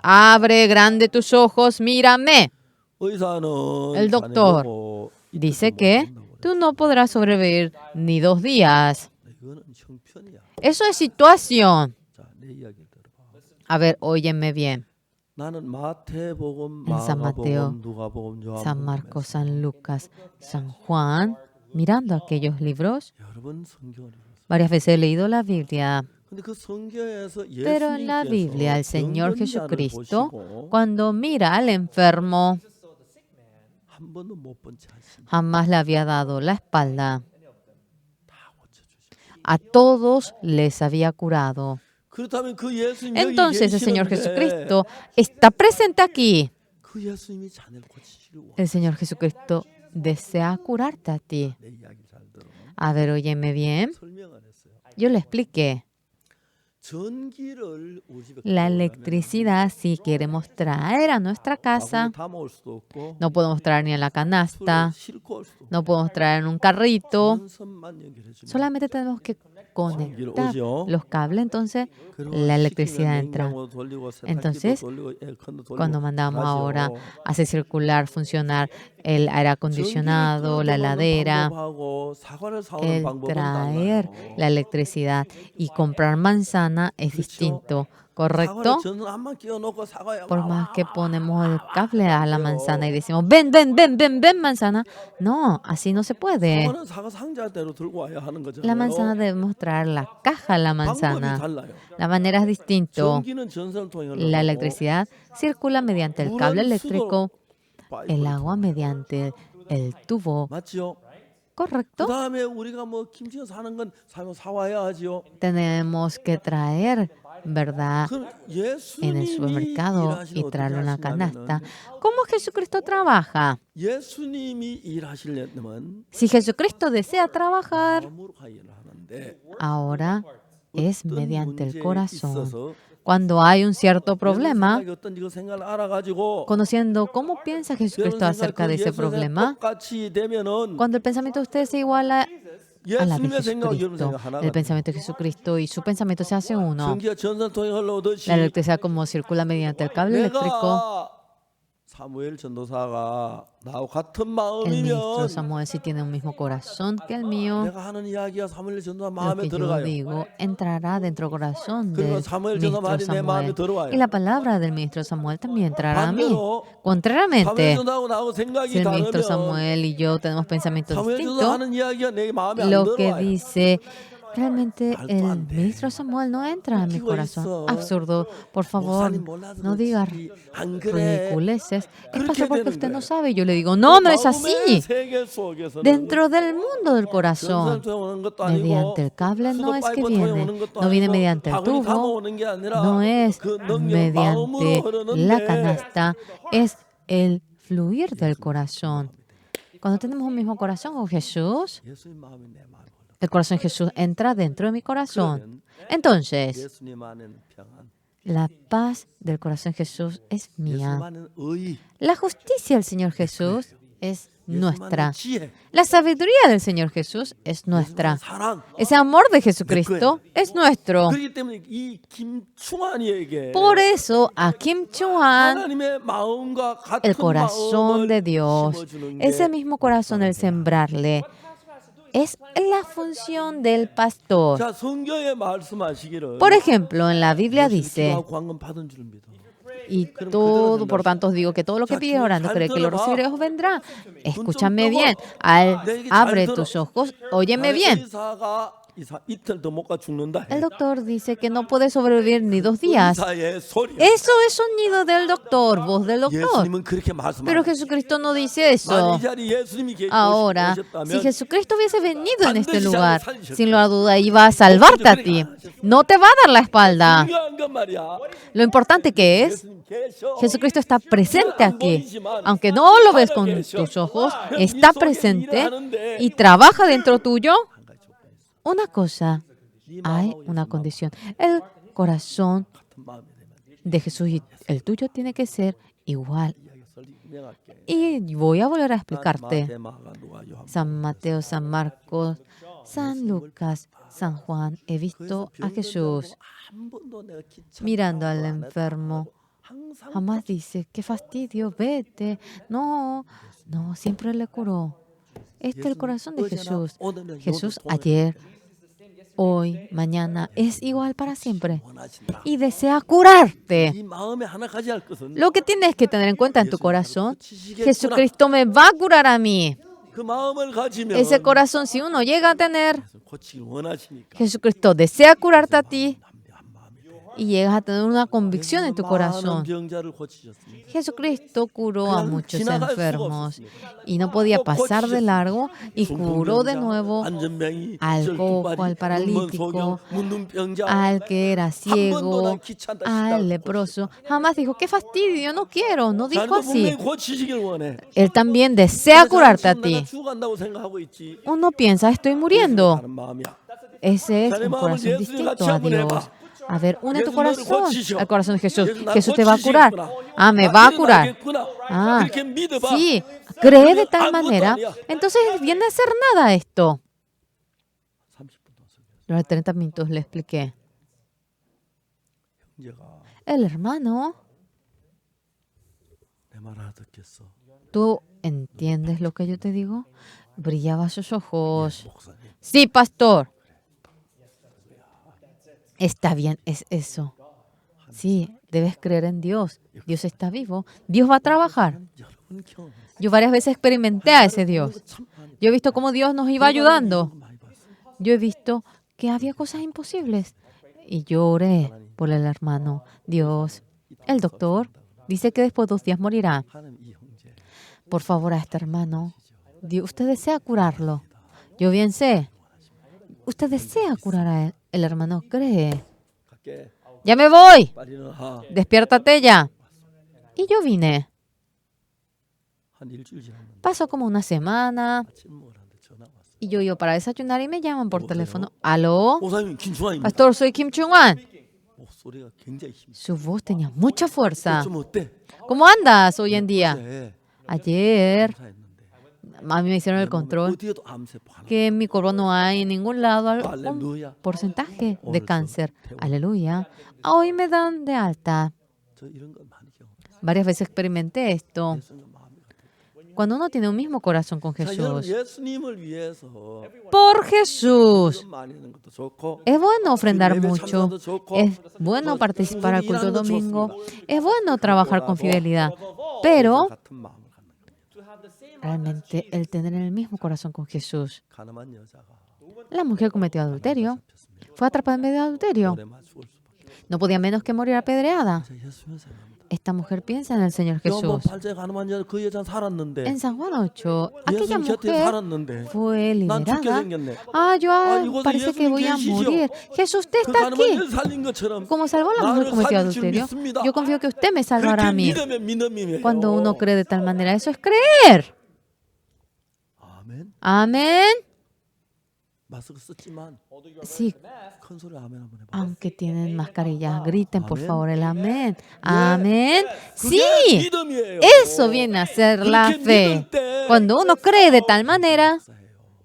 [SPEAKER 2] Abre grande tus ojos, mírame. El doctor dice que tú no podrás sobrevivir ni 2 días. Eso es situación. A ver, óyeme bien. En San Mateo, San Marcos, San Lucas, San Juan, mirando aquellos libros, varias veces he leído la Biblia. Pero en la Biblia, el Señor Jesucristo, cuando mira al enfermo, jamás le había dado la espalda. A todos les había curado. Entonces el Señor Jesucristo está presente aquí. El Señor Jesucristo desea curarte a ti. A ver, óyeme bien. Yo le expliqué. La electricidad, si queremos traer a nuestra casa, no podemos traer ni en la canasta, no podemos traer en un carrito. Solamente tenemos que conectar los cables, entonces la electricidad entra. Entonces, cuando mandamos ahora a hacer circular, funcionar el aire acondicionado, la heladera, el traer la electricidad y comprar manzana es distinto, ¿correcto? Por más que ponemos el cable a la manzana y decimos, ven, ven, ven, ven, ven, manzana. No, así no se puede. La manzana debemos traer la caja a la manzana. La manera es distinta. La electricidad circula mediante el cable eléctrico, el agua mediante el tubo. ¿Correcto? Tenemos que traer, ¿verdad?, en el supermercado y traerlo en la canasta. ¿Cómo Jesucristo trabaja? Si Jesucristo desea trabajar, ahora es mediante el corazón. Cuando hay un cierto problema, conociendo cómo piensa Jesucristo acerca de ese problema, cuando el pensamiento de usted se iguala a la de Jesucristo, el pensamiento de Jesucristo y su pensamiento se hace uno, la electricidad como circula mediante el cable eléctrico,
[SPEAKER 1] 사무엘 전도사가 나하고 같은
[SPEAKER 2] El ministro
[SPEAKER 1] 마음이면
[SPEAKER 2] Samuel, si tiene un mismo corazón que el mío,
[SPEAKER 1] 내가 하는 이야기가 사무엘 전도사
[SPEAKER 2] lo
[SPEAKER 1] 마음에
[SPEAKER 2] que yo
[SPEAKER 1] 들어가요.
[SPEAKER 2] digo entrará dentro del corazón
[SPEAKER 1] 그리고
[SPEAKER 2] del
[SPEAKER 1] 사무엘 전도사
[SPEAKER 2] ministro
[SPEAKER 1] 말이 내 마음에
[SPEAKER 2] Samuel.
[SPEAKER 1] 들어와요.
[SPEAKER 2] Y la palabra del ministro Samuel también entrará a mí.
[SPEAKER 1] 반대로 사무엘
[SPEAKER 2] Contrariamente,
[SPEAKER 1] 전도사하고 나하고
[SPEAKER 2] si
[SPEAKER 1] 생각이
[SPEAKER 2] el ministro
[SPEAKER 1] 다르면
[SPEAKER 2] Samuel y yo tenemos pensamientos
[SPEAKER 1] 사무엘 전도사
[SPEAKER 2] distintos,
[SPEAKER 1] 하는 이야기가 내 마음에 안
[SPEAKER 2] lo que
[SPEAKER 1] 들어와요.
[SPEAKER 2] dice realmente
[SPEAKER 1] 말도
[SPEAKER 2] el
[SPEAKER 1] 안 돼.
[SPEAKER 2] ministro Samuel no entra en mi
[SPEAKER 1] 웃기고
[SPEAKER 2] corazón.
[SPEAKER 1] 있어.
[SPEAKER 2] Absurdo. Por favor,
[SPEAKER 1] 목사님 몰라서
[SPEAKER 2] no diga
[SPEAKER 1] 그렇지. 안 그래.
[SPEAKER 2] ridiculeces. Es
[SPEAKER 1] 그렇게
[SPEAKER 2] pastor porque
[SPEAKER 1] 되는
[SPEAKER 2] usted no
[SPEAKER 1] 거예요.
[SPEAKER 2] sabe. Yo le digo, no, no es
[SPEAKER 1] 마음의
[SPEAKER 2] así.
[SPEAKER 1] 세계 속에서는
[SPEAKER 2] Dentro del mundo del corazón,
[SPEAKER 1] 전선을 통해 오는 것도
[SPEAKER 2] mediante
[SPEAKER 1] 아니고
[SPEAKER 2] el cable no
[SPEAKER 1] 수도
[SPEAKER 2] es que
[SPEAKER 1] 파이프 통해
[SPEAKER 2] viene,
[SPEAKER 1] 오는 것도
[SPEAKER 2] no viene
[SPEAKER 1] 아니고
[SPEAKER 2] mediante el
[SPEAKER 1] 바구니 담아
[SPEAKER 2] tubo,
[SPEAKER 1] 오는 게 아니라
[SPEAKER 2] no es
[SPEAKER 1] 그 능력 마음으로
[SPEAKER 2] mediante la
[SPEAKER 1] 흐르는데
[SPEAKER 2] canasta, es el fluir del corazón. Cuando tenemos un mismo corazón con Jesús,
[SPEAKER 1] 예수님 마음이 내 마음에 흘러.
[SPEAKER 2] el corazón de Jesús entra dentro de mi corazón.
[SPEAKER 1] 그러면
[SPEAKER 2] Entonces,
[SPEAKER 1] 예수님 안에는 평안,
[SPEAKER 2] la paz del corazón de Jesús es
[SPEAKER 1] 예수님
[SPEAKER 2] mía.
[SPEAKER 1] 안에는 의의,
[SPEAKER 2] La justicia del Señor Jesús es
[SPEAKER 1] 예수님
[SPEAKER 2] nuestra.
[SPEAKER 1] 안에는 지혜,
[SPEAKER 2] La sabiduría del Señor Jesús es
[SPEAKER 1] 예수님
[SPEAKER 2] nuestra.
[SPEAKER 1] 안에는 사랑.
[SPEAKER 2] Ese amor de Jesucristo es nuestro.
[SPEAKER 1] 그렇기 때문에 이 김충환이에게
[SPEAKER 2] Por eso, a Kim Chung-han,
[SPEAKER 1] 하나님의 마음과 같은
[SPEAKER 2] el corazón de
[SPEAKER 1] 마음을
[SPEAKER 2] Dios,
[SPEAKER 1] 심어주는
[SPEAKER 2] ese
[SPEAKER 1] 게
[SPEAKER 2] mismo corazón, el sembrarle, es la función del pastor.
[SPEAKER 1] 자, 성경에 말씀하시기를
[SPEAKER 2] Por ejemplo, en la Biblia
[SPEAKER 1] 열심히
[SPEAKER 2] dice,
[SPEAKER 1] 기도하고 광금 받은 줄 믿어.
[SPEAKER 2] y todo, por tanto os digo que todo lo que pides orando, cree que lo recibiré os vendrá. Escúchame bien, abre tus ojos, óyeme bien.
[SPEAKER 1] 의사가 이틀 더 못 가 죽는다.
[SPEAKER 2] El doctor dice que no puede sobrevivir ni 2 días.
[SPEAKER 1] 의사의 소리.
[SPEAKER 2] Eso es sonido del doctor, voz del doctor.
[SPEAKER 1] 예수님은 그렇게
[SPEAKER 2] Pero
[SPEAKER 1] 말씀하셨어요.
[SPEAKER 2] Jesucristo no dice eso.
[SPEAKER 1] 이 자리 예수님이
[SPEAKER 2] Ahora, si
[SPEAKER 1] 오셨다면
[SPEAKER 2] Jesucristo hubiese venido en este lugar, sin lugar a duda iba a salvarte a ti. No te va a dar la espalda.
[SPEAKER 1] 중요한 건 말이야.
[SPEAKER 2] Lo importante que es,
[SPEAKER 1] 예수님 계셔.
[SPEAKER 2] Jesucristo está presente aquí. Aunque no lo ves con tus ojos, está presente y trabaja dentro tuyo. Una cosa, hay una condición. El corazón
[SPEAKER 1] 같은 마음이 되면
[SPEAKER 2] de Jesús y el tuyo tiene que ser igual.
[SPEAKER 1] 이야기 설명할게.
[SPEAKER 2] Y voy a volver a explicarte.
[SPEAKER 1] 마태, 마가, 누가, 요한.
[SPEAKER 2] San Mateo, San Marcos, San Lucas, San Juan. He visto a Jesús
[SPEAKER 1] 한 번도 내가 귀찮다고
[SPEAKER 2] mirando al
[SPEAKER 1] 안 했다.
[SPEAKER 2] enfermo.
[SPEAKER 1] 항상
[SPEAKER 2] Jamás dice, qué fastidio, vete. No, no, siempre le curó. Este es el corazón de Jesús. Jesús ayer, hoy, mañana, es igual para siempre.
[SPEAKER 1] 원하신다.
[SPEAKER 2] Y desea curarte.
[SPEAKER 1] 이 마음에 하나 가져야 할 것은
[SPEAKER 2] Lo que tienes que tener en cuenta en tu corazón, Jesucristo me va a curar a mí.
[SPEAKER 1] 그 마음을 가지면
[SPEAKER 2] Ese corazón, si uno llega a tener,
[SPEAKER 1] 고치길 원하시니까
[SPEAKER 2] Jesucristo desea curarte a ti
[SPEAKER 1] 한 마음이 돼.
[SPEAKER 2] y llegas a tener una convicción en tu
[SPEAKER 1] 많은
[SPEAKER 2] corazón.
[SPEAKER 1] 병자를 고치셨습니다.
[SPEAKER 2] Jesucristo curó a muchos enfermos y no podía pasar de largo y curó de nuevo
[SPEAKER 1] 안전병이,
[SPEAKER 2] al cojo, al paralítico, al que era ciego, al leproso. Jamás dijo, qué fastidio, no quiero, no dijo así.
[SPEAKER 1] 고치시길 원해.
[SPEAKER 2] Él también desea curarte a
[SPEAKER 1] 지금
[SPEAKER 2] ti.
[SPEAKER 1] 내가 죽어간다고 생각하고 있지.
[SPEAKER 2] Uno piensa, estoy muriendo.
[SPEAKER 1] 다른 마음이야.
[SPEAKER 2] Ese es un corazón distinto a Dios. A ver, une tu corazón al corazón de Jesús. Jesús te va a curar. Ah, me va a curar. Ah, sí, cree de tal manera. Entonces viene a hacer nada esto.
[SPEAKER 1] 30분 더 설교.
[SPEAKER 2] Durante 30 minutos le expliqué.
[SPEAKER 1] 형제가
[SPEAKER 2] El hermano,
[SPEAKER 1] 내 말 알아듣겠어.
[SPEAKER 2] ¿tú entiendes lo que yo te digo? Brillaba sus ojos.
[SPEAKER 1] 목사님.
[SPEAKER 2] Sí, pastor. Está bien, es eso. Sí, debes creer en Dios. Dios está vivo. Dios va a trabajar.
[SPEAKER 1] 여러분 경험.
[SPEAKER 2] Yo varias veces experimenté a ese Dios.
[SPEAKER 1] 참 많이
[SPEAKER 2] Yo he visto cómo Dios nos iba ayudando.
[SPEAKER 1] 많이 봤어요.
[SPEAKER 2] Yo he visto que había cosas imposibles. Y yo oré por el hermano. Dios, el doctor dice que después de 2 días morirá.
[SPEAKER 1] 하나님 이 형제
[SPEAKER 2] Por favor, a este hermano, usted desea curarlo. Yo bien sé. Usted desea curar a él. El hermano cree.
[SPEAKER 1] 갈게.
[SPEAKER 2] Ya me voy.
[SPEAKER 1] 빨리 일어나.
[SPEAKER 2] Despiértate ya. Y yo vine.
[SPEAKER 1] 한 일주일 지났는데
[SPEAKER 2] Pasó como una semana.
[SPEAKER 1] 아침 먹으라는데 전화 왔어.
[SPEAKER 2] Y yo iba para desayunar y me llaman por teléfono. ¿Aló?
[SPEAKER 1] 목사님 김충환입니다.
[SPEAKER 2] Pastor, soy Kim Chung-wan.
[SPEAKER 1] 목소리가 굉장히 힘.
[SPEAKER 2] Su voz tenía mucha fuerza.
[SPEAKER 1] 좀 어때?
[SPEAKER 2] ¿Cómo andas hoy en día?
[SPEAKER 1] 네.
[SPEAKER 2] Ayer
[SPEAKER 1] 감사했는데.
[SPEAKER 2] a mí me hicieron el control
[SPEAKER 1] 어디에도 암세포 하나.
[SPEAKER 2] que en mi cuerpo no hay en ningún lado algún
[SPEAKER 1] 할렐루야.
[SPEAKER 2] porcentaje de cáncer. Aleluya. Hoy me dan de alta.
[SPEAKER 1] 저 이런 거 많이 경험.
[SPEAKER 2] Varias veces experimenté esto.
[SPEAKER 1] 예수님 마음이 같아요.
[SPEAKER 2] Cuando uno tiene un mismo corazón con
[SPEAKER 1] 자, 여러분
[SPEAKER 2] Jesús,
[SPEAKER 1] 예수님을 위해서
[SPEAKER 2] por Jesús.
[SPEAKER 1] 돈 많이 있는 것도 좋고
[SPEAKER 2] Es bueno ofrendar
[SPEAKER 1] 예배
[SPEAKER 2] mucho,
[SPEAKER 1] 참석도 좋고
[SPEAKER 2] es bueno participar al culto
[SPEAKER 1] 충성히 일하는
[SPEAKER 2] domingo,
[SPEAKER 1] 것도 좋습니다.
[SPEAKER 2] es bueno trabajar con
[SPEAKER 1] 그거하고
[SPEAKER 2] fidelidad,
[SPEAKER 1] 예수님
[SPEAKER 2] pero
[SPEAKER 1] 같은 마음을 갖는 거예요.
[SPEAKER 2] realmente el tener el mismo corazón con Jesús.
[SPEAKER 1] 가늠한 여자가
[SPEAKER 2] La mujer cometió adulterio,
[SPEAKER 1] 잡혔습니다.
[SPEAKER 2] fue atrapada en medio de adulterio,
[SPEAKER 1] 오래만 죽을 수밖에.
[SPEAKER 2] no podía menos que morir apedreada.
[SPEAKER 1] 그래서 예수님 생각합니다.
[SPEAKER 2] Esta mujer piensa en el Señor
[SPEAKER 1] 요한복음
[SPEAKER 2] Jesús.
[SPEAKER 1] 8장에 가늠한 여자 그 여자는 살았는데
[SPEAKER 2] En San Juan 8, aquella
[SPEAKER 1] 예수님 곁에
[SPEAKER 2] mujer
[SPEAKER 1] 살았는데
[SPEAKER 2] fue
[SPEAKER 1] 난 죽게
[SPEAKER 2] liberada.
[SPEAKER 1] 생겼네.
[SPEAKER 2] Yo
[SPEAKER 1] 이곳에
[SPEAKER 2] parece que
[SPEAKER 1] 예수님
[SPEAKER 2] voy a
[SPEAKER 1] 계시죠?
[SPEAKER 2] morir. Jesús, usted
[SPEAKER 1] 그
[SPEAKER 2] está
[SPEAKER 1] 가늠한
[SPEAKER 2] aquí.
[SPEAKER 1] 여자 살린 것처럼
[SPEAKER 2] Como salvó a la mujer
[SPEAKER 1] 나를
[SPEAKER 2] que cometió
[SPEAKER 1] 살릴 줄
[SPEAKER 2] adulterio,
[SPEAKER 1] 믿습니다.
[SPEAKER 2] yo confío que usted me salvará a
[SPEAKER 1] 그렇게
[SPEAKER 2] mí.
[SPEAKER 1] 믿으면 믿음이에요.
[SPEAKER 2] Cuando uno cree de tal manera, eso es creer.
[SPEAKER 1] 아멘.
[SPEAKER 2] Amén.
[SPEAKER 1] 마스크 썼지만
[SPEAKER 2] Sí,
[SPEAKER 1] 큰 소리 아멘 한번 해봐.
[SPEAKER 2] aunque tienen mascarillas, griten por
[SPEAKER 1] Amén.
[SPEAKER 2] favor el amén. Amén.
[SPEAKER 1] 그게
[SPEAKER 2] Sí,
[SPEAKER 1] 믿음이에요.
[SPEAKER 2] eso viene a ser la
[SPEAKER 1] 그렇게
[SPEAKER 2] fe.
[SPEAKER 1] 믿을 때
[SPEAKER 2] Cuando uno cree de tal manera,
[SPEAKER 1] 역사예요.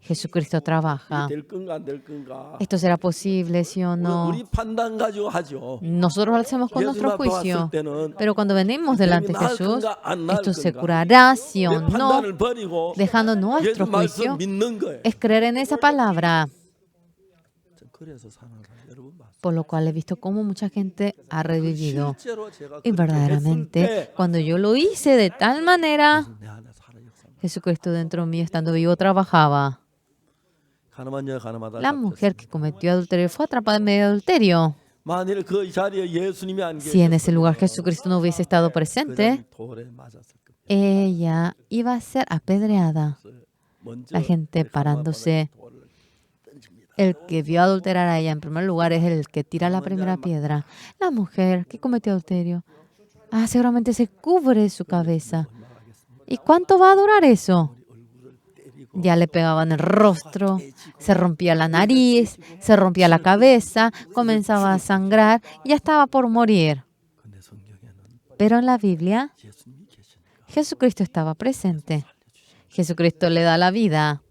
[SPEAKER 2] Jesucristo trabaja.
[SPEAKER 1] 될 건가 안 될 건가?
[SPEAKER 2] ¿Esto será posible, sí o no?
[SPEAKER 1] 우리 판단 가지고 하죠.
[SPEAKER 2] Nosotros lo hacemos con nuestro
[SPEAKER 1] 예수님 앞에
[SPEAKER 2] juicio.
[SPEAKER 1] 왔을 때는
[SPEAKER 2] Pero cuando venimos delante de
[SPEAKER 1] 나을
[SPEAKER 2] Jesús,
[SPEAKER 1] 건가 안 나을
[SPEAKER 2] esto se
[SPEAKER 1] 건가?
[SPEAKER 2] curará, sí o
[SPEAKER 1] 내
[SPEAKER 2] no,
[SPEAKER 1] 판단을 버리고
[SPEAKER 2] dejando nuestro
[SPEAKER 1] 예수 말씀
[SPEAKER 2] juicio,
[SPEAKER 1] 믿는 거예요.
[SPEAKER 2] es creer en esa palabra.
[SPEAKER 1] 그래서 사는 사람 여러분 봤어요.
[SPEAKER 2] Por lo cual he visto cómo mucha gente ha revivido.
[SPEAKER 1] 실제로 제가
[SPEAKER 2] Y
[SPEAKER 1] 그렇게 했을
[SPEAKER 2] verdaderamente,
[SPEAKER 1] 때
[SPEAKER 2] cuando yo lo hice de tal manera,
[SPEAKER 1] 내 안에 살아 역사합니다.
[SPEAKER 2] Jesucristo dentro mío, estando vivo, trabajaba.
[SPEAKER 1] 가늠한 여자 가늠하다
[SPEAKER 2] La mujer que cometió adulterio fue atrapada en medio de adulterio.
[SPEAKER 1] 만일 그 자리에 예수님이 안
[SPEAKER 2] Si en ese
[SPEAKER 1] 계셨으면
[SPEAKER 2] lugar Jesucristo no hubiese estado presente,
[SPEAKER 1] 그냥 돌에 맞았을 겁니다.
[SPEAKER 2] ella iba a ser apedreada.
[SPEAKER 1] 먼저
[SPEAKER 2] La gente parándose.
[SPEAKER 1] 돌을 던집니다.
[SPEAKER 2] El que vio adulterar a ella en primer lugar es el que tira la primera piedra. La mujer que cometió adulterio, seguramente se cubre su cabeza. ¿Y cuánto va a durar eso? Ya le pegaban el rostro, se rompía la nariz, se rompía la cabeza, comenzaba a sangrar y ya estaba por morir.
[SPEAKER 1] 근데 성경에는
[SPEAKER 2] Pero en la Biblia,
[SPEAKER 1] 예수님이 계시니까
[SPEAKER 2] Jesucristo estaba presente. Jesucristo le da la vida.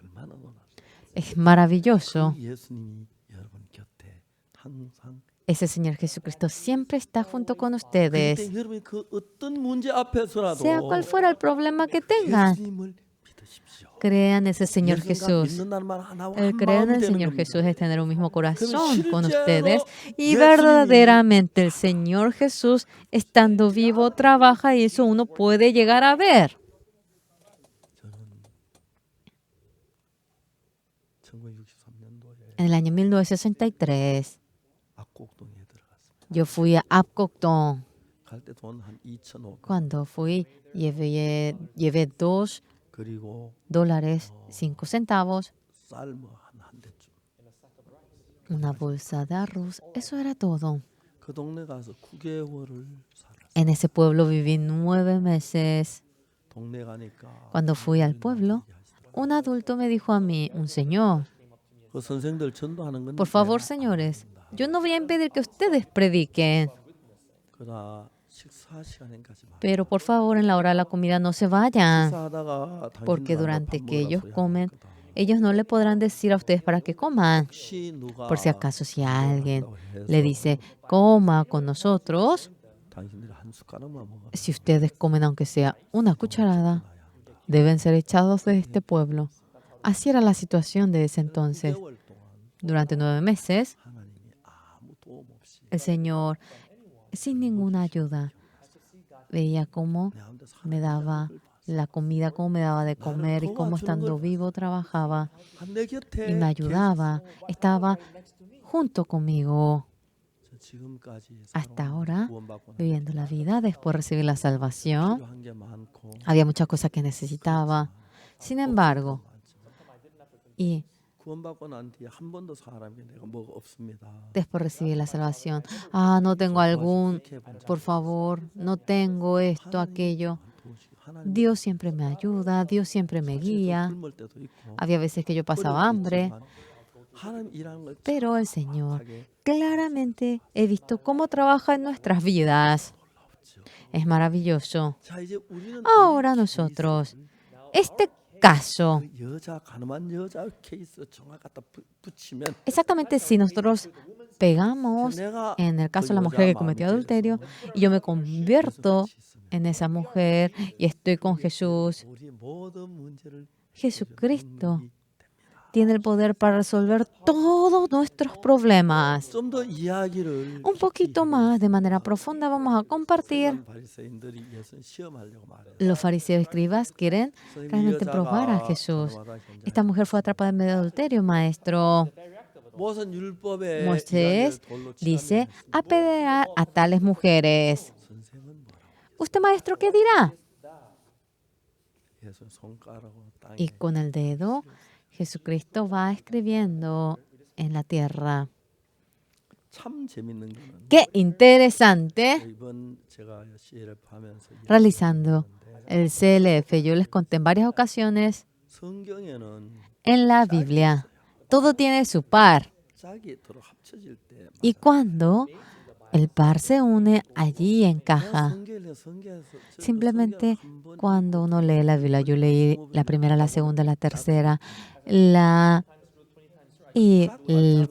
[SPEAKER 1] 얼마나 놀랍습니까?
[SPEAKER 2] Es maravilloso.
[SPEAKER 1] 예수님이 여러분 곁에 항상
[SPEAKER 2] Ese Señor Jesucristo siempre está junto con
[SPEAKER 1] 그때
[SPEAKER 2] ustedes.
[SPEAKER 1] 여러분 그 어떤 문제 앞에서라도
[SPEAKER 2] Sea cual fuera el problema que tengan,
[SPEAKER 1] 예수님을 믿으십시오.
[SPEAKER 2] crean ese Señor
[SPEAKER 1] 예수님과
[SPEAKER 2] Jesús.
[SPEAKER 1] 믿는 날만 하나와
[SPEAKER 2] El
[SPEAKER 1] 한
[SPEAKER 2] creer en
[SPEAKER 1] 마음이
[SPEAKER 2] el
[SPEAKER 1] 되는
[SPEAKER 2] Señor
[SPEAKER 1] 겁니다.
[SPEAKER 2] Jesús es tener un mismo corazón con
[SPEAKER 1] 실제로
[SPEAKER 2] ustedes. Y
[SPEAKER 1] 예수님이
[SPEAKER 2] verdaderamente el Señor Jesús, estando vivo, trabaja y eso uno puede llegar a ver.
[SPEAKER 1] 저는 1963년도에
[SPEAKER 2] En el año 1963,
[SPEAKER 1] 압곡동에 들어갔습니다.
[SPEAKER 2] yo fui a Apcocton.
[SPEAKER 1] 갈 때 돈 한 2,500.
[SPEAKER 2] Cuando fui, llevé $2,
[SPEAKER 1] 그리고
[SPEAKER 2] 5 centavos,
[SPEAKER 1] 쌀 한 대쯤.
[SPEAKER 2] una bolsa de arroz. Eso era todo.
[SPEAKER 1] 그 동네 가서 9개월을 살았어요.
[SPEAKER 2] En ese pueblo viví 9 meses.
[SPEAKER 1] 동네 가니까
[SPEAKER 2] Cuando fui al pueblo, un adulto me dijo a mí, un señor,
[SPEAKER 1] 그 선생들 전도하는 건
[SPEAKER 2] por favor, señores, yo no voy a impedir que ustedes prediquen,
[SPEAKER 1] 그러나 식사 시간에까지만.
[SPEAKER 2] pero por favor, en la hora de la comida no se vayan,
[SPEAKER 1] 식사하다가
[SPEAKER 2] porque
[SPEAKER 1] 당신도
[SPEAKER 2] durante
[SPEAKER 1] 밥
[SPEAKER 2] que
[SPEAKER 1] 먹으라
[SPEAKER 2] ellos
[SPEAKER 1] 소리
[SPEAKER 2] comen,
[SPEAKER 1] 하니까
[SPEAKER 2] ellos no le podrán decir a ustedes para que coman.
[SPEAKER 1] 혹시 누가
[SPEAKER 2] Por si acaso, si alguien
[SPEAKER 1] 한다고 해서
[SPEAKER 2] le dice, coma con nosotros,
[SPEAKER 1] 당신들이 한 숟가락만 먹어.
[SPEAKER 2] si ustedes comen aunque sea una cucharada, deben ser echados de este pueblo. Así era la situación de ese entonces.
[SPEAKER 1] 9개월 동안
[SPEAKER 2] Durante 9 meses,
[SPEAKER 1] 하나님이 아무 도움 없이
[SPEAKER 2] el Señor, sin ninguna ayuda, veía cómo
[SPEAKER 1] 내한테
[SPEAKER 2] me daba la comida, cómo me daba de comer y cómo estando vivo trabajaba
[SPEAKER 1] 내 곁에
[SPEAKER 2] y me ayudaba. Estaba junto conmigo
[SPEAKER 1] 지금까지
[SPEAKER 2] hasta ahora,
[SPEAKER 1] 구원받고
[SPEAKER 2] viviendo la vida después de recibir la salvación.
[SPEAKER 1] 필요한 게 많고
[SPEAKER 2] Había muchas cosas que necesitaba. Sin embargo, y
[SPEAKER 1] 구원받고 난 뒤에 한 번도 사람이 내가 뭐가 없습니다.
[SPEAKER 2] después recibí la salvación, no tengo algún, por favor, no tengo esto, aquello.
[SPEAKER 1] 하나님
[SPEAKER 2] Dios siempre me ayuda, Dios siempre me guía.
[SPEAKER 1] 굶을 때도 있고
[SPEAKER 2] Había veces que yo pasaba hambre,
[SPEAKER 1] 하나님 일하는 걸
[SPEAKER 2] pero el Señor
[SPEAKER 1] 하게
[SPEAKER 2] claramente he visto cómo trabaja en nuestras vidas.
[SPEAKER 1] 없죠.
[SPEAKER 2] Es maravilloso.
[SPEAKER 1] 자 이제 우리는
[SPEAKER 2] Ahora nosotros, este caso.
[SPEAKER 1] 그 여자 가늠한 여자 케이스 정확 갖다 붙이면
[SPEAKER 2] Exactamente, si nosotros pegamos
[SPEAKER 1] 내가
[SPEAKER 2] en el caso
[SPEAKER 1] 그
[SPEAKER 2] de la
[SPEAKER 1] 여자
[SPEAKER 2] mujer que
[SPEAKER 1] 마음이
[SPEAKER 2] cometió
[SPEAKER 1] 돼서
[SPEAKER 2] adulterio y yo me
[SPEAKER 1] 예수
[SPEAKER 2] convierto
[SPEAKER 1] 같이 있으면
[SPEAKER 2] en esa mujer y estoy con Jesús,
[SPEAKER 1] 우리 모든 문제를
[SPEAKER 2] Jesucristo
[SPEAKER 1] 능력이
[SPEAKER 2] tiene el poder para resolver todos nuestros problemas.
[SPEAKER 1] 좀 더 이야기를
[SPEAKER 2] Un poquito más, de manera profunda, vamos a compartir.
[SPEAKER 1] 바리새인들이 예수 시험하려고 말해요.
[SPEAKER 2] Los fariseos y escribas quieren
[SPEAKER 1] 선생님, 이
[SPEAKER 2] realmente probar a
[SPEAKER 1] 여자가
[SPEAKER 2] Jesús.
[SPEAKER 1] 가늠하다 현장에
[SPEAKER 2] Esta mujer fue atrapada en medio de adulterio, maestro.
[SPEAKER 1] 모세는 율법에
[SPEAKER 2] Moisés
[SPEAKER 1] 이방인을 돌로
[SPEAKER 2] dice
[SPEAKER 1] 치라며
[SPEAKER 2] apedrear a tales mujeres.
[SPEAKER 1] 선생은 뭐라고?
[SPEAKER 2] ¿Usted, maestro, qué dirá?
[SPEAKER 1] 예수 손가락으로 땅에
[SPEAKER 2] Y con el dedo, Jesucristo va escribiendo en la tierra.
[SPEAKER 1] 참 재밌는 거는
[SPEAKER 2] ¡Qué interesante!
[SPEAKER 1] 이번 제가 CLF 하면서
[SPEAKER 2] Realizando el CLF, yo les conté en varias ocasiones
[SPEAKER 1] 성경에는
[SPEAKER 2] en la Biblia, todo tiene su par.
[SPEAKER 1] 짝이 서로 합쳐질 때
[SPEAKER 2] Y cuando el par se une, allí encaja. Simplemente cuando uno lee la Biblia, yo leí la primera, la segunda, la tercera,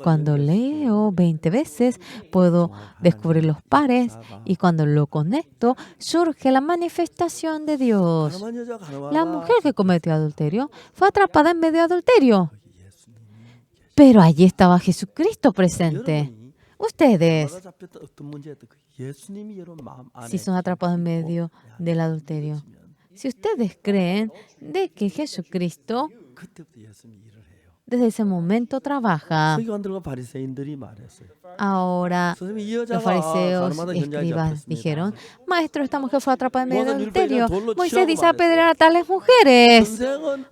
[SPEAKER 2] cuando leo 20 veces puedo descubrir los pares y cuando lo conecto surge la manifestación de Dios. La mujer que cometió adulterio fue atrapada en medio de adulterio, pero allí estaba Jesucristo presente. Ustedes, si son atrapados en medio del adulterio, si ustedes creen de que Jesucristo desde ese momento trabaja, ahora los fariseos y escribas dijeron, maestro, esta mujer fue atrapada en medio del adulterio. Moisés dice apedrear a tales mujeres.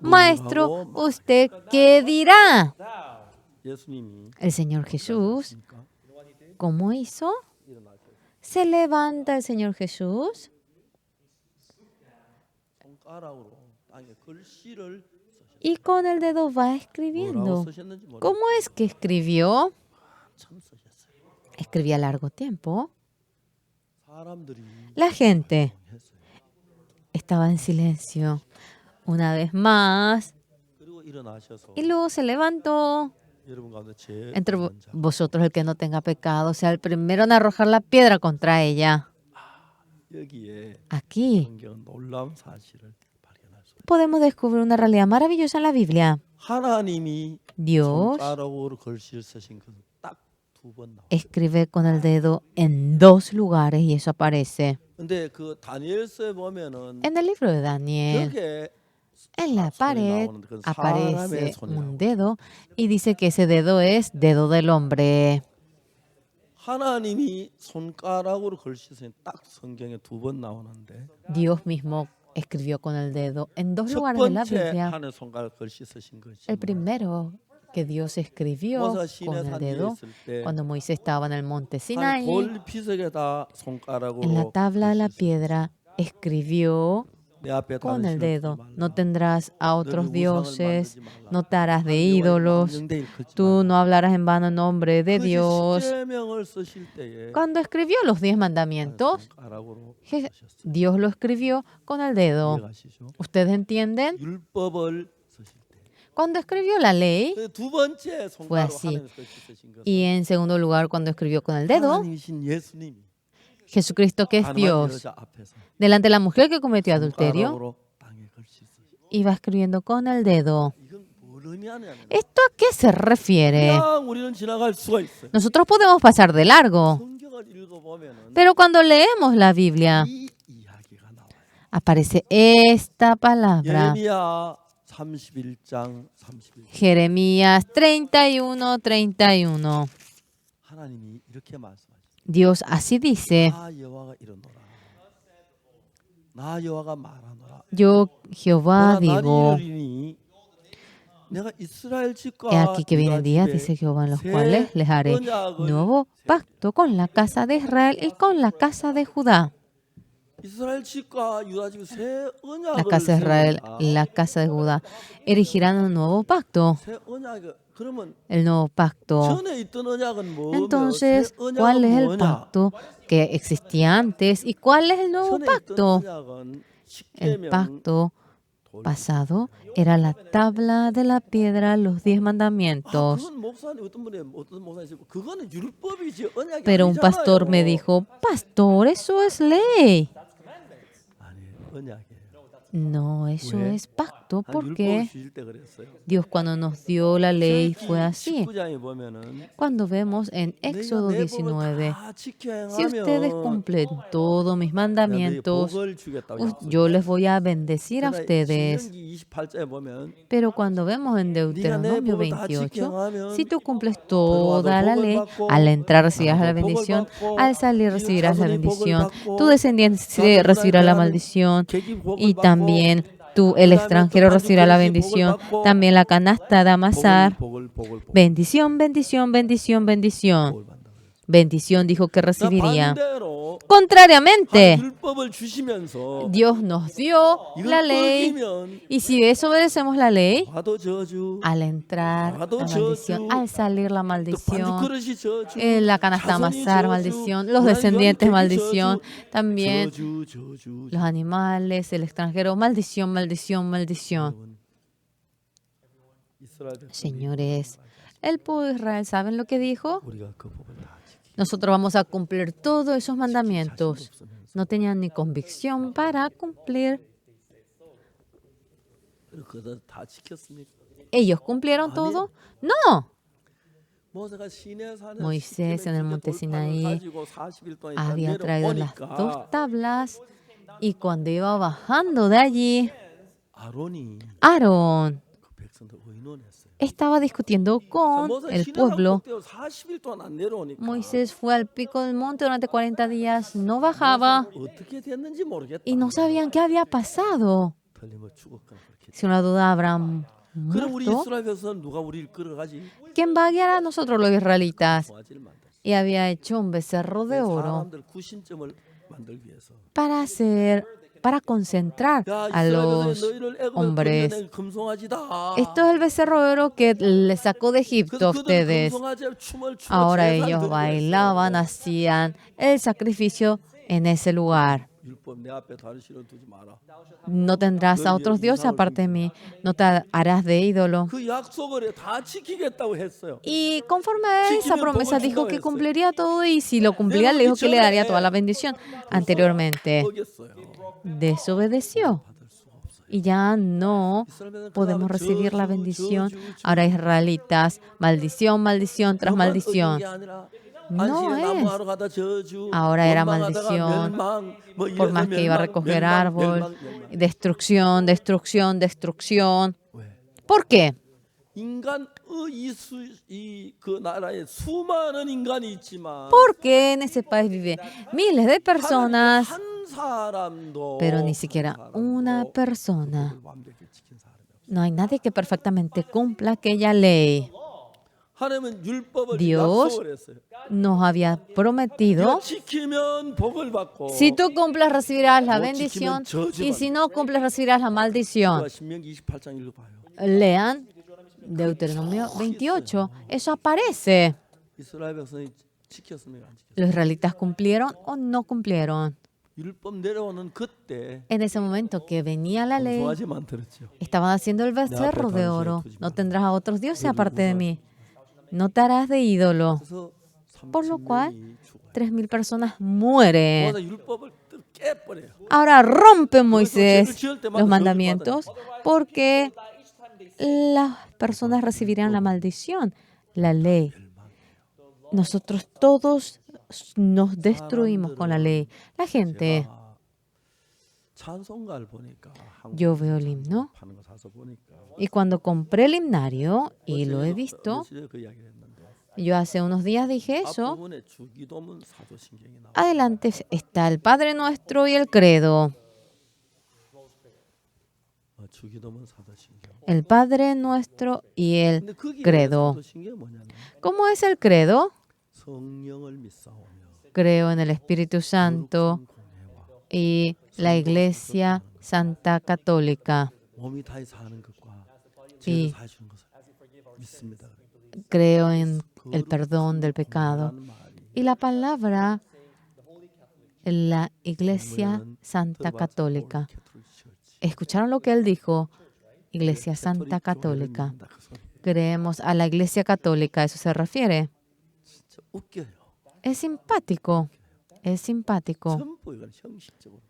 [SPEAKER 2] Maestro, ¿usted qué dirá? El Señor Jesús, ¿cómo hizo? Se levanta el Señor Jesús y con el dedo va escribiendo. ¿Cómo es que escribió? Escribía a largo tiempo. La gente estaba en silencio una vez más y luego se levantó. Entre vosotros el que no tenga pecado sea el primero en arrojar la piedra contra ella. Aquí podemos descubrir una realidad maravillosa en la Biblia. Dios escribe con el dedo en 2 lugares y eso aparece. En el libro de Daniel, en la pared aparece un dedo y dice que ese dedo es dedo del hombre. Dios mismo escribió con el dedo en 2 lugares de la Biblia. El primero que Dios escribió con el dedo cuando Moisés estaba en el monte Sinaí, en la tabla de la piedra escribió con el dedo, no tendrás a otros dioses, no te harás de ídolos, tú no hablarás en vano en nombre de Dios. Cuando escribió los 10 mandamientos, Dios lo escribió con el dedo. ¿Ustedes entienden? Cuando escribió la ley, fue así. Y en segundo lugar, cuando escribió con el dedo, Jesucristo, que es Dios, delante de la mujer que cometió adulterio, iba escribiendo con el dedo. ¿Esto a qué se refiere? Nosotros podemos pasar de largo, pero cuando leemos la Biblia, aparece esta palabra. Jeremías 31:31. Dios así dice: yo, Jehová, digo, he aquí que vienen días, dice Jehová, en los cuales les haré nuevo pacto con la casa de Israel y con la casa de Judá. La casa de Israel y la casa de Judá erigirán un nuevo pacto. El nuevo pacto. Entonces, ¿cuál es el pacto que existía antes y cuál es el nuevo pacto? El pacto pasado era la tabla de la piedra, los 10 mandamientos.
[SPEAKER 1] 그건 목사님 어떤 목사님 그거는 율법이지 언약이
[SPEAKER 2] Pero un pastor me
[SPEAKER 1] 아니잖아요.
[SPEAKER 2] dijo, pastor, eso es ley.
[SPEAKER 1] 아니 언약이에요.
[SPEAKER 2] No, eso
[SPEAKER 1] 왜?
[SPEAKER 2] es pacto,
[SPEAKER 1] 한 율법을
[SPEAKER 2] porque
[SPEAKER 1] 주실 때 그랬어요.
[SPEAKER 2] Dios cuando nos dio la ley fue así.
[SPEAKER 1] 19장에 보면은
[SPEAKER 2] Cuando vemos en
[SPEAKER 1] 내가
[SPEAKER 2] Éxodo
[SPEAKER 1] 내 법을
[SPEAKER 2] 19,
[SPEAKER 1] 다 지켜
[SPEAKER 2] si ustedes
[SPEAKER 1] 행하면
[SPEAKER 2] cumplen todos mis
[SPEAKER 1] 내가 너희
[SPEAKER 2] mandamientos,
[SPEAKER 1] 복을 주겠다고
[SPEAKER 2] yo
[SPEAKER 1] 약속했어요.
[SPEAKER 2] les voy a bendecir a
[SPEAKER 1] 그러나
[SPEAKER 2] ustedes.
[SPEAKER 1] 신명기 28장에 보면
[SPEAKER 2] Pero cuando vemos en
[SPEAKER 1] 네가 내
[SPEAKER 2] Deuteronomio
[SPEAKER 1] 법을 다
[SPEAKER 2] 28,
[SPEAKER 1] 지켜 행하면
[SPEAKER 2] si tú cumples
[SPEAKER 1] 들어와도
[SPEAKER 2] toda la
[SPEAKER 1] 복을
[SPEAKER 2] ley,
[SPEAKER 1] 받고
[SPEAKER 2] al entrar recibirás la
[SPEAKER 1] 나가도 복을
[SPEAKER 2] bendición,
[SPEAKER 1] 받고
[SPEAKER 2] al salir
[SPEAKER 1] 네
[SPEAKER 2] recibirás la
[SPEAKER 1] 자손이 복을
[SPEAKER 2] bendición,
[SPEAKER 1] 받고
[SPEAKER 2] tu descendiente
[SPEAKER 1] 다른
[SPEAKER 2] recibirá la
[SPEAKER 1] 나라에
[SPEAKER 2] maldición
[SPEAKER 1] 계기 복을
[SPEAKER 2] y
[SPEAKER 1] 받고
[SPEAKER 2] también tú, el
[SPEAKER 1] 그다음에 또
[SPEAKER 2] extranjero, recibirá la
[SPEAKER 1] 반죽그릇이 복을
[SPEAKER 2] bendición,
[SPEAKER 1] 받고
[SPEAKER 2] también la canasta de amasar.
[SPEAKER 1] 복을
[SPEAKER 2] Bendición, bendición, bendición, bendición.
[SPEAKER 1] 받는다고 그랬어요.
[SPEAKER 2] Bendición dijo que recibiría.
[SPEAKER 1] 반대로
[SPEAKER 2] Contrariamente,
[SPEAKER 1] 율법을 주시면서
[SPEAKER 2] Dios nos dio la
[SPEAKER 1] 이걸
[SPEAKER 2] ley
[SPEAKER 1] 어기면
[SPEAKER 2] y si desobedecemos la ley,
[SPEAKER 1] 와도 저주,
[SPEAKER 2] al entrar la maldición, al salir la
[SPEAKER 1] 또
[SPEAKER 2] maldición,
[SPEAKER 1] 반죽그릇이 저주,
[SPEAKER 2] la canasta
[SPEAKER 1] 자손이
[SPEAKER 2] amasar,
[SPEAKER 1] 저주,
[SPEAKER 2] maldición, los
[SPEAKER 1] 그다음에
[SPEAKER 2] descendientes,
[SPEAKER 1] 계기
[SPEAKER 2] maldición,
[SPEAKER 1] 저주,
[SPEAKER 2] también
[SPEAKER 1] 저주.
[SPEAKER 2] los animales, el extranjero, maldición, maldición, maldición.
[SPEAKER 1] 여러분, 이스라엘 백성이
[SPEAKER 2] Señores, el pueblo de Israel, ¿saben lo que dijo?
[SPEAKER 1] 우리가 그 법을 다 지키.
[SPEAKER 2] Nosotros vamos a cumplir todos esos mandamientos. No tenían ni convicción para cumplir.
[SPEAKER 1] 그거 다 지켰습니까?
[SPEAKER 2] ¿Ellos cumplieron todo? No.
[SPEAKER 1] 모세가 시내산에
[SPEAKER 2] Moisés en el monte Sinaí
[SPEAKER 1] 가지고 40일 동안
[SPEAKER 2] había traído las
[SPEAKER 1] 내려오니까
[SPEAKER 2] dos tablas y cuando iba bajando de allí,
[SPEAKER 1] 아론이
[SPEAKER 2] Aarón
[SPEAKER 1] 그 백성들 의논했어요.
[SPEAKER 2] estaba discutiendo con el pueblo.
[SPEAKER 1] 40일 동안 안 내려오니까
[SPEAKER 2] Moisés fue al pico del monte durante 40 días, no bajaba
[SPEAKER 1] 어떻게 됐는지 모르겠다.
[SPEAKER 2] y no sabían qué había pasado.
[SPEAKER 1] 틀리면 죽었거나 그렇게.
[SPEAKER 2] Si una duda habrán
[SPEAKER 1] 그럼 우리
[SPEAKER 2] muerto,
[SPEAKER 1] 이스라엘 백성 누가 우리를 끌어가지?
[SPEAKER 2] ¿quién va a guiar a nosotros los israelitas?
[SPEAKER 1] 도화지를 만들었어요.
[SPEAKER 2] Y había hecho un becerro de oro
[SPEAKER 1] 사람들 구심점을 만들기 위해서.
[SPEAKER 2] para concentrar
[SPEAKER 1] 야,
[SPEAKER 2] a
[SPEAKER 1] 이스라엘
[SPEAKER 2] los
[SPEAKER 1] 백성이 너희를 애굽에
[SPEAKER 2] hombres.
[SPEAKER 1] 끌어낸 금송아지다.
[SPEAKER 2] Esto es el becerro de oro que les sacó de Egipto a
[SPEAKER 1] 그래서 그들은
[SPEAKER 2] ustedes.
[SPEAKER 1] 금송아지를 춤을 추고
[SPEAKER 2] Ahora
[SPEAKER 1] 제사를
[SPEAKER 2] ellos
[SPEAKER 1] 드리고
[SPEAKER 2] bailaban,
[SPEAKER 1] 했어요.
[SPEAKER 2] hacían el sacrificio en ese lugar.
[SPEAKER 1] 율법 내 앞에 다른 신을 두지 마라.
[SPEAKER 2] No tendrás a otros dioses aparte de mí. No te harás de ídolo.
[SPEAKER 1] 그 약속을 다 지키겠다고 했어요.
[SPEAKER 2] Y conforme a esa promesa dijo que cumpliría todo y si lo cumplía le dijo que le daría toda la bendición. Anteriormente
[SPEAKER 1] 어겼어요.
[SPEAKER 2] desobedeció
[SPEAKER 1] 받을 수가 없어요.
[SPEAKER 2] y ya no podemos recibir la bendición. Ahora israelitas, maldición, maldición tras maldición. No es. Ahora era maldición. Por más que iba a recoger árbol, destrucción, destrucción, destrucción. ¿Por qué?
[SPEAKER 1] 그 나라에 수많은 인간이 있지만
[SPEAKER 2] Porque en ese país viven miles de personas,
[SPEAKER 1] 한 사람도
[SPEAKER 2] pero ni siquiera una persona. No hay nadie que perfectamente cumpla aquella ley.
[SPEAKER 1] 하나님은 율법을
[SPEAKER 2] Dios
[SPEAKER 1] 약속을 했어요.
[SPEAKER 2] nos había prometido,
[SPEAKER 1] 이거 지키면 복을 받고
[SPEAKER 2] si tú cumples recibirás la
[SPEAKER 1] 못
[SPEAKER 2] bendición
[SPEAKER 1] 지키면
[SPEAKER 2] y si no
[SPEAKER 1] 저주받는다.
[SPEAKER 2] cumples recibirás la maldición.
[SPEAKER 1] 신명기 28장 읽어봐요.
[SPEAKER 2] Lean Deuteronomio 28. Eso aparece.
[SPEAKER 1] 이스라엘 백성이 지켰습니까? 안 지켰습니까?
[SPEAKER 2] ¿Los israelitas cumplieron o no cumplieron?
[SPEAKER 1] 율법 내려오는 그때
[SPEAKER 2] En ese momento que venía la ley,
[SPEAKER 1] 금송아지 만들었죠.
[SPEAKER 2] estaban haciendo el becerro de oro. No tendrás a otros dioses aparte de mí. No te harás de ídolo.
[SPEAKER 1] 그래서
[SPEAKER 2] Por lo cual,
[SPEAKER 1] 3,000명이 죽어요.
[SPEAKER 2] 3,000 personas mueren.
[SPEAKER 1] 모세 율법을 깨버려요.
[SPEAKER 2] Ahora rompe Moisés los mandamientos porque las personas recibirán la maldición, la ley. Nosotros todos nos destruimos con la ley. La gente,
[SPEAKER 1] 찬송가를 보니까
[SPEAKER 2] yo veo el himno
[SPEAKER 1] 파는 거 사서 보니까
[SPEAKER 2] y cuando compré el himnario y lo he visto,
[SPEAKER 1] 어제 그 이야기를 했는데
[SPEAKER 2] yo hace unos días dije eso,
[SPEAKER 1] 앞부분에 주기도문 사도신경이 나와.
[SPEAKER 2] adelante está el Padre Nuestro y el Credo.
[SPEAKER 1] 주기도문 사도신경.
[SPEAKER 2] El Padre Nuestro y el
[SPEAKER 1] 근데 거기에
[SPEAKER 2] Credo.
[SPEAKER 1] 사도신경이 뭐냐면
[SPEAKER 2] ¿Cómo es el credo?
[SPEAKER 1] 성령을 믿사오며
[SPEAKER 2] Creo en el Espíritu Santo
[SPEAKER 1] 공회와
[SPEAKER 2] y la Iglesia Santa Católica.
[SPEAKER 1] 몸이 다해서 하는 것과
[SPEAKER 2] 이-
[SPEAKER 1] 죄를 사해 주는 것을 믿습니다.
[SPEAKER 2] Creo en el perdón del pecado.
[SPEAKER 1] 라는 말이
[SPEAKER 2] Y la palabra, la Iglesia Santa Católica,
[SPEAKER 1] 캐톨릭 처치.
[SPEAKER 2] ¿Escucharon lo que él dijo? Iglesia Santa Católica. Creemos a la Iglesia Católica, ¿a eso se refiere?
[SPEAKER 1] 진짜 웃겨요.
[SPEAKER 2] Es simpático, es simpático.
[SPEAKER 1] 전부 이건 형식적으로.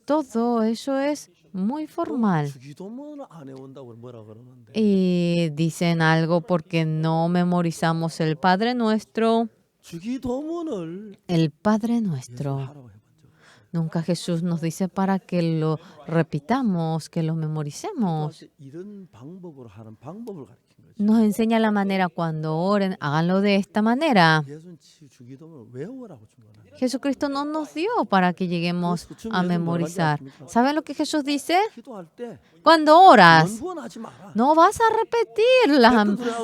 [SPEAKER 2] Todo eso es muy formal.
[SPEAKER 1] 주기도문을 안 해온다고 뭐라 그러는데.
[SPEAKER 2] Y dicen algo porque no memorizamos el Padre Nuestro.
[SPEAKER 1] 주기도문을
[SPEAKER 2] El Padre
[SPEAKER 1] 예수가
[SPEAKER 2] Nuestro.
[SPEAKER 1] 하라고 해본 적 없어요.
[SPEAKER 2] Nunca Jesús nos dice para que lo repitamos, que lo memoricemos.
[SPEAKER 1] 기도할 때 이런 방법으로 하는 방법을 가르친 거지.
[SPEAKER 2] Nos enseña la manera cuando oren, háganlo de esta manera.
[SPEAKER 1] 예수는 주기도문을 외우라고 준 거는.
[SPEAKER 2] Jesucristo no nos dio para que lleguemos a memorizar. ¿Saben lo que Jesús dice?
[SPEAKER 1] 기도할 때
[SPEAKER 2] Cuando oras,
[SPEAKER 1] 연구하지 마라.
[SPEAKER 2] no vas a repetir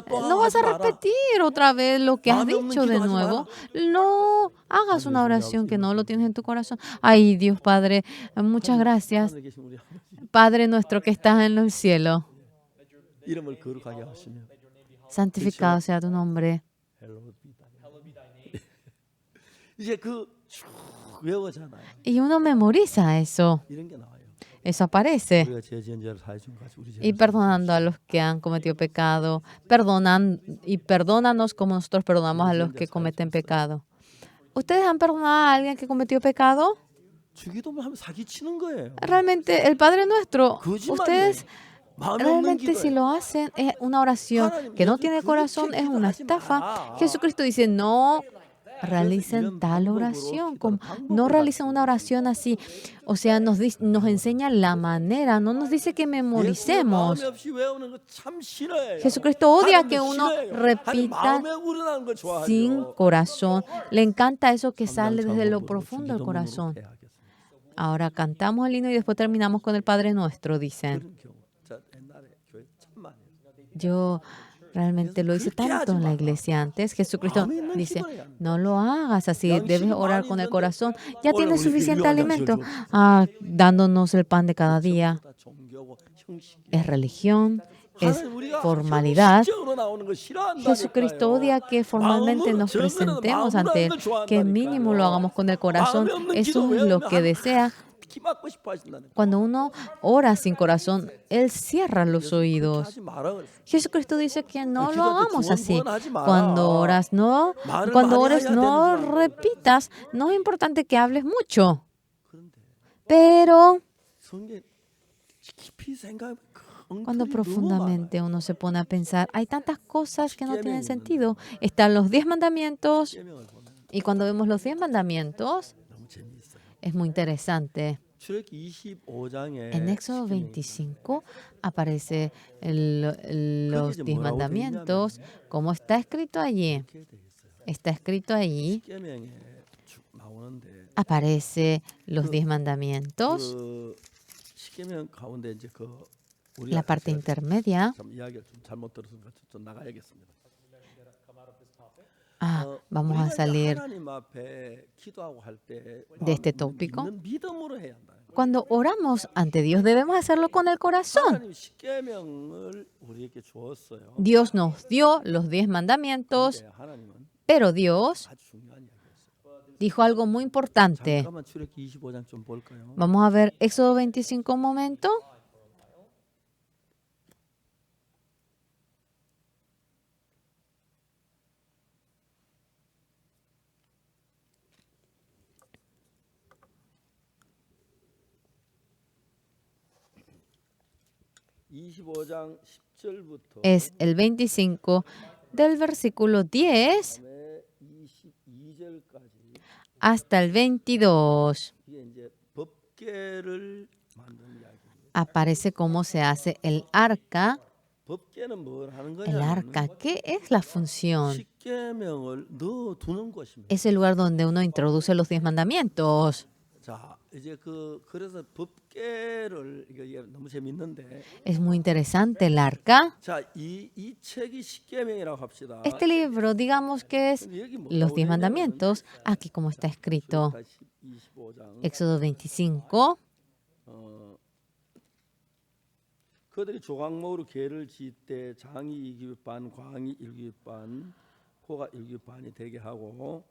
[SPEAKER 1] 또
[SPEAKER 2] no vas a
[SPEAKER 1] 하지 마라.
[SPEAKER 2] repetir otra vez lo que has
[SPEAKER 1] 마음에 없는
[SPEAKER 2] dicho de
[SPEAKER 1] 기도하지
[SPEAKER 2] nuevo.
[SPEAKER 1] 마라.
[SPEAKER 2] No hagas una oración que no lo tienes en tu corazón. Ay, Dios Padre, muchas gracias.
[SPEAKER 1] 하늘에 계신 우리 아버지
[SPEAKER 2] Padre nuestro que estás en el cielo,
[SPEAKER 1] 이름을 거룩하게 하시며
[SPEAKER 2] santificado sea tu nombre.
[SPEAKER 1] 헬로우드 비다. 이제 그 쭉 외워잖아요.
[SPEAKER 2] Y uno memoriza eso.
[SPEAKER 1] 이런 게 나와요.
[SPEAKER 2] Eso aparece.
[SPEAKER 1] 우리가 죄 지은 죄를 사해 준 것이 우리 죄.
[SPEAKER 2] Y perdonando a los que han cometido pecado, perdónanos como nosotros perdonamos a los que cometen pecado. ¿Ustedes han perdonado a alguien que cometió pecado?
[SPEAKER 1] 주기도문 하면 사기 치는 거예요.
[SPEAKER 2] Realmente, el Padre Nuestro, ustedes
[SPEAKER 1] 마음에 없는
[SPEAKER 2] realmente si
[SPEAKER 1] 기도예요.
[SPEAKER 2] lo hacen es una oración que no tiene corazón, es una estafa. Jesucristo dice, no realicen tal oración, no realicen una oración así. O sea, nos enseña la manera, no nos dice que memoricemos.
[SPEAKER 1] 마음에 없이 외우는 거 참 싫어해요.
[SPEAKER 2] Jesucristo odia que
[SPEAKER 1] 하나님도
[SPEAKER 2] uno
[SPEAKER 1] 싫어해요.
[SPEAKER 2] repita
[SPEAKER 1] 마음에 우러나는 거 좋아하죠.
[SPEAKER 2] sin corazón. Le encanta eso que sale desde lo
[SPEAKER 1] 감사함으로
[SPEAKER 2] profundo del
[SPEAKER 1] 주기도문으로
[SPEAKER 2] corazón.
[SPEAKER 1] 해야겠습니다.
[SPEAKER 2] Ahora cantamos el himno y después terminamos con el Padre Nuestro, dicen.
[SPEAKER 1] 그런 경우. 자, 옛날에 교회 참 많이 했어요.
[SPEAKER 2] Yo realmente lo hice tanto en la iglesia antes. Jesucristo dice, no lo hagas así, debes orar con el corazón. Ya tienes suficiente alimento. Dándonos el pan de cada día.
[SPEAKER 1] 다 종교고 형식.
[SPEAKER 2] Es religión, es
[SPEAKER 1] 하나님 우리가
[SPEAKER 2] formalidad.
[SPEAKER 1] 형식적으로 나오는 거 싫어한다니까요.
[SPEAKER 2] Jesucristo odia que formalmente nos presentemos ante Él, que mínimo lo hagamos con el corazón. Eso es lo que desea.
[SPEAKER 1] 키 막고 싶어 하신다니까.
[SPEAKER 2] Cuando uno ora sin corazón, Él cierra los oídos.
[SPEAKER 1] 하지 마라 그랬어요.
[SPEAKER 2] Jesucristo dice que no lo
[SPEAKER 1] 기도할 때
[SPEAKER 2] hagamos así.
[SPEAKER 1] 구원하지 마라.
[SPEAKER 2] Cuando oras, no,
[SPEAKER 1] 말을
[SPEAKER 2] cuando
[SPEAKER 1] 많이
[SPEAKER 2] ores,
[SPEAKER 1] 해야
[SPEAKER 2] no
[SPEAKER 1] 되는 줄 알고.
[SPEAKER 2] repitas. No es importante que hables mucho,
[SPEAKER 1] 그런데
[SPEAKER 2] pero
[SPEAKER 1] 성경 깊이 생각하면 그
[SPEAKER 2] cuando
[SPEAKER 1] 엉터리 너무 많아요.
[SPEAKER 2] profundamente uno se pone a pensar, hay tantas cosas que no tienen sentido. Están los 10 mandamientos,
[SPEAKER 1] 계명을 보면
[SPEAKER 2] y cuando vemos los 10 mandamientos,
[SPEAKER 1] 너무 재미있어요.
[SPEAKER 2] es muy interesante.
[SPEAKER 1] 출애굽기 25장에
[SPEAKER 2] En Éxodo 25 aparece los 10 mandamientos, como está escrito allí. Está escrito allí,
[SPEAKER 1] 십계명에 쭉 나오는데
[SPEAKER 2] aparece los 10 mandamientos,
[SPEAKER 1] 그 십계명 가운데 이제 그 우리가
[SPEAKER 2] la parte intermedia.
[SPEAKER 1] 참 이야기를 좀 잘못 들었으니까 좀 나가야겠습니다.
[SPEAKER 2] Vamos a
[SPEAKER 1] 우리가 이제
[SPEAKER 2] salir
[SPEAKER 1] 하나님 앞에 기도하고 할 때
[SPEAKER 2] de este tópico.
[SPEAKER 1] 믿는 믿음으로 해야 한다.
[SPEAKER 2] Cuando oramos ante Dios debemos hacerlo con el corazón.
[SPEAKER 1] 하나님 십계명을 우리에게 주었어요.
[SPEAKER 2] Dios nos dio los 10 mandamientos,
[SPEAKER 1] 근데 하나님은
[SPEAKER 2] pero Dios
[SPEAKER 1] 아주 중요한 이야기였어요.
[SPEAKER 2] dijo algo muy importante.
[SPEAKER 1] 잠깐만 출애굽기 25장 좀 볼까요?
[SPEAKER 2] Vamos a ver Éxodo 25 un momento.
[SPEAKER 1] (25장 10절부터)
[SPEAKER 2] Es el 25 del versículo 10
[SPEAKER 1] 22절까지
[SPEAKER 2] hasta el 22.
[SPEAKER 1] 이게 이제 법궤를 만드는 이야기입니다.
[SPEAKER 2] Aparece cómo se hace el arca.
[SPEAKER 1] 법궤는 뭘 하는
[SPEAKER 2] El arca,
[SPEAKER 1] 거냐면
[SPEAKER 2] ¿qué es la función?
[SPEAKER 1] 십계명을 넣어 두는 것입니다.
[SPEAKER 2] Es el lugar donde uno introduce los 10 mandamientos.
[SPEAKER 1] 자, 이제 그래서 법궤를 이게 너무 재밌는데,
[SPEAKER 2] Es muy interesante el arca.
[SPEAKER 1] 자, 이 책이 십계명이라고 합시다.
[SPEAKER 2] Este libro, digamos que es
[SPEAKER 1] 여기 뭐
[SPEAKER 2] los 10
[SPEAKER 1] 나오냐면
[SPEAKER 2] mandamientos, aquí como está escrito,
[SPEAKER 1] 25장
[SPEAKER 2] Éxodo 25.
[SPEAKER 1] 그들이 조각목으로 궤를 지을 때 장이 2규빗 반, 광이 1규빗 반, 코가 일규반이 되게 하고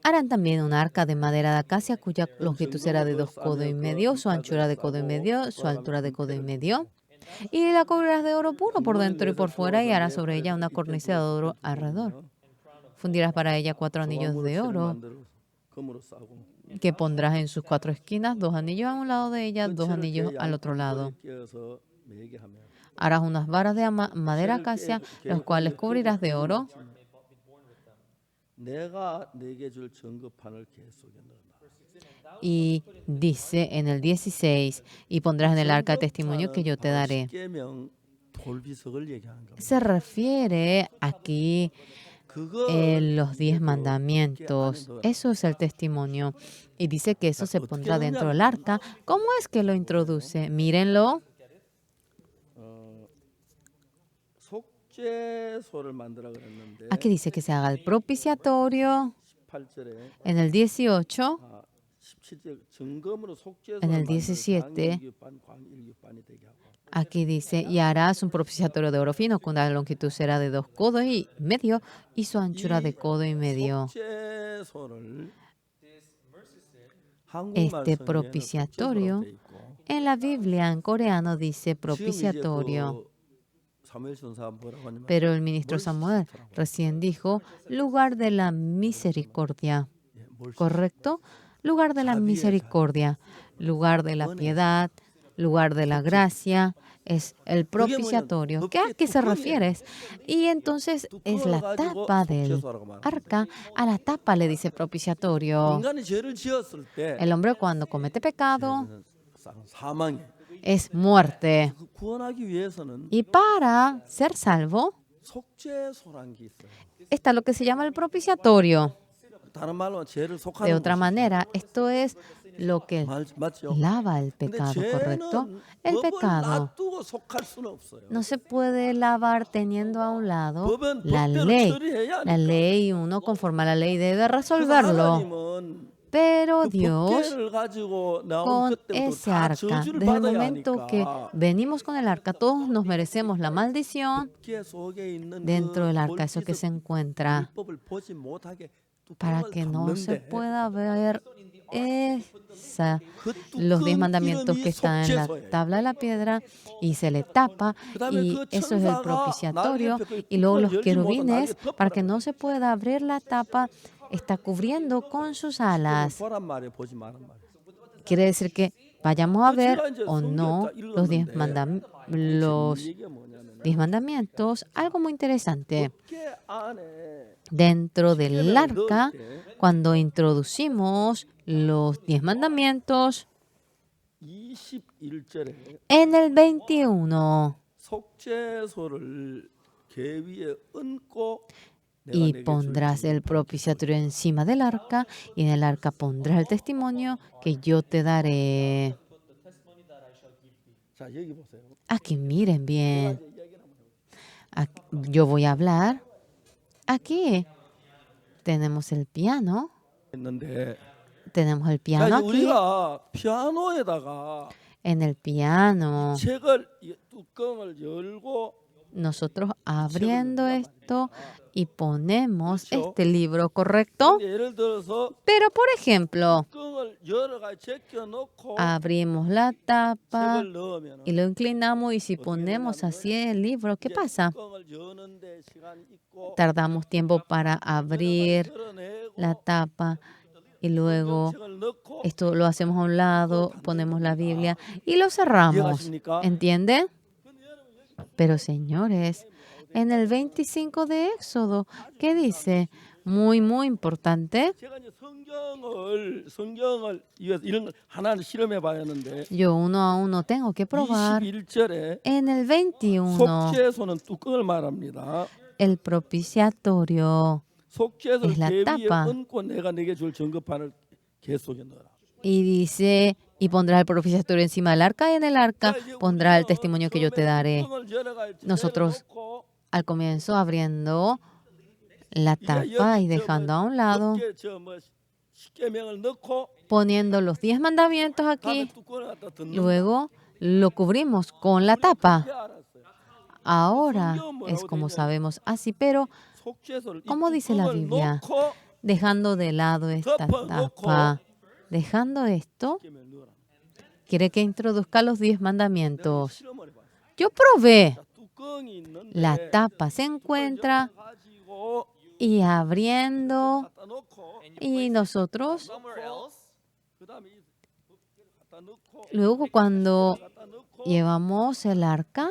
[SPEAKER 2] Harán también un arca de madera de acacia cuya longitud será de 2,5 codos, su anchura de 1,5 codos, su altura de 1,5 codos. Y la cubrirás de oro puro por dentro y por fuera y harás sobre ella una cornisa de oro alrededor. Fundirás para ella 4 anillos de oro
[SPEAKER 1] 금으로 싸고
[SPEAKER 2] que pondrás en sus 4 esquinas, 2 anillos a un lado de ella, 2 anillos al otro lado.
[SPEAKER 1] 끼워서 매게 하면
[SPEAKER 2] Harás unas varas de madera acacia, las cuales cubrirás de oro.
[SPEAKER 1] 내가 내게 줄 증거판을 계 속에 넣어놔.
[SPEAKER 2] Y dice en el 16, y pondrás en el arca de testimonio que yo te daré.
[SPEAKER 1] 십계명 돌비석을 얘기하는 겁니다.
[SPEAKER 2] Se refiere aquí los 10 mandamientos. Eso es el testimonio. Y dice que eso se pondrá dentro del arca. ¿Cómo es que lo introduce? Mírenlo.
[SPEAKER 1] 속죄소를 만들어 그랬는데
[SPEAKER 2] Aquí dice que se haga el propiciatorio.
[SPEAKER 1] 18절에
[SPEAKER 2] En el 18,
[SPEAKER 1] 17절 증거물로 속죄소를
[SPEAKER 2] en el
[SPEAKER 1] 만들어
[SPEAKER 2] 17,
[SPEAKER 1] 광일규반 광일규반이 되게 하고
[SPEAKER 2] aquí dice, y harás un propiciatorio de oro fino, cuya longitud será de 2,5 codos y su anchura de 1,5 codos.
[SPEAKER 1] 속죄소를
[SPEAKER 2] Este propiciatorio, en la Biblia en coreano dice propiciatorio. Pero el ministro Samuel recién dijo lugar de la misericordia, ¿correcto? Lugar de la misericordia, lugar de la piedad, lugar de la gracia, es el propiciatorio. ¿A qué se refiere? Y entonces es la tapa del arca. A la tapa le dice propiciatorio. El hombre cuando comete pecado es muerte. Y para ser salvo está lo que se llama el propiciatorio. De otra manera, esto es lo que lava el pecado, ¿correcto? El pecado no se puede lavar teniendo a un lado la ley. La ley, uno conforme a la ley debe resolverlo. Pero Dios, con ese arca, desde el momento que venimos con el arca, todos nos merecemos la maldición dentro del arca, eso que se encuentra, para que no se pueda ver los 10 mandamientos que están en la tabla de la piedra y se le tapa, y eso es el propiciatorio. Y luego los querubines, para que no se pueda abrir la tapa, está cubriendo con sus alas. Quiere decir que vayamos a ver o no los 10 mandamientos. Algo muy interesante. Dentro del arca, cuando introducimos los 10 mandamientos, en el 21, y pondrás el propiciatorio encima del arca, y en el arca pondrás el testimonio que yo te daré. Aquí miren bien. Aquí, yo voy a hablar. Aquí tenemos el piano. Tenemos el piano aquí. En el piano, nosotros abriendo esto y ponemos este libro, ¿correcto? Pero, por ejemplo, abrimos la tapa y lo inclinamos, y si ponemos así el libro, ¿qué pasa? Tardamos tiempo para abrir la tapa y luego esto lo hacemos a un lado, ponemos la Biblia y lo cerramos. ¿Entienden? Pero, señores, en el 25 de Éxodo, ¿qué dice? Muy, muy importante. Yo uno a uno tengo que probar. En el 21, el propiciatorio es la tapa. Y dice, y pondrás el propiciatorio encima del arca, y en el arca pondrás el testimonio que yo te daré. Nosotros, al comienzo, abriendo la tapa y dejando a un lado, poniendo los 10 mandamientos aquí, luego lo cubrimos con la tapa. Ahora es como sabemos así, pero ¿Cómo dice la Biblia? Dejando de lado esta tapa, dejando esto, quiere que introduzca los 10 mandamientos. Yo probé. La tapa se encuentra y abriendo, y nosotros, luego cuando llevamos el arca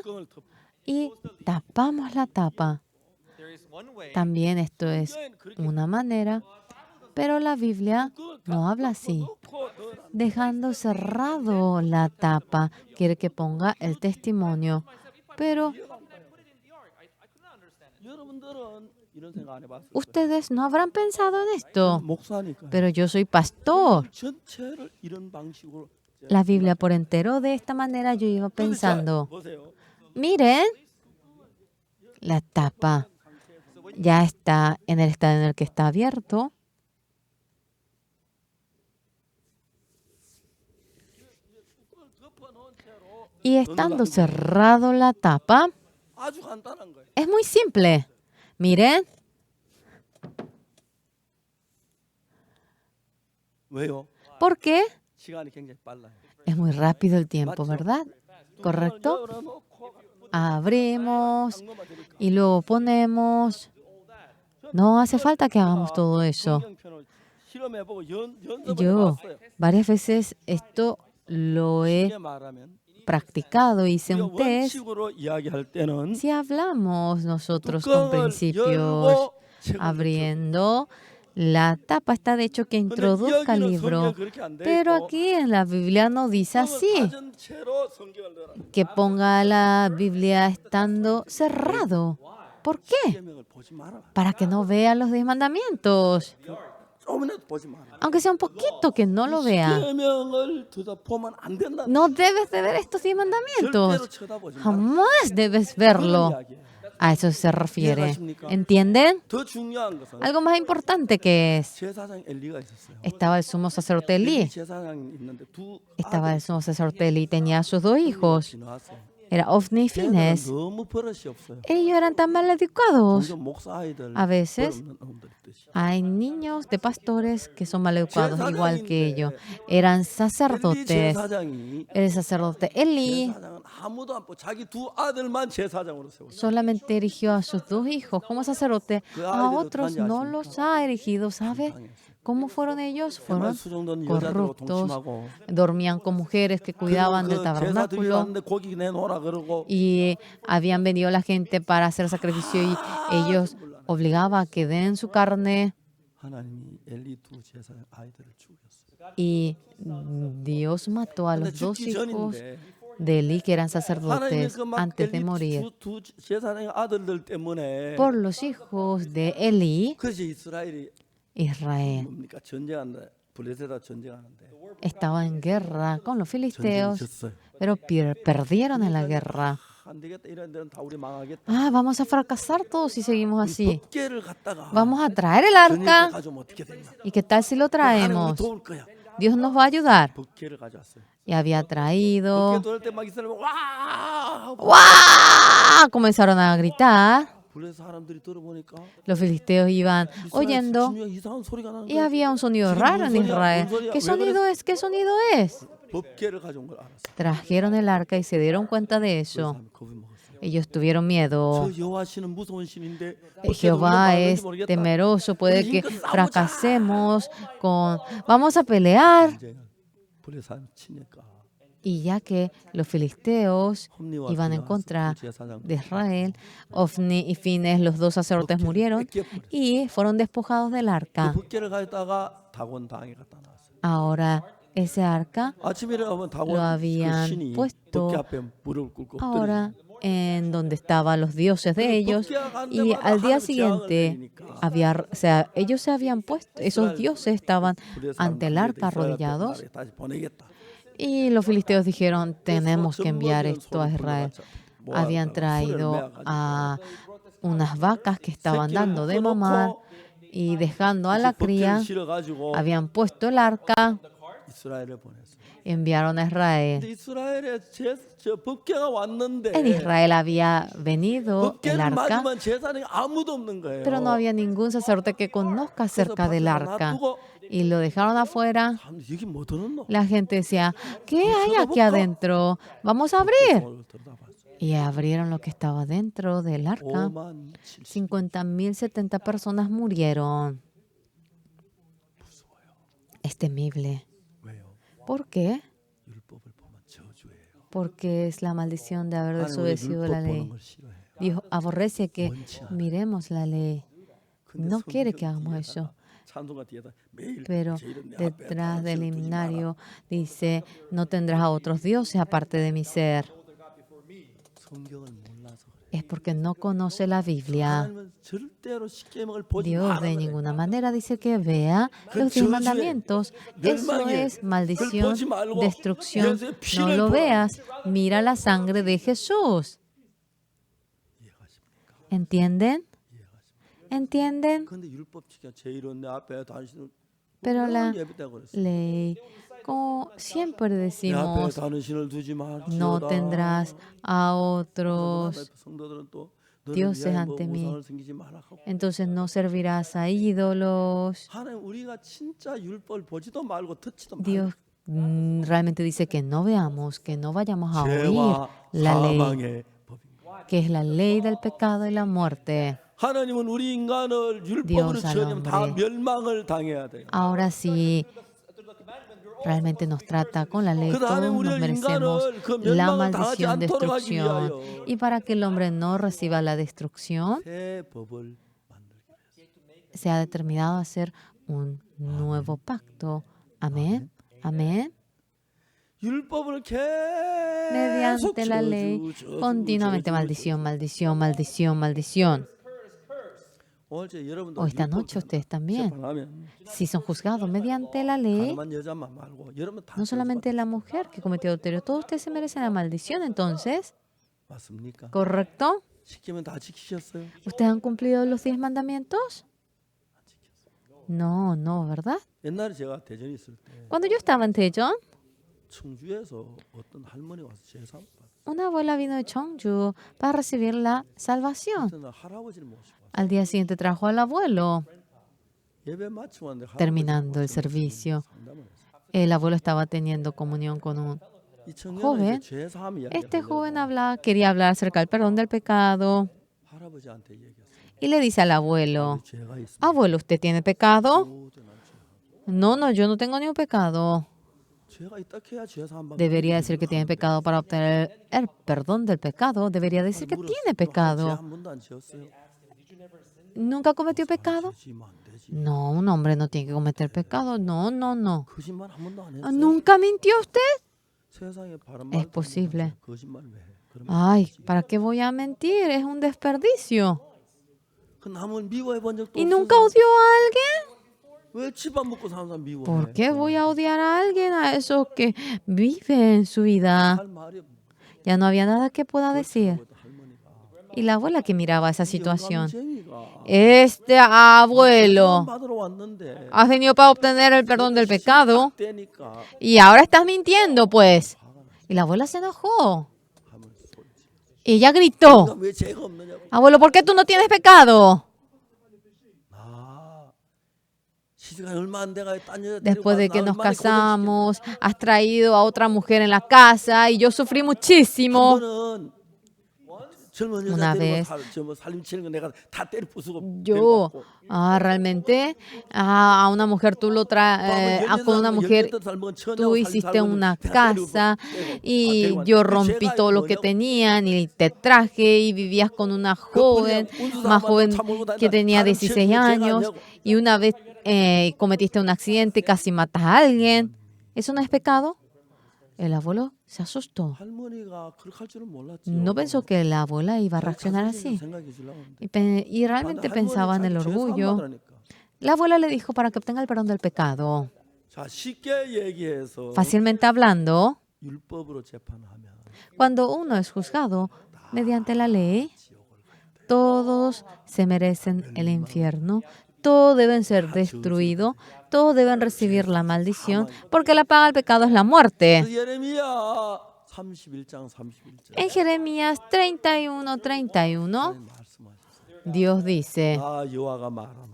[SPEAKER 2] y tapamos la tapa, también esto es una manera, pero la Biblia no habla así. Dejando cerrado la tapa, quiere que ponga el testimonio. Pero ustedes no habrán pensado en esto. Pero yo soy pastor. La Biblia por entero de esta manera yo iba pensando. Miren, la tapa ya está en el estado en el que está abierto. Y estando cerrado la tapa, es muy simple. Miren. ¿Por qué? Es muy rápido el tiempo, ¿verdad? ¿Correcto? Abrimos y luego ponemos. No hace falta que hagamos todo eso. Yo varias veces esto lo he practicado, hice un test. Si hablamos nosotros con principios, abriendo, la tapa está de hecho que introduzca el libro, pero aquí en la Biblia no dice así, que ponga la Biblia estando cerrado. ¿Por qué? Para que no vea los 10 mandamientos. Aunque sea un poquito que no lo vea. No debes de ver estos 10 mandamientos. Jamás debes verlo. A eso se refiere. ¿Entienden? Algo más importante que es. Estaba el sumo sacerdote Elí. Estaba el sumo sacerdote Elí. Tenía a sus 2 hijos. Era Ofni y Fines. Ellos eran tan mal educados. A veces hay niños de pastores que son mal educados, igual que ellos. Eran sacerdotes. El sacerdote Elí solamente erigió a sus 2 hijos como sacerdote. A otros no los ha erigido, ¿sabe? ¿Cómo fueron ellos? Fueron corruptos, dormían con mujeres que cuidaban del tabernáculo y habían venido la gente para hacer sacrificio y ellos obligaban a que den su carne. Y Dios mató a los 2 hijos de Elí, que eran sacerdotes, antes de morir. Por los hijos de Elí, Israel estaba en guerra con los filisteos, pero perdieron en la guerra. Vamos a fracasar todos si seguimos así. Vamos a traer el arca. ¿Y qué tal si lo traemos? Dios nos va a ayudar. Y había traído. ¡Wow! Comenzaron a gritar. Los filisteos iban oyendo y había un sonido raro en Israel. ¿Qué sonido es? ¿Qué sonido es? Trajeron el arca y se dieron cuenta de eso. Ellos tuvieron miedo. Jehová es temeroso, puede que fracasemos con... Vamos a pelear. Y ya que los filisteos iban en contra de Israel, Ofni y Fines, los 2 sacerdotes, murieron y fueron despojados del arca. Ahora, ese arca lo habían puesto ahora en donde estaban los dioses de ellos, y al día siguiente ellos se habían puesto, esos dioses estaban ante el arca arrodillados. Y los filisteos dijeron, tenemos que enviar esto a Israel. Habían traído a unas vacas que estaban dando de mamar y dejando a la cría, habían puesto el arca enviaron a Israel.
[SPEAKER 1] 근데 이스라엘에 저 법궤가 왔는데
[SPEAKER 2] En Israel había venido el
[SPEAKER 1] 법궤를
[SPEAKER 2] arca,
[SPEAKER 1] 맞으면 제사장이 아무도 없는 거예요.
[SPEAKER 2] pero no había ningún sacerdote que conozca acerca del arca. Y lo dejaron afuera.
[SPEAKER 1] 사람들이 여기 뭐 들었노?
[SPEAKER 2] La gente decía, ¿qué hay aquí adentro? Vamos a abrir.
[SPEAKER 1] 그걸 들여다봤어요.
[SPEAKER 2] Y abrieron lo que estaba dentro del arca. 50.070 personas murieron. Es temible.
[SPEAKER 1] 왜요?
[SPEAKER 2] ¿Por qué?
[SPEAKER 1] 율법을 보면 저주예요.
[SPEAKER 2] Porque es la maldición de haber
[SPEAKER 1] 하나님 우리
[SPEAKER 2] desobedecido la
[SPEAKER 1] 율법 보는
[SPEAKER 2] ley.
[SPEAKER 1] 걸 싫어해요.
[SPEAKER 2] Dios aborrece que
[SPEAKER 1] 원치 않아요.
[SPEAKER 2] miremos la ley.
[SPEAKER 1] 근데
[SPEAKER 2] No quiere
[SPEAKER 1] 성경
[SPEAKER 2] que hagamos
[SPEAKER 1] 뒤에다가
[SPEAKER 2] eso.
[SPEAKER 1] 찬송가 뒤에다 매일
[SPEAKER 2] Pero
[SPEAKER 1] 제 이름 내 앞에
[SPEAKER 2] detrás
[SPEAKER 1] 다른
[SPEAKER 2] del
[SPEAKER 1] 신을 두지 마라.
[SPEAKER 2] himnario dice, no tendrás a otros dioses aparte de mi ser.
[SPEAKER 1] 성경을 몰라서 그래요.
[SPEAKER 2] Es porque no conoce la Biblia.
[SPEAKER 1] 하나님은 절대로 십계명을 보지
[SPEAKER 2] Dios
[SPEAKER 1] 마라
[SPEAKER 2] de
[SPEAKER 1] 그래요.
[SPEAKER 2] ninguna manera dice que vea los 10 mandamientos. Eso es maldición, destrucción. No lo veas. Mira la sangre de Jesús.
[SPEAKER 1] 이해가십니까?
[SPEAKER 2] ¿Entienden? ¿Entienden?
[SPEAKER 1] 근데 율법 지켜 제 이름 내 앞에 당신을
[SPEAKER 2] Pero la
[SPEAKER 1] 예배다 그랬어요.
[SPEAKER 2] ley, como siempre
[SPEAKER 1] 내 앞에
[SPEAKER 2] decimos,
[SPEAKER 1] 다른 신을 두지 말지어다.
[SPEAKER 2] no tendrás a otros
[SPEAKER 1] 성도들은 또 너를
[SPEAKER 2] dioses
[SPEAKER 1] 위하여 뭐
[SPEAKER 2] ante mí.
[SPEAKER 1] 우상을 섬기지 마라 하고.
[SPEAKER 2] Entonces no servirás a ídolos.
[SPEAKER 1] 하나님 우리가 진짜 율법을 보지도 말고 듣지도 말고
[SPEAKER 2] Dios realmente dice que no veamos, que no vayamos a oír
[SPEAKER 1] 죄와
[SPEAKER 2] la ley,
[SPEAKER 1] 사망의 법입니다.
[SPEAKER 2] que es la ley del pecado y la muerte.
[SPEAKER 1] 하나님은 우리 인간을 율법으로
[SPEAKER 2] Dios al
[SPEAKER 1] 지으면 다
[SPEAKER 2] hombre.
[SPEAKER 1] 멸망을 당해야 돼요.
[SPEAKER 2] Ahora sí, realmente nos trata con la ley,
[SPEAKER 1] 그래서
[SPEAKER 2] todos
[SPEAKER 1] 하나님
[SPEAKER 2] nos
[SPEAKER 1] 우리를
[SPEAKER 2] merecemos
[SPEAKER 1] 인간을 그
[SPEAKER 2] la
[SPEAKER 1] 멸망을 당하지
[SPEAKER 2] maldición,
[SPEAKER 1] 않도록 하기
[SPEAKER 2] destrucción.
[SPEAKER 1] 위하여
[SPEAKER 2] Y para que el hombre no reciba la destrucción,
[SPEAKER 1] 새 법을 만들기로 했어요.
[SPEAKER 2] se ha determinado hacer un nuevo pacto. Amén. Amén.
[SPEAKER 1] 율법을 계속
[SPEAKER 2] Mediante la ley, continuamente maldición, maldición, maldición, maldición.
[SPEAKER 1] 어제 여러분도
[SPEAKER 2] O esta noche ustedes también,
[SPEAKER 1] 재판하면
[SPEAKER 2] si son juzgados mediante la ley,
[SPEAKER 1] 가늠한 여자만 말고 여러분 다
[SPEAKER 2] no solamente la mujer que cometió adulterio, todos ustedes se merecen la maldición. Entonces,
[SPEAKER 1] 맞습니까?
[SPEAKER 2] ¿correcto?
[SPEAKER 1] 시키면 다 지키셨어요?
[SPEAKER 2] ¿Ustedes han cumplido los 10 mandamientos? No, no, ¿verdad?
[SPEAKER 1] 옛날에 제가 대전에 있을 때
[SPEAKER 2] Cuando yo estaba en Daejeon,
[SPEAKER 1] 청주에서 어떤 할머니 와서 제사 받았어요.
[SPEAKER 2] una abuela vino de Cheongju para recibir la salvación.
[SPEAKER 1] 그래서 나 할아버지를 모시고 왔어요.
[SPEAKER 2] Al día siguiente trajo al abuelo.
[SPEAKER 1] 예배 마치고 왔는데 할아버지가
[SPEAKER 2] Terminando el
[SPEAKER 1] 와서
[SPEAKER 2] servicio,
[SPEAKER 1] 상담을 했어요.
[SPEAKER 2] el abuelo estaba teniendo comunión con un
[SPEAKER 1] 이 청년은
[SPEAKER 2] joven.
[SPEAKER 1] 이제 죄 사함 이야기를
[SPEAKER 2] Este
[SPEAKER 1] 하려고
[SPEAKER 2] joven quería hablar acerca del perdón del pecado
[SPEAKER 1] 할아버지한테 얘기했어요.
[SPEAKER 2] y le dice al abuelo,
[SPEAKER 1] 죄가 있습니다.
[SPEAKER 2] abuelo, ¿usted tiene pecado?
[SPEAKER 1] 모든 날 죄가.
[SPEAKER 2] No, no, yo no tengo ningún pecado.
[SPEAKER 1] 죄가 있다 해야 죄 사함 받는
[SPEAKER 2] Debería decir que tiene pecado para obtener el perdón del pecado. Debería decir que tiene pecado.
[SPEAKER 1] 죄한 번도 안 지었어요.
[SPEAKER 2] ¿Nunca cometió pecado?
[SPEAKER 1] 지면 안 되지.
[SPEAKER 2] No, un hombre no tiene que cometer pecado. No, no, no.
[SPEAKER 1] 거짓말 한 번도 안 했어요.
[SPEAKER 2] ¿Nunca mintió usted?
[SPEAKER 1] 세상에 바른
[SPEAKER 2] Es
[SPEAKER 1] 말도
[SPEAKER 2] posible.
[SPEAKER 1] 못하면서 거짓말 왜 해? 그러면
[SPEAKER 2] Ay, ¿para qué voy a mentir? Es un desperdicio.
[SPEAKER 1] 그 남을 미워해 본 적도
[SPEAKER 2] ¿Y
[SPEAKER 1] 없어.
[SPEAKER 2] nunca odió a alguien?
[SPEAKER 1] 왜 집안 먹고 사는 사람 미워해?
[SPEAKER 2] ¿Por qué voy a odiar a alguien, a esos que viven su vida?
[SPEAKER 1] 할 말이
[SPEAKER 2] Ya no había nada que pueda decir.
[SPEAKER 1] 할머니가
[SPEAKER 2] Y la abuela que miraba esa situación.
[SPEAKER 1] 영감쟁이가
[SPEAKER 2] Este abuelo
[SPEAKER 1] 받으러 왔는데
[SPEAKER 2] has venido para obtener el perdón del pecado
[SPEAKER 1] 때니까
[SPEAKER 2] y ahora estás mintiendo, pues. Y la abuela se enojó.
[SPEAKER 1] 하면 소리 지르.
[SPEAKER 2] Y ella gritó,
[SPEAKER 1] 왜 죄가 없느냐고.
[SPEAKER 2] abuelo, ¿por qué tú no tienes pecado?
[SPEAKER 1] 아, 시집간 얼마 안 돼가 딴 여자 데리고
[SPEAKER 2] Después de
[SPEAKER 1] 와서
[SPEAKER 2] que
[SPEAKER 1] 나
[SPEAKER 2] nos
[SPEAKER 1] 얼마나
[SPEAKER 2] casamos, has traído a otra mujer en la casa y yo sufrí
[SPEAKER 1] 고생시켰어.
[SPEAKER 2] muchísimo.
[SPEAKER 1] 한 번은 젊은 여자
[SPEAKER 2] Una
[SPEAKER 1] 데리고
[SPEAKER 2] vez,
[SPEAKER 1] 살림 치는 거 내가 다 때려 부수고
[SPEAKER 2] Yo,
[SPEAKER 1] 데리고 왔고.
[SPEAKER 2] realmente, a una mujer tú lo traes, con una mujer tú hiciste una casa y yo rompí todo lo que tenían y te traje y vivías con una joven, más joven que tenía 16 años y una vez cometiste un accidente y casi matas a alguien. ¿Eso no es pecado? El abuelo se asustó.
[SPEAKER 1] 할머니가 그렇게 할 줄은 몰랐죠.
[SPEAKER 2] No pensó que la abuela iba a reaccionar así.
[SPEAKER 1] 생각해 주려고 했는데.
[SPEAKER 2] Y realmente pensaba en el orgullo. La abuela le dijo para que obtenga el perdón del pecado.
[SPEAKER 1] 자, 쉽게 얘기해서
[SPEAKER 2] Fácilmente hablando,
[SPEAKER 1] 율법으로 재판하면
[SPEAKER 2] cuando uno es juzgado mediante la ley, todos se merecen el infierno, todos deben ser destruidos, todos deben recibir la maldición, porque la paga del pecado es la muerte.
[SPEAKER 1] 그래서 예레미야 31장 31절
[SPEAKER 2] En Jeremías 31:31, Dios dice,
[SPEAKER 1] 나 여호와가 말하노라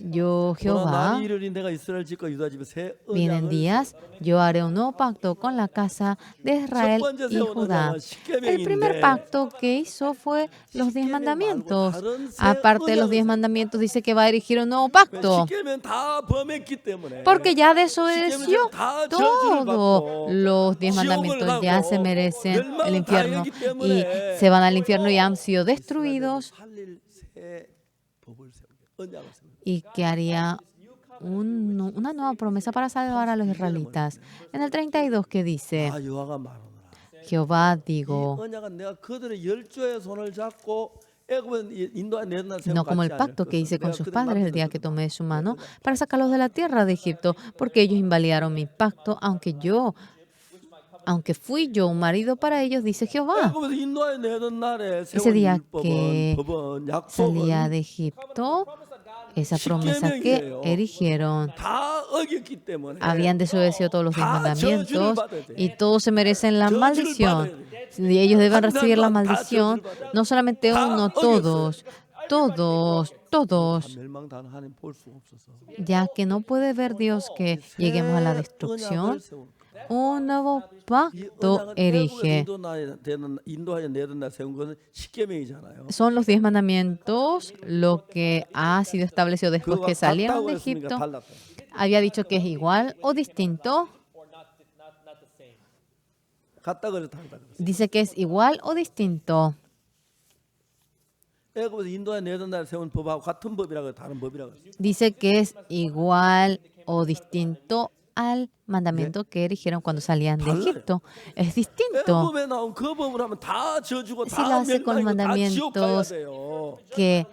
[SPEAKER 2] yo
[SPEAKER 1] 그러나
[SPEAKER 2] Jehová,
[SPEAKER 1] 날이 이르리 내가 이스라엘 집과 유다 집에 새
[SPEAKER 2] vienen
[SPEAKER 1] 언약을
[SPEAKER 2] días, yo haré un nuevo pacto con la casa de Israel y Judá. El primer pacto que hizo fue los 10 mandamientos. Aparte de los 10 mandamientos, dice que va a erigir un nuevo pacto.
[SPEAKER 1] 시케면 다 범했기 때문에
[SPEAKER 2] Porque ya desobedeció todos los 10 mandamientos, ya se merecen el infierno y se van al infierno y han sido destruidos,
[SPEAKER 1] 살릴 새 법을 세우게 언약을 세우게
[SPEAKER 2] y que haría una nueva promesa para salvar a los israelitas. En el 32 que dice,
[SPEAKER 1] 나 여호와가 말하노라
[SPEAKER 2] Jehová
[SPEAKER 1] 이
[SPEAKER 2] digo,
[SPEAKER 1] 언약은 내가 그들의 열조의 손을 잡고 애굽은 인도에 내던
[SPEAKER 2] no como el pacto que hice con sus padres el día que tomé su mano para sacarlos de la tierra de Egipto, porque ellos invalidaron mi pacto, aunque fui yo un marido para ellos, dice Jehová.
[SPEAKER 1] 애굽에서 인도에 내던 날에
[SPEAKER 2] Ese
[SPEAKER 1] 세운
[SPEAKER 2] día
[SPEAKER 1] 율법은
[SPEAKER 2] que
[SPEAKER 1] 법은
[SPEAKER 2] salía
[SPEAKER 1] 약속은
[SPEAKER 2] de Egipto, esa promesa que erigieron,
[SPEAKER 1] 다 어겼기 때문에
[SPEAKER 2] habían desobedecido todos los 10
[SPEAKER 1] 다
[SPEAKER 2] mandamientos
[SPEAKER 1] 저주를 받아야 돼.
[SPEAKER 2] y todos se merecen la
[SPEAKER 1] 저주를
[SPEAKER 2] maldición.
[SPEAKER 1] 받아야 돼.
[SPEAKER 2] Y ellos deben
[SPEAKER 1] 한
[SPEAKER 2] recibir la
[SPEAKER 1] 사람만 다
[SPEAKER 2] maldición,
[SPEAKER 1] 저주를 받아야 돼.
[SPEAKER 2] no solamente
[SPEAKER 1] 다
[SPEAKER 2] uno,
[SPEAKER 1] 어겼어요.
[SPEAKER 2] todos,
[SPEAKER 1] 다 멸망당한 하나님 볼 수 없어서
[SPEAKER 2] ya que no puede ver Dios que lleguemos a la destrucción.
[SPEAKER 1] 언약을 세운 거야.
[SPEAKER 2] Un nuevo
[SPEAKER 1] 이
[SPEAKER 2] pacto
[SPEAKER 1] 언약은
[SPEAKER 2] erige.
[SPEAKER 1] 인도하여 내던 날 세운 것은 십계명이잖아요.
[SPEAKER 2] Son los 10 mandamientos, lo que ha sido establecido después que salieron de Egipto. Había dicho que es igual o distinto.
[SPEAKER 1] 같다 그래서 다르다 그랬어요.
[SPEAKER 2] Dice que es igual o distinto.
[SPEAKER 1] 애굽에서 인도에 내던 날 세운 법하고 같은 법이라고 해요. 다른 법이라고 했어요.
[SPEAKER 2] Dice que es igual o distinto al mandamiento que erigieron cuando salían de Egipto. Es distinto.
[SPEAKER 1] 애굽에 나온 그 법을 하면 다 저주고
[SPEAKER 2] Si
[SPEAKER 1] 다
[SPEAKER 2] lo hace con
[SPEAKER 1] 멸망이고 다 지옥 가야
[SPEAKER 2] mandamientos
[SPEAKER 1] 돼요.
[SPEAKER 2] que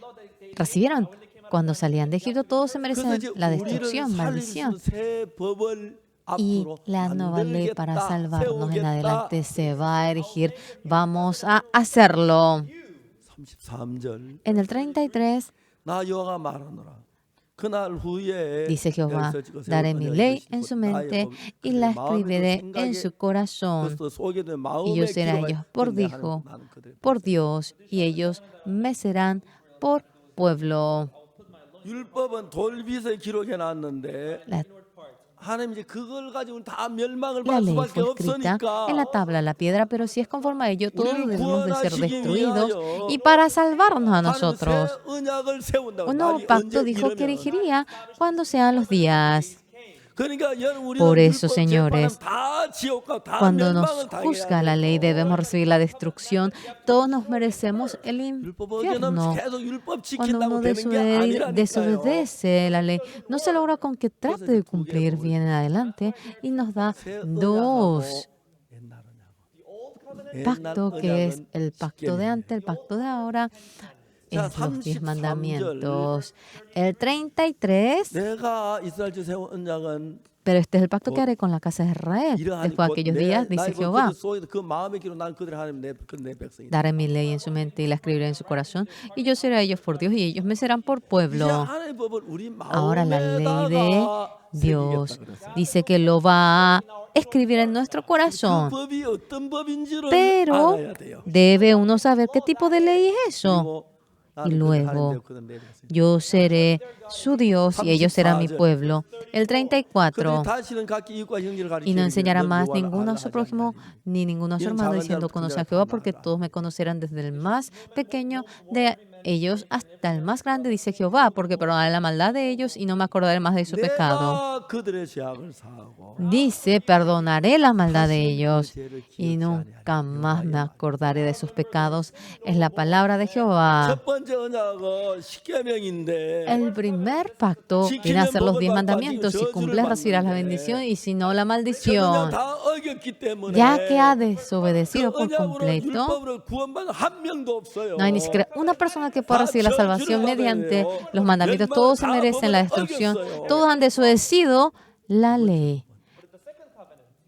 [SPEAKER 2] recibieron cuando salían de Egipto, todos se
[SPEAKER 1] 그래서
[SPEAKER 2] merecen
[SPEAKER 1] 이제
[SPEAKER 2] la
[SPEAKER 1] 우리를
[SPEAKER 2] destrucción,
[SPEAKER 1] 살릴 수
[SPEAKER 2] maldición.
[SPEAKER 1] 있는 새 법을
[SPEAKER 2] Y
[SPEAKER 1] 앞으로
[SPEAKER 2] la nueva ley para
[SPEAKER 1] 만들겠다,
[SPEAKER 2] salvarnos en
[SPEAKER 1] 세우겠다.
[SPEAKER 2] adelante se va a erigir. Vamos a hacerlo.
[SPEAKER 1] 33절
[SPEAKER 2] En el 33
[SPEAKER 1] 나 여호와가 말하노라. 그날 후에
[SPEAKER 2] dice Jehová, daré mi ley en su mente y la escribiré en su corazón. Y yo seré a ellos por hijo, por Dios, y ellos me serán por pueblo.
[SPEAKER 1] 율법은 돌빗에 기록해 놨는데
[SPEAKER 2] La,
[SPEAKER 1] 하나님 이제 그걸 가지고 다 멸망을
[SPEAKER 2] la
[SPEAKER 1] 받을
[SPEAKER 2] ley
[SPEAKER 1] 수밖에
[SPEAKER 2] fue escrita
[SPEAKER 1] 없으니까
[SPEAKER 2] en la tabla, la piedra, pero si es conforme a ello, todos
[SPEAKER 1] 우리를
[SPEAKER 2] debemos de ser
[SPEAKER 1] 구원하시기
[SPEAKER 2] destruidos.
[SPEAKER 1] 위하여
[SPEAKER 2] Y para salvarnos a
[SPEAKER 1] 하나님은
[SPEAKER 2] nosotros,
[SPEAKER 1] 새 언약을 세운다고.
[SPEAKER 2] un nuevo
[SPEAKER 1] 날이
[SPEAKER 2] pacto
[SPEAKER 1] 언제
[SPEAKER 2] dijo que
[SPEAKER 1] 이르면.
[SPEAKER 2] erigiría cuando sean los días.
[SPEAKER 1] 그러니까 여러분 우리는
[SPEAKER 2] Por eso,
[SPEAKER 1] 율법
[SPEAKER 2] señores,
[SPEAKER 1] 재판하면 다 지옥과 다
[SPEAKER 2] Cuando nos
[SPEAKER 1] 멸망을 당해야
[SPEAKER 2] juzga la ley,
[SPEAKER 1] 돼요.
[SPEAKER 2] debemos recibir la destrucción. Todos nos merecemos el
[SPEAKER 1] 율법 어겨놓으면
[SPEAKER 2] infierno.
[SPEAKER 1] 계속 율법
[SPEAKER 2] Cuando uno
[SPEAKER 1] 지킨다고 되는 게 아니라니까요.
[SPEAKER 2] desobedece la ley, no se logra con que trate de cumplir bien en adelante y nos da
[SPEAKER 1] 새
[SPEAKER 2] dos
[SPEAKER 1] 언약하고 옛날 언약하고.
[SPEAKER 2] pactos,
[SPEAKER 1] 옛날
[SPEAKER 2] que es
[SPEAKER 1] 언약은
[SPEAKER 2] el pacto de antes, el pacto de ahora,
[SPEAKER 1] 자,
[SPEAKER 2] es los 10
[SPEAKER 1] 33절.
[SPEAKER 2] mandamientos. El 33,
[SPEAKER 1] 내가 이스라엘 집 세운 언약은
[SPEAKER 2] pero este es el pacto que haré con la casa de Israel. Después de aquellos días, dice Jehová,
[SPEAKER 1] 그 마음의 기로 난 그들의 하나님 내 백성이다.
[SPEAKER 2] daré mi ley en su mente y la escribiré en su corazón, y yo seré a ellos por Dios y ellos me serán por
[SPEAKER 1] 이제
[SPEAKER 2] pueblo.
[SPEAKER 1] 하나님의 법을 우리
[SPEAKER 2] Ahora la ley de
[SPEAKER 1] 마음에다가
[SPEAKER 2] Dios
[SPEAKER 1] 새기겠다 그랬어요.
[SPEAKER 2] dice que lo va a escribir en nuestro
[SPEAKER 1] 그
[SPEAKER 2] corazón,
[SPEAKER 1] 법이 어떤 법인지를
[SPEAKER 2] pero
[SPEAKER 1] 알아야 돼요.
[SPEAKER 2] debe uno saber qué tipo de ley es eso.
[SPEAKER 1] 그리고
[SPEAKER 2] Y
[SPEAKER 1] 나는 그들
[SPEAKER 2] luego,
[SPEAKER 1] 하나님 되어 그들 내 백성이다.
[SPEAKER 2] yo seré su Dios y ellos serán mi
[SPEAKER 1] 34.
[SPEAKER 2] pueblo. El
[SPEAKER 1] 그들이
[SPEAKER 2] 34.
[SPEAKER 1] 다시는 각기 이웃과 형제를 가리키며
[SPEAKER 2] Y no enseñará
[SPEAKER 1] 너는
[SPEAKER 2] más
[SPEAKER 1] 여호와를
[SPEAKER 2] ninguno a
[SPEAKER 1] 알라
[SPEAKER 2] su
[SPEAKER 1] 하지
[SPEAKER 2] prójimo
[SPEAKER 1] 않나니.
[SPEAKER 2] ni ninguno a su hermano diciendo conoce a Jehová, porque todos me conocerán desde el más pequeño de ellos hasta el más grande, dice Jehová, porque perdonaré la maldad de ellos y no me acordaré más de su pecado.
[SPEAKER 1] 내가 그들의 죄악을 사하고
[SPEAKER 2] Dice, perdonaré la maldad de
[SPEAKER 1] 다시는 그
[SPEAKER 2] ellos
[SPEAKER 1] 죄를
[SPEAKER 2] y
[SPEAKER 1] 기억지
[SPEAKER 2] nunca
[SPEAKER 1] 아니하리라.
[SPEAKER 2] más me
[SPEAKER 1] 여호와의
[SPEAKER 2] acordaré de sus pecados. Es la palabra de Jehová.
[SPEAKER 1] 첫 번째 언약은 십계명인데
[SPEAKER 2] El primer pacto viene a ser los 10 mandamientos. Si cumples, recibirás la bendición y si no, la
[SPEAKER 1] 첫 언약
[SPEAKER 2] maldición.
[SPEAKER 1] 다 어겼기 때문에
[SPEAKER 2] Ya que ha
[SPEAKER 1] 그
[SPEAKER 2] desobedecido por
[SPEAKER 1] 언약으로
[SPEAKER 2] completo,
[SPEAKER 1] 율법으로 구원받는 한 명도 없어요.
[SPEAKER 2] no hay ni siquiera una persona que pueda recibir la salvación mediante los mandamientos. Todos se merecen la destrucción. Todos han desobedecido la ley.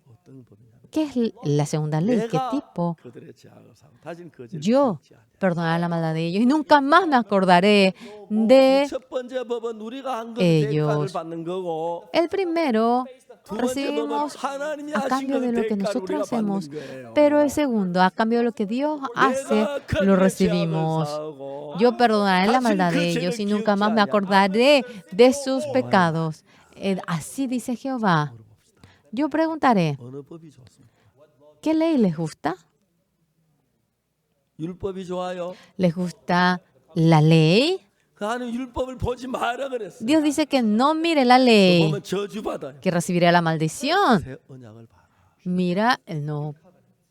[SPEAKER 1] 어떤 법이냐?
[SPEAKER 2] ¿Qué es la segunda ley? ¿Qué
[SPEAKER 1] 내가
[SPEAKER 2] tipo?
[SPEAKER 1] 그들의 죄악을 사하고 다시는 그 죄를
[SPEAKER 2] Yo
[SPEAKER 1] 기억지 아니하리라.
[SPEAKER 2] perdonaré la maldad de ellos y nunca más me acordaré de
[SPEAKER 1] 첫 번째 법은 우리가 한 것에 대가를
[SPEAKER 2] ellos.
[SPEAKER 1] 받는 거고,
[SPEAKER 2] El primero
[SPEAKER 1] 두 번째 법은
[SPEAKER 2] recibimos
[SPEAKER 1] 하나님이
[SPEAKER 2] a
[SPEAKER 1] 하신
[SPEAKER 2] cambio de
[SPEAKER 1] 것의
[SPEAKER 2] lo que
[SPEAKER 1] 대가를
[SPEAKER 2] nosotros
[SPEAKER 1] 우리가
[SPEAKER 2] hacemos,
[SPEAKER 1] 받는 거예요.
[SPEAKER 2] pero el segundo, a cambio de lo que Dios hace,
[SPEAKER 1] 내가
[SPEAKER 2] lo
[SPEAKER 1] 그들의 죄악을
[SPEAKER 2] recibimos.
[SPEAKER 1] 사하고
[SPEAKER 2] Yo perdonaré la
[SPEAKER 1] 다시는
[SPEAKER 2] maldad
[SPEAKER 1] 그
[SPEAKER 2] de
[SPEAKER 1] 죄를
[SPEAKER 2] ellos y nunca
[SPEAKER 1] 기억지
[SPEAKER 2] más me
[SPEAKER 1] 아니하리라.
[SPEAKER 2] acordaré de sus pecados. Así dice Jehová. Yo preguntaré,
[SPEAKER 1] 어느 법이 좋습니까?
[SPEAKER 2] ¿qué ley les gusta?
[SPEAKER 1] 율법이 좋아요.
[SPEAKER 2] ¿Les gusta la ley?
[SPEAKER 1] 그 하나님 율법을 보지 마라 그랬어요.
[SPEAKER 2] Dios dice que no mire la ley,
[SPEAKER 1] 보면 저주받아요.
[SPEAKER 2] que recibirá la maldición.
[SPEAKER 1] 새 언약을 봐라.
[SPEAKER 2] Mira el nuevo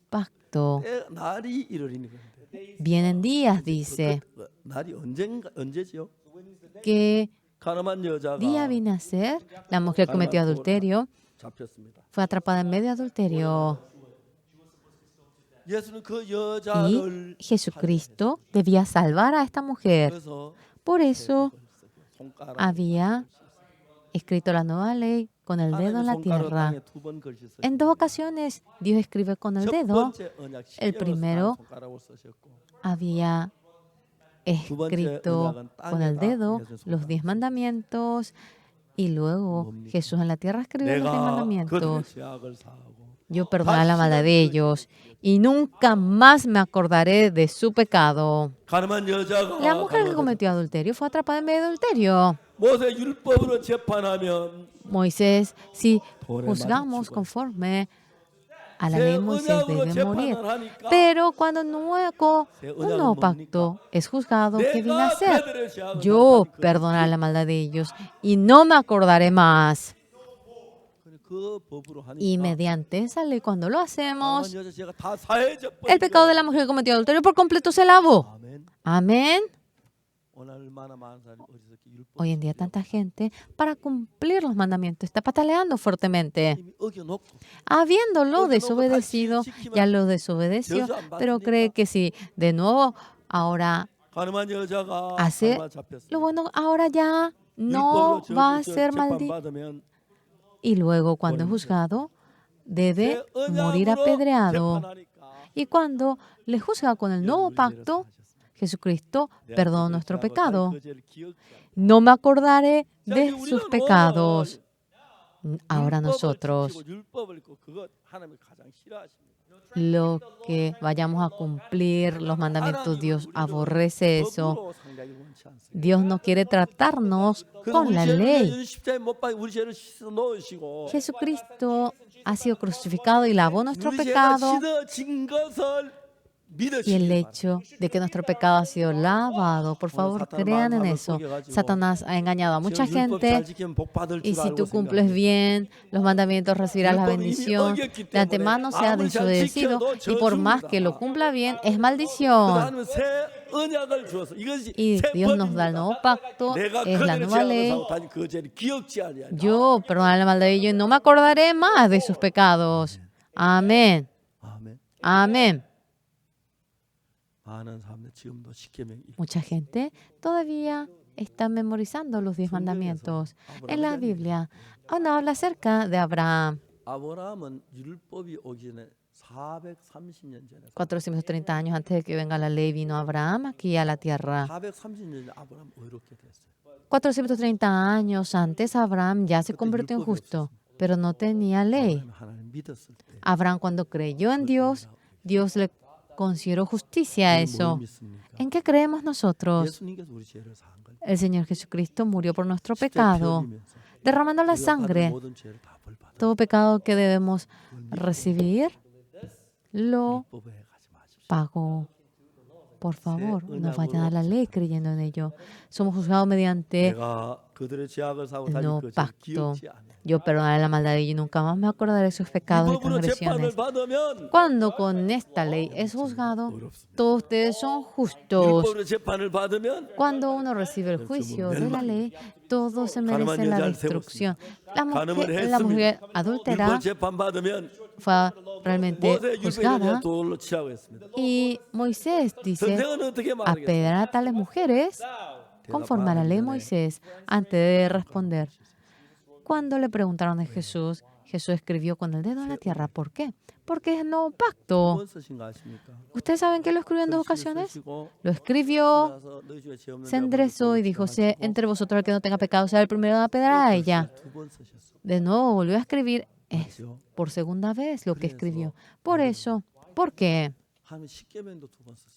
[SPEAKER 2] pacto.
[SPEAKER 1] 날이 이르리니 그런데
[SPEAKER 2] Vienen días, dice,
[SPEAKER 1] 날이 언제지요?
[SPEAKER 2] que
[SPEAKER 1] 가늠한 여자가
[SPEAKER 2] día viene a ser, la mujer cometió adulterio,
[SPEAKER 1] 잡혔습니다.
[SPEAKER 2] fue atrapada en medio de adulterio.
[SPEAKER 1] 예수는 그
[SPEAKER 2] Y
[SPEAKER 1] 여자를
[SPEAKER 2] Jesucristo debía salvar a esta mujer.
[SPEAKER 1] 그래서
[SPEAKER 2] Por eso
[SPEAKER 1] 손가락
[SPEAKER 2] había escrito la nueva ley con el dedo en la tierra.
[SPEAKER 1] 두번 글씨 쓰셨고
[SPEAKER 2] En dos ocasiones Dios escribe con el
[SPEAKER 1] 첫
[SPEAKER 2] dedo.
[SPEAKER 1] 번째 언약
[SPEAKER 2] El primero
[SPEAKER 1] 손가락으로 쓰셨고
[SPEAKER 2] había escrito con el dedo los 10 mandamientos y luego Jesús en la tierra escribió los 10
[SPEAKER 1] 내가 그들의
[SPEAKER 2] mandamientos.
[SPEAKER 1] 죄악을 사하고
[SPEAKER 2] Yo perdonaré la maldad de ellos y nunca más me acordaré de su pecado.
[SPEAKER 1] 가늠한 여자가
[SPEAKER 2] La mujer que cometió adulterio fue atrapada en medio de adulterio.
[SPEAKER 1] 모세 율법으로 재판하면
[SPEAKER 2] Moisés, si juzgamos conforme a la ley, Moisés debe morir. Pero cuando un nuevo pacto es juzgado, ¿qué viene a hacer? Yo perdonaré la maldad de ellos y no me acordaré más.
[SPEAKER 1] 그 법으로
[SPEAKER 2] Y
[SPEAKER 1] 하니까
[SPEAKER 2] mediante esa ley, cuando lo hacemos,
[SPEAKER 1] 가늠한 여자 죄가 다 사해져
[SPEAKER 2] el pecado de la mujer que cometió adulterio por completo se lavó.
[SPEAKER 1] 아멘.
[SPEAKER 2] Amén.
[SPEAKER 1] 오늘 얼마나 많은 사람이 어디서 이렇게 율법
[SPEAKER 2] Hoy en día tanta gente, para cumplir los mandamientos, está pataleando fuertemente.
[SPEAKER 1] 이미 어겨놓고
[SPEAKER 2] Habiéndolo desobedecido, ya lo desobedeció, pero cree que si de nuevo ahora
[SPEAKER 1] 가늠한 여자가
[SPEAKER 2] hace
[SPEAKER 1] 가늠한 잡혔어요.
[SPEAKER 2] lo bueno, ahora ya no
[SPEAKER 1] 율법으로
[SPEAKER 2] va a ser maldito.
[SPEAKER 1] 재판받으면
[SPEAKER 2] Y luego, cuando es juzgado, debe
[SPEAKER 1] 새
[SPEAKER 2] morir
[SPEAKER 1] 언약으로
[SPEAKER 2] apedreado.
[SPEAKER 1] 재판하니까
[SPEAKER 2] Y cuando le juzga con el nuevo pacto, Jesucristo perdonó nuestro pecado. No me acordaré de sus pecados. Ahora nosotros, lo que vayamos a cumplir los mandamientos, Dios aborrece eso. Dios no quiere tratarnos con la ley. Jesucristo ha sido crucificado y lavó nuestro pecado. Y el hecho de que nuestro pecado ha sido lavado, por favor, crean en eso. Satanás ha engañado a mucha gente y si tú cumples bien los mandamientos recibirás la bendición. De antemano se ha desobedecido y por más que lo cumpla bien, es maldición. Y Dios nos da el nuevo pacto, es la nueva ley. Yo perdonaré la maldad de ellos y no me acordaré más de sus pecados. Amén. Amén. Mucha gente todavía está memorizando los 10 mandamientos. En la Biblia, cuando habla acerca de Abraham, 430 años antes de que venga la ley, vino Abraham aquí a la tierra. 430 años antes, Abraham ya se convirtió en justo, pero no tenía ley. Abraham, cuando creyó en Dios, Dios le consideró justicia a eso. ¿En qué creemos nosotros? El Señor Jesucristo murió por nuestro pecado, derramando la sangre. Todo pecado que debemos recibir, lo pagó. Por favor, no vayan a la ley creyendo en ello. Somos juzgados mediante el nuevo pacto. Yo perdonaré la maldad de ellos y nunca más me acordaré de sus pecados y transgresiones. Cuando con esta ley es juzgado, todos ustedes son justos. Cuando uno recibe el juicio de la ley, todos se merecen la destrucción. La mujer adúltera fue realmente juzgada y Moisés dice, apedrear a tales mujeres conforme a la ley de Moisés antes de responder. Cuando le preguntaron a Jesús, Jesús escribió con el dedo en la tierra. ¿Por qué? Porque es el nuevo
[SPEAKER 1] 두
[SPEAKER 2] pacto.
[SPEAKER 1] 번 쓰신 거 아십니까?
[SPEAKER 2] ¿Ustedes saben que lo escribió en dos
[SPEAKER 1] 글씨를
[SPEAKER 2] ocasiones?
[SPEAKER 1] 쓰시고
[SPEAKER 2] Lo escribió,
[SPEAKER 1] 일어나서 너희 중에 죄 없는
[SPEAKER 2] se
[SPEAKER 1] 자가 먼저
[SPEAKER 2] enderezó y
[SPEAKER 1] 돌을
[SPEAKER 2] dijo,
[SPEAKER 1] 치라
[SPEAKER 2] entre vosotros el que no tenga pecado sea el primero en apedrear a ella.
[SPEAKER 1] 두번 쓰셨어.
[SPEAKER 2] De nuevo volvió a escribir
[SPEAKER 1] 맞죠?
[SPEAKER 2] por segunda vez lo que escribió. Por eso, ¿por qué?
[SPEAKER 1] 하나님 십계명도 두 번 썼어요.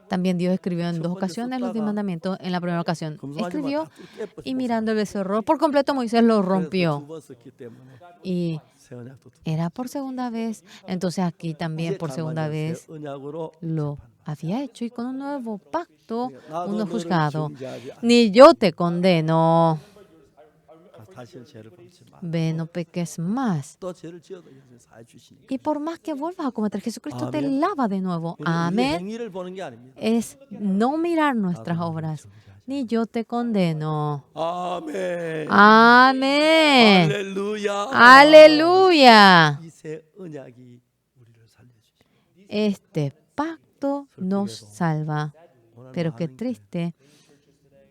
[SPEAKER 2] También Dios escribió en dos ocasiones los 10 mandamientos. En la primera ocasión
[SPEAKER 1] 검소하지만
[SPEAKER 2] escribió
[SPEAKER 1] 다 깨버리고
[SPEAKER 2] y mirando el becerro por completo Moisés lo rompió.
[SPEAKER 1] 두번 썼기 때문에
[SPEAKER 2] Y
[SPEAKER 1] 새 언약도 두 번.
[SPEAKER 2] era por segunda vez. Entonces aquí también por segunda vez
[SPEAKER 1] 새 언약으로
[SPEAKER 2] lo había hecho y con un nuevo pacto,
[SPEAKER 1] 나도
[SPEAKER 2] uno
[SPEAKER 1] 너를
[SPEAKER 2] juzgado.
[SPEAKER 1] 정죄하지 않아.
[SPEAKER 2] Ni yo te condeno.
[SPEAKER 1] 다시는 죄를 범치 마.
[SPEAKER 2] Ve, no peques más.
[SPEAKER 1] 또 죄를 지어도 예수님 사해 주시니까.
[SPEAKER 2] Y por más que vuelvas a cometer, Jesucristo te
[SPEAKER 1] Amén.
[SPEAKER 2] lava de nuevo.
[SPEAKER 1] 우리
[SPEAKER 2] Amén.
[SPEAKER 1] 행위를 보는 게 아닙니다.
[SPEAKER 2] Es no mirar nuestras
[SPEAKER 1] 나도 너를
[SPEAKER 2] obras.
[SPEAKER 1] 정죄하지
[SPEAKER 2] Ni yo te condeno.
[SPEAKER 1] 않아. 아멘.
[SPEAKER 2] Amén.
[SPEAKER 1] 할렐루야.
[SPEAKER 2] Aleluya.
[SPEAKER 1] 이 새 언약이 우리를 살려주시고.
[SPEAKER 2] Este pacto nos salva. Pero qué triste,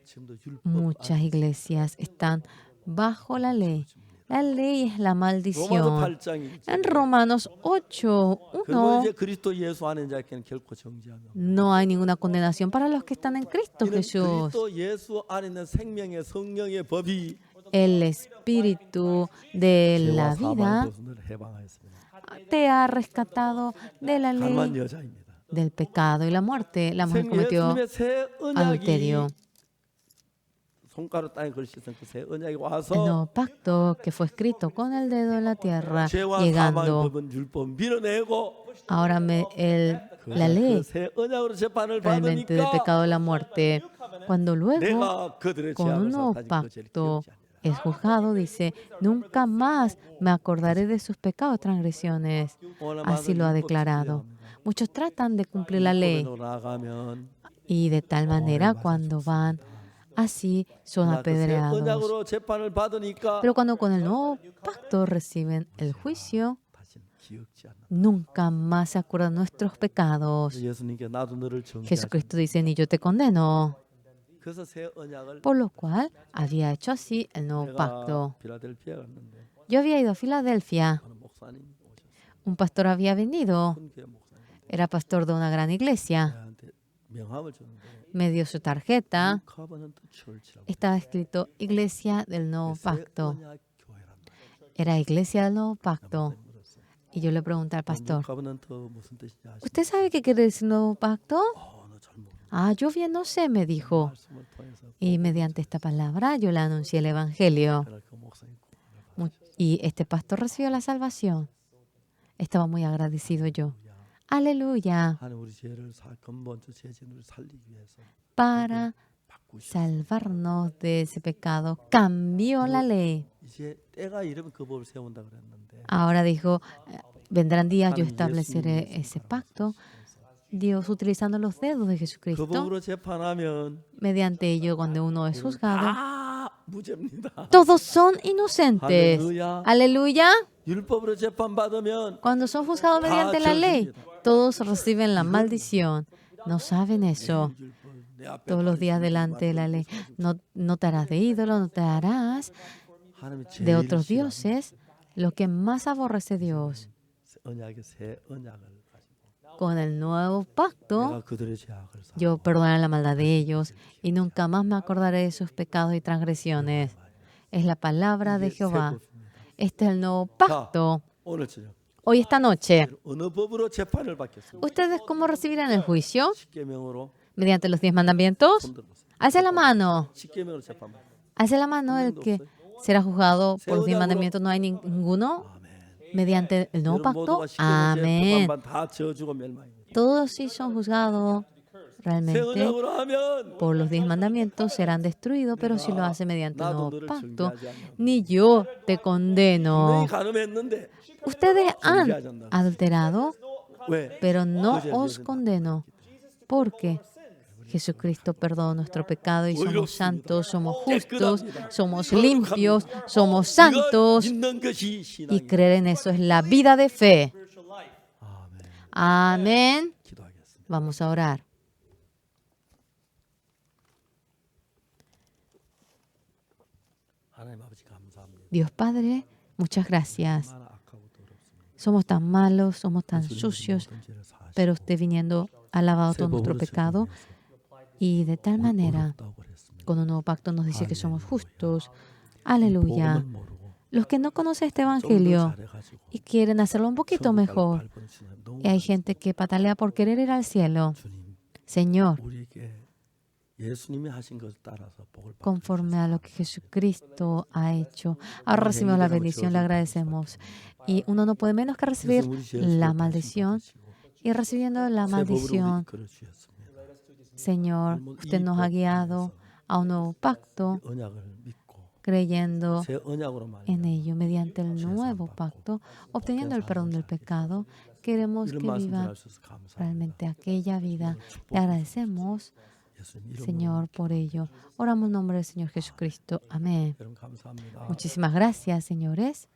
[SPEAKER 1] 지금도 율법
[SPEAKER 2] muchas iglesias están bajo la ley. La ley es la
[SPEAKER 1] 로마서
[SPEAKER 2] maldición.
[SPEAKER 1] 8장이
[SPEAKER 2] En Romanos 8,
[SPEAKER 1] 그러므로
[SPEAKER 2] 1,
[SPEAKER 1] 이제 그리스도 예수 안에 자에게는 결코 정죄하며
[SPEAKER 2] no hay ninguna condenación para los que están en Cristo
[SPEAKER 1] 이는
[SPEAKER 2] Jesús.
[SPEAKER 1] 그리스도 예수 안에 있는 생명의 성령의 법이
[SPEAKER 2] El Espíritu de la
[SPEAKER 1] 죄와
[SPEAKER 2] vida
[SPEAKER 1] 사망의 법을 해방하였습니다.
[SPEAKER 2] te ha rescatado de la
[SPEAKER 1] 가늠한
[SPEAKER 2] ley
[SPEAKER 1] 여자입니다.
[SPEAKER 2] del pecado y la muerte. La mujer cometió
[SPEAKER 1] 예수님의 새 언약이
[SPEAKER 2] adulterio.
[SPEAKER 1] 손가락 땅에 글씨쓴 그 새 언약이
[SPEAKER 2] El
[SPEAKER 1] 와서
[SPEAKER 2] nuevo pacto que fue escrito con el dedo en la tierra,
[SPEAKER 1] 죄와 사망의
[SPEAKER 2] llegando
[SPEAKER 1] 법은 율법 밀어내고
[SPEAKER 2] ahora la ley
[SPEAKER 1] 새 언약으로 재판을
[SPEAKER 2] realmente del
[SPEAKER 1] 받으니까
[SPEAKER 2] pecado de la muerte. Cuando luego,
[SPEAKER 1] 내가 그들의
[SPEAKER 2] con
[SPEAKER 1] 죄악을
[SPEAKER 2] un nuevo
[SPEAKER 1] 사하지 그 죄를
[SPEAKER 2] pacto,
[SPEAKER 1] 기억지 않으라.
[SPEAKER 2] es juzgado, dice, nunca más me acordaré de sus pecados y transgresiones. Así lo ha declarado. Muchos tratan de cumplir la ley
[SPEAKER 1] 나가면
[SPEAKER 2] y de tal manera cuando van así son apedreados.
[SPEAKER 1] 언약으로 재판을 받으니까
[SPEAKER 2] Pero cuando con el nuevo pacto reciben el juicio,
[SPEAKER 1] 다시는 기억지 않는다.
[SPEAKER 2] nunca más se acuerdan nuestros pecados.
[SPEAKER 1] 예수님께 나도 너를 정죄하지
[SPEAKER 2] Jesucristo dice, ni yo te condeno.
[SPEAKER 1] 그래서 새 언약을
[SPEAKER 2] Por lo cual había hecho así el nuevo
[SPEAKER 1] 내가
[SPEAKER 2] pacto.
[SPEAKER 1] 필라델피아 갔는데
[SPEAKER 2] Yo había ido a Filadelfia.
[SPEAKER 1] 어느 목사님이 오셨어요.
[SPEAKER 2] Un pastor había venido.
[SPEAKER 1] 큰 교회 목사님.
[SPEAKER 2] Era pastor de una gran iglesia.
[SPEAKER 1] 저한테 명함을 줬는데
[SPEAKER 2] Me dio su tarjeta.
[SPEAKER 1] 커버넌트 철치라고.
[SPEAKER 2] Estaba escrito Iglesia del Nuevo
[SPEAKER 1] 새
[SPEAKER 2] Pacto.
[SPEAKER 1] 언약 교회란다.
[SPEAKER 2] Era Iglesia del Nuevo Pacto.
[SPEAKER 1] 물었어요.
[SPEAKER 2] Y yo le pregunté al pastor,
[SPEAKER 1] 커버넌트 무슨 뜻인지 아시죠?
[SPEAKER 2] ¿usted sabe qué quiere decir Nuevo Pacto?
[SPEAKER 1] 너잘 모르는
[SPEAKER 2] Ah, yo bien no sé, me dijo.
[SPEAKER 1] 말씀을 통해서
[SPEAKER 2] Y mediante esta palabra yo le anuncié el Evangelio.
[SPEAKER 1] 그날 그 목사님
[SPEAKER 2] Y este pastor recibió la salvación. Estaba muy agradecido yo. Aleluya.
[SPEAKER 1] 하나님 우리 죄를 근본적 죄진을 살리기 위해서
[SPEAKER 2] Para
[SPEAKER 1] 바꾸시고
[SPEAKER 2] salvarnos de ese pecado, cambió la ley.
[SPEAKER 1] 이제 때가 이르면 그 법을 세운다 그랬는데
[SPEAKER 2] Ahora dijo, vendrán días, yo estableceré ese pacto. Dios utilizando los dedos de
[SPEAKER 1] 그
[SPEAKER 2] Jesucristo.
[SPEAKER 1] 법으로 재판하면
[SPEAKER 2] Mediante ello, cuando uno es juzgado,
[SPEAKER 1] 다 무죄입니다.
[SPEAKER 2] todos son inocentes.
[SPEAKER 1] 할렐루야.
[SPEAKER 2] Aleluya.
[SPEAKER 1] 율법으로 재판받으면
[SPEAKER 2] Cuando son juzgados mediante la ley, todos reciben la maldición. No saben eso.
[SPEAKER 1] 율법 내 앞에
[SPEAKER 2] Todos los días delante de la ley. No te harás de ídolo, no te harás
[SPEAKER 1] 하나님이
[SPEAKER 2] de
[SPEAKER 1] 제일
[SPEAKER 2] otros
[SPEAKER 1] 싫어하는
[SPEAKER 2] dioses. Lo que más aborrece Dios.
[SPEAKER 1] 언약의 새 언약을 가지고
[SPEAKER 2] Con el nuevo
[SPEAKER 1] 내가
[SPEAKER 2] pacto,
[SPEAKER 1] 그들의 죄악을 사.
[SPEAKER 2] yo perdonaré la maldad de ellos y nunca más me acordaré de sus pecados y transgresiones. Es la palabra de Jehová. Este es el nuevo pacto.
[SPEAKER 1] 오늘 저녁
[SPEAKER 2] Hoy, esta noche,
[SPEAKER 1] 어느 법으로 재판을 받겠습니까?
[SPEAKER 2] ¿ustedes cómo recibirán el juicio?
[SPEAKER 1] 십계명으로
[SPEAKER 2] ¿Mediante los 10 mandamientos?
[SPEAKER 1] 손 들어보세요.
[SPEAKER 2] Alce la mano.
[SPEAKER 1] 십계명으로 재판받.
[SPEAKER 2] Alce la mano el que será juzgado por los 10 mandamientos. ¿No hay ninguno? Mediante el nuevo pacto. Amén.
[SPEAKER 1] 다 저주고 멸망입니다.
[SPEAKER 2] Todos sí son juzgados
[SPEAKER 1] 새
[SPEAKER 2] realmente
[SPEAKER 1] 언약으로 하면
[SPEAKER 2] por los 10 mandamientos, serán destruidos, pero si lo hace mediante el
[SPEAKER 1] 나도
[SPEAKER 2] nuevo
[SPEAKER 1] 너를
[SPEAKER 2] pacto,
[SPEAKER 1] 정죄하지 않는다.
[SPEAKER 2] ni yo te condeno.
[SPEAKER 1] 분명히 가늠했는데
[SPEAKER 2] Ustedes han adulterado,
[SPEAKER 1] 왜?
[SPEAKER 2] pero no os condeno, porque Jesucristo perdonó nuestro pecado y somos santos, somos justos, somos limpios, somos santos,
[SPEAKER 1] 이거 믿는 것이
[SPEAKER 2] y
[SPEAKER 1] 신앙입니다.
[SPEAKER 2] creer en eso es la vida de fe.
[SPEAKER 1] 아멘.
[SPEAKER 2] Amén.
[SPEAKER 1] 기도하겠습니다.
[SPEAKER 2] Vamos a orar.
[SPEAKER 1] 하나님 아버지 감사합니다.
[SPEAKER 2] Dios Padre, muchas gracias.
[SPEAKER 1] 얼마나
[SPEAKER 2] somos tan malos, somos tan
[SPEAKER 1] 예수님이
[SPEAKER 2] sucios,
[SPEAKER 1] 모든 죄를 사하시고
[SPEAKER 2] pero usted viniendo ha lavado
[SPEAKER 1] 새
[SPEAKER 2] todo nuestro
[SPEAKER 1] 법으로
[SPEAKER 2] pecado
[SPEAKER 1] 증명해서
[SPEAKER 2] y de tal manera,
[SPEAKER 1] 의롭다고 그랬습니다.
[SPEAKER 2] con un nuevo pacto nos dice que somos
[SPEAKER 1] 할렐루야.
[SPEAKER 2] justos.
[SPEAKER 1] 이
[SPEAKER 2] Aleluya.
[SPEAKER 1] 복음을 모르고
[SPEAKER 2] Los que no conocen este
[SPEAKER 1] 좀 더
[SPEAKER 2] evangelio
[SPEAKER 1] 잘해가지고
[SPEAKER 2] y quieren hacerlo un poquito
[SPEAKER 1] 천국 갈
[SPEAKER 2] mejor,
[SPEAKER 1] 발버둥 치는 사람 너무
[SPEAKER 2] y hay
[SPEAKER 1] 많습니다.
[SPEAKER 2] gente que patalea por querer ir al cielo.
[SPEAKER 1] 주님,
[SPEAKER 2] Señor,
[SPEAKER 1] 우리에게 예수님이 하신 것을 따라서 복을 받게
[SPEAKER 2] conforme a lo que
[SPEAKER 1] 해주셔서
[SPEAKER 2] Jesucristo ha hecho. Ahora recibimos la bendición, le agradecemos. Y uno no puede menos que recibir
[SPEAKER 1] 예수님 우리 죄의
[SPEAKER 2] la
[SPEAKER 1] 수를 대신
[SPEAKER 2] maldición.
[SPEAKER 1] 받으시고
[SPEAKER 2] Y recibiendo la
[SPEAKER 1] 새 법으로 우리
[SPEAKER 2] maldición,
[SPEAKER 1] 이끌어 주셨습니다.
[SPEAKER 2] Señor, usted nos ha guiado a un nuevo pacto,
[SPEAKER 1] 언약을 믿고
[SPEAKER 2] creyendo
[SPEAKER 1] 새 언약으로
[SPEAKER 2] en
[SPEAKER 1] 말미암아
[SPEAKER 2] ello, mediante el nuevo pacto, obteniendo el perdón del pecado. Queremos
[SPEAKER 1] 이런
[SPEAKER 2] que
[SPEAKER 1] 말씀
[SPEAKER 2] viva
[SPEAKER 1] 전할 수 있어서 감사합니다.
[SPEAKER 2] realmente aquella vida. Le agradecemos,
[SPEAKER 1] 예수님 이름으로
[SPEAKER 2] Señor, por ello. Oramos en nombre del Señor Jesucristo. Amén.
[SPEAKER 1] 여러분 감사합니다.
[SPEAKER 2] Muchísimas gracias, señores.